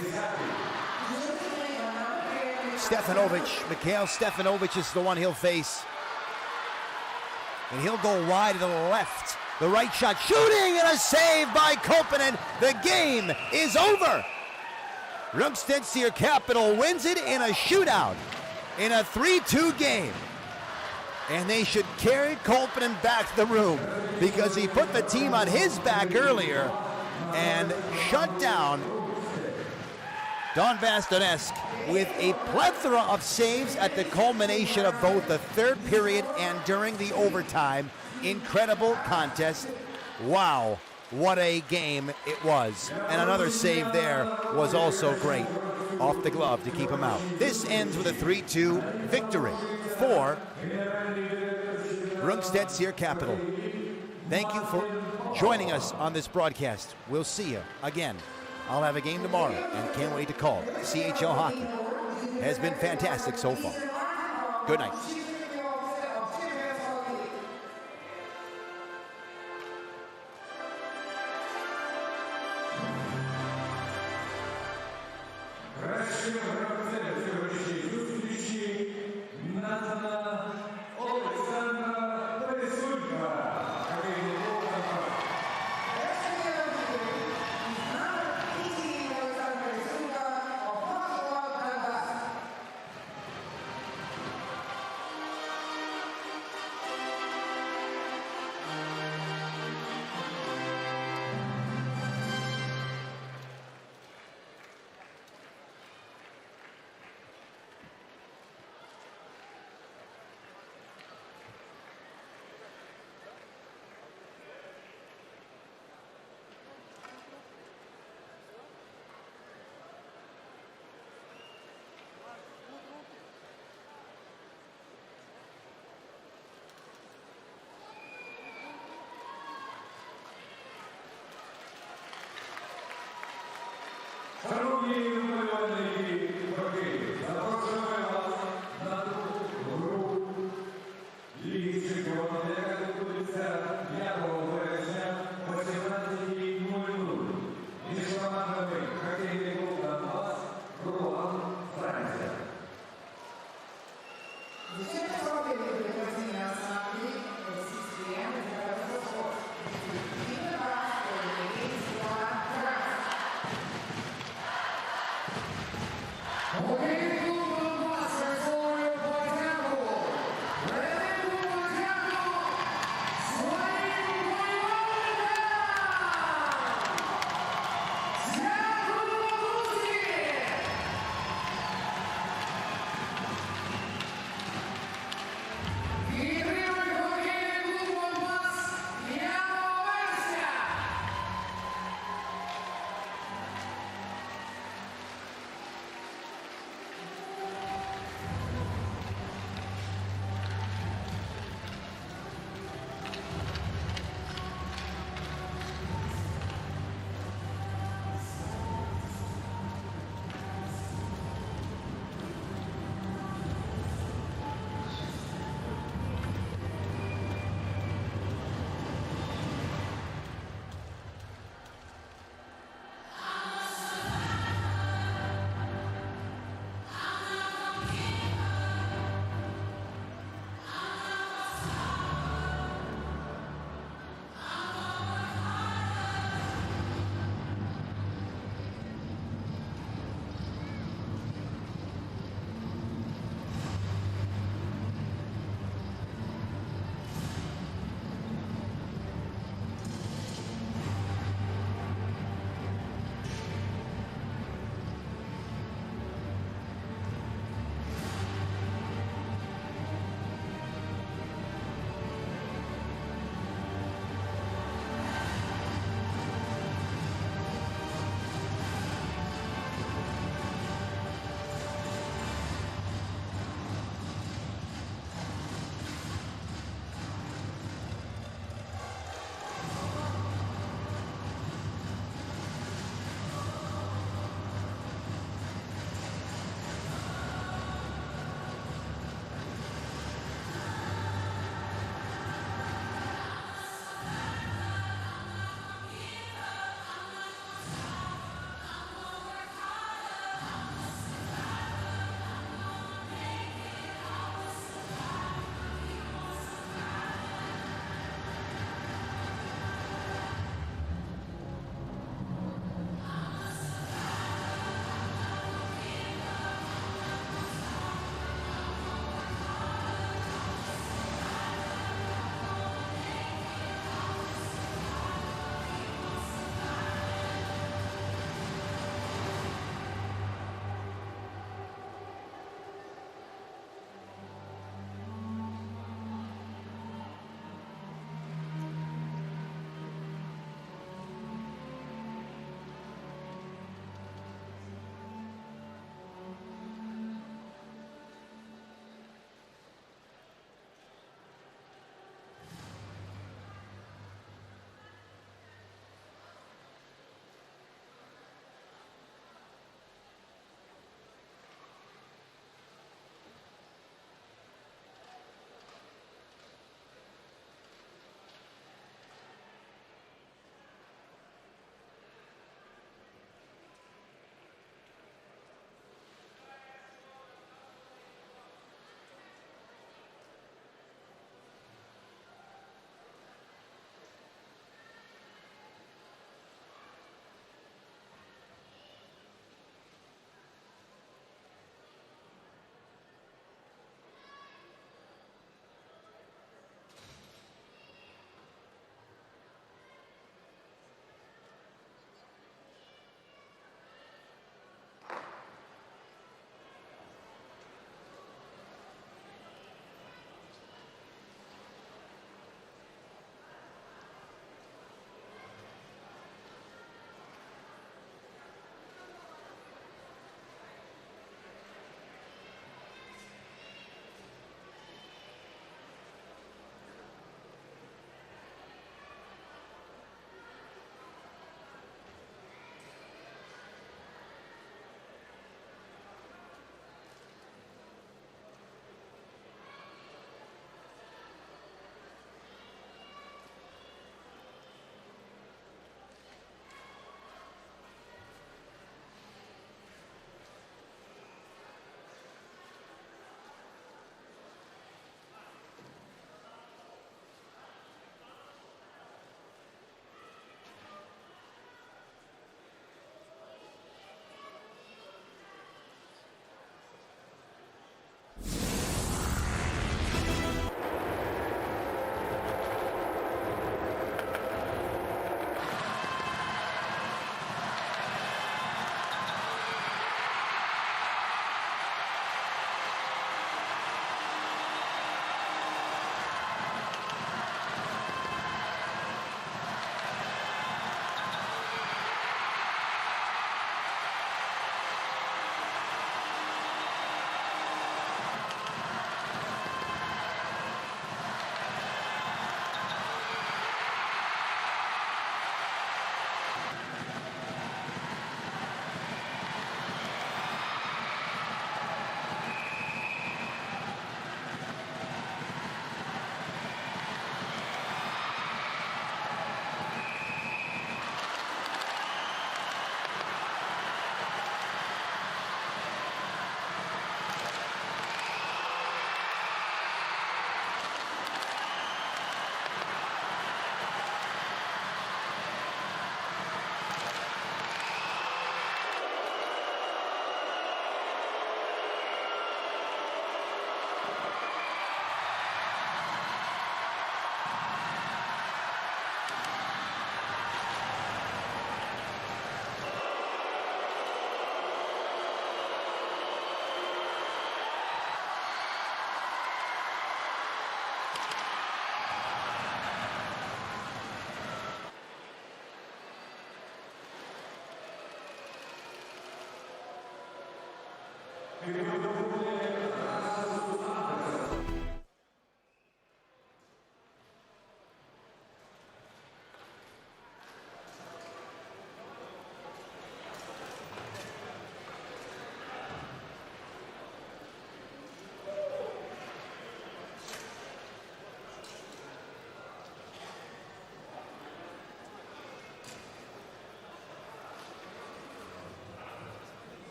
S2: Mikhail Stefanovic is the one he'll face. And he'll go wide to the left. The right shot, shooting, and a save by Kolpanen. The game is over. Rungsted Seier Capital wins it in a shootout in a 3-2 game. And they should carry Kolpanen back to the room because he put the team on his back earlier and shut down Donbass Donetsk with a plethora of saves at the culmination of both the third period and during the overtime. Incredible contest. Wow, what a game it was. And another save there was also great off the glove to keep him out. This ends with a 3-2 victory for Rungsted Seier Capital. Thank you for joining us on this broadcast. We'll see you again. I'll have a game tomorrow and can't wait to call it. CHL hockey has been fantastic so far. Good night.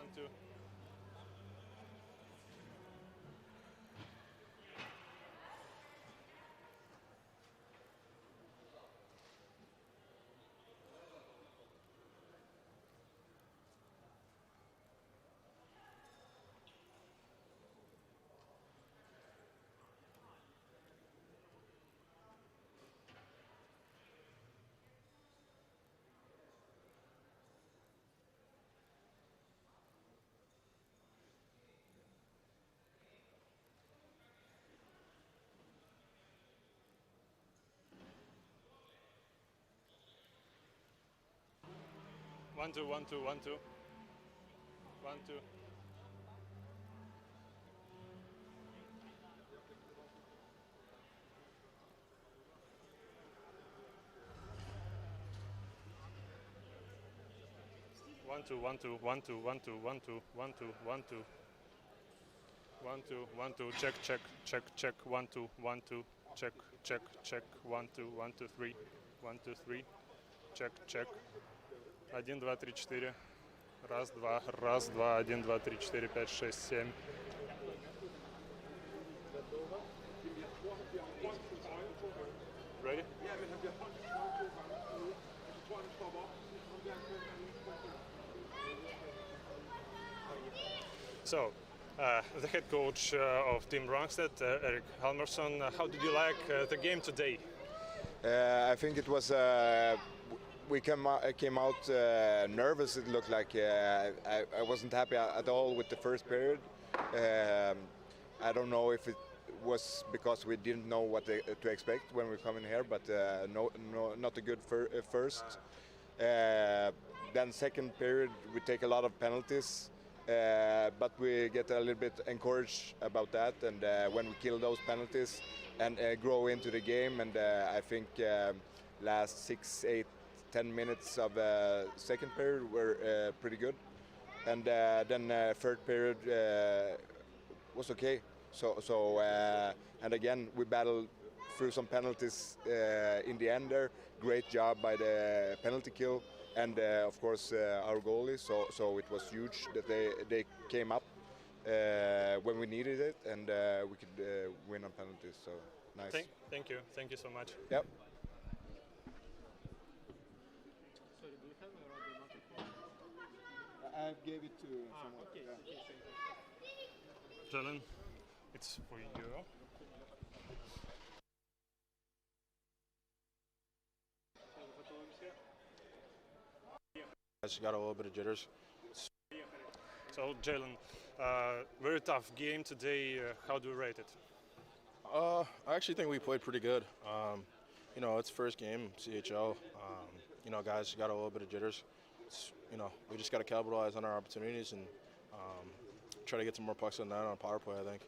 S3: 1, 2. One, two, one, two, one, two. 1, 2. 1, 2, 1, 2, 1, 2, 1, 2, 1, 2, 1, 2, 1, 2. 1, 2, 1, 2, check, check, check, check, 1, 2, 1, 2, check, check, check, 1, 2, 1, 2, 3, 1, 2, 3, check, check. 1, 2, 3, 4. Раз, два, 1, 2, 3, 4, 5, 6, 7. Ready? So, the head coach of Team Rungsted, Erik Halmarsson, how did you like the game today?
S4: I think it was. We came out nervous. It looked like I wasn't happy at all with the first period. I don't know if it was because we didn't know what to expect when we come in here, but not a good first. Then second period we take a lot of penalties, but we get a little bit encouraged about that, and when we kill those penalties and grow into the game, and I think last 6, 8, 10 minutes of second period were pretty good, and then third period was okay. So and again we battled through some penalties in the end there. Great job by the penalty kill and of course our goalie. So it was huge that they came up when we needed it, and we could win on penalties. So nice.
S3: Thank you so much.
S4: Yep. I gave it to someone.
S3: Okay.
S4: Yeah.
S3: Jalen, it's for you.
S5: I just got a little bit of jitters.
S3: So, Jalen, very tough game today. How do you rate it?
S5: I actually think we played pretty good. You know, it's first game, CHL. You know, guys got a little bit of jitters. You know, we just got to capitalize on our opportunities and try to get some more pucks on that on power play, I think.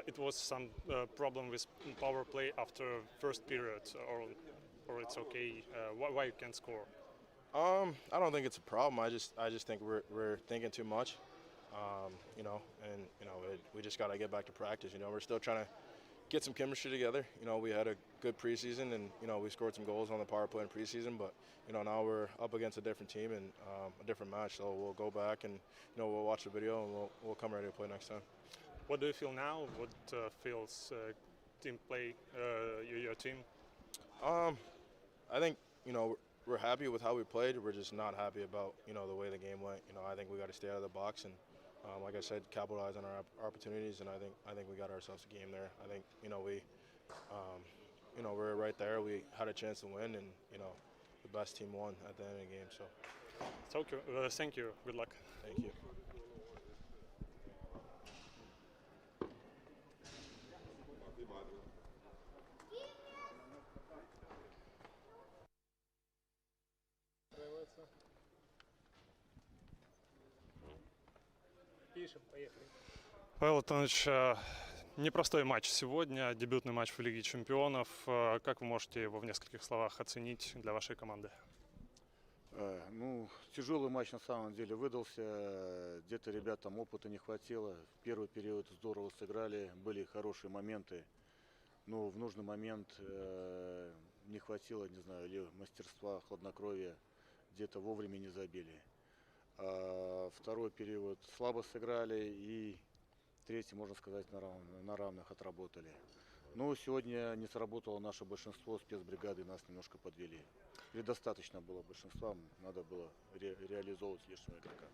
S3: It was some problem with power play after first period, or it's okay. Why you can't score?
S5: I don't think it's a problem. I just think we're thinking too much. You know, and you know we just got to get back to practice. You know, we're still trying to get some chemistry together. You know, we had a good preseason, and you know we scored some goals on the power play in preseason. But you know now we're up against a different team and a different match. So we'll go back and you know we'll watch the video and we'll come ready to play next time.
S3: What do you feel now? What feels team play your team?
S5: I think you know we're happy with how we played. We're just not happy about you know the way the game went. You know I think we got to stay out of the box and like I said, capitalize on our opportunities. And I think we got ourselves a game there. I think you know we you know we're right there. We had a chance to win, and you know the best team won at the end of the game. So
S3: thank you. Good luck.
S5: thank you.
S3: Павел Антонович, непростой матч сегодня, дебютный матч в Лиге чемпионов. Как вы можете его в нескольких словах оценить для вашей команды?
S6: Ну, тяжелый матч на самом деле выдался. Где-то ребятам опыта не хватило. Первый период здорово сыграли, были хорошие моменты. Но в нужный момент не хватило, не знаю, или мастерства, хладнокровия. Где-то вовремя не забили. Второй период слабо сыграли, и третий, можно сказать, на равных отработали. Но сегодня не сработало наше большинство, спецбригады нас немножко подвели. Или достаточно было большинства, надо было реализовывать лишнего игрока.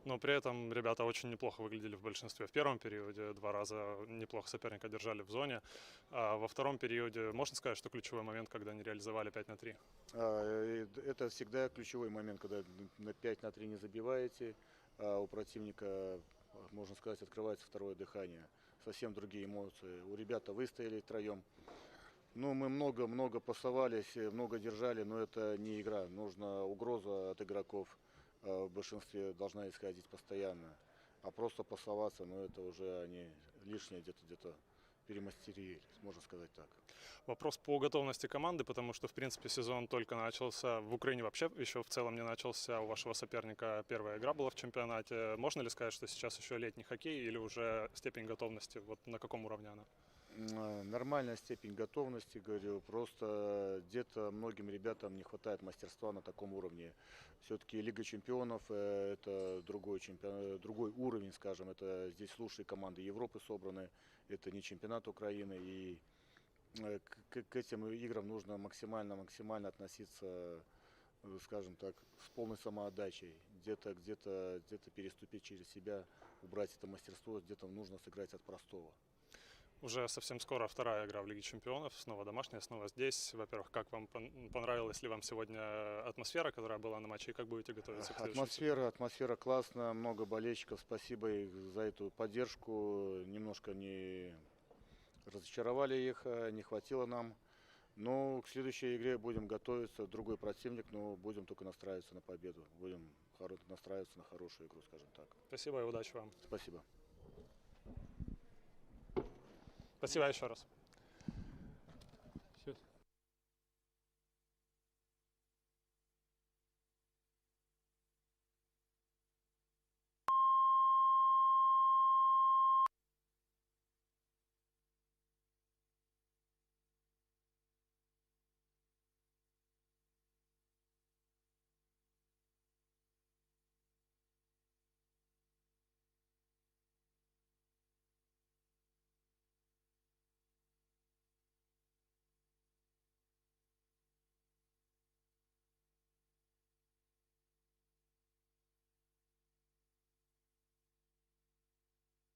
S3: Но при этом ребята очень неплохо выглядели в большинстве. В первом периоде 2 раза неплохо соперника держали в зоне. А во втором периоде можно сказать, что ключевой момент, когда они реализовали 5-3?
S6: Это всегда ключевой момент, когда на 5-3 не забиваете, а у противника, можно сказать, открывается второе дыхание. Совсем другие эмоции. У ребят выстояли втроем. Ну, мы много пасовались, много держали, но это не игра. Нужна угроза от игроков. В большинстве должна исходить постоянно. А просто пасоваться, ну это уже они лишнее где-то перемастерили, можно сказать так.
S3: Вопрос по готовности команды, потому что, в принципе, сезон только начался. В Украине вообще еще в целом не начался. У вашего соперника первая игра была в чемпионате. Можно ли сказать, что сейчас еще летний хоккей или уже степень готовности? Вот на каком уровне она?
S6: Нормальная степень готовности, говорю, просто где-то многим ребятам не хватает мастерства на таком уровне. Все-таки Лига чемпионов это другой уровень, скажем, это здесь лучшие команды Европы собраны, это не чемпионат Украины, и к этим играм нужно максимально относиться, скажем так, с полной самоотдачей, где-то переступить через себя, убрать это мастерство, где-то нужно сыграть от простого.
S3: Уже совсем скоро вторая игра в Лиге чемпионов, снова домашняя, снова здесь. Во-первых, как вам понравилась ли вам сегодня атмосфера, которая была на матче, и как будете готовиться к следующему?
S6: Атмосфера классная, много болельщиков, спасибо их за эту поддержку, немножко не разочаровали их, не хватило нам. Но к следующей игре будем готовиться, другой противник, но будем только настраиваться на победу, будем настраиваться на хорошую игру, скажем так.
S3: Спасибо и удачи вам.
S6: Спасибо.
S3: Спасибо еще раз.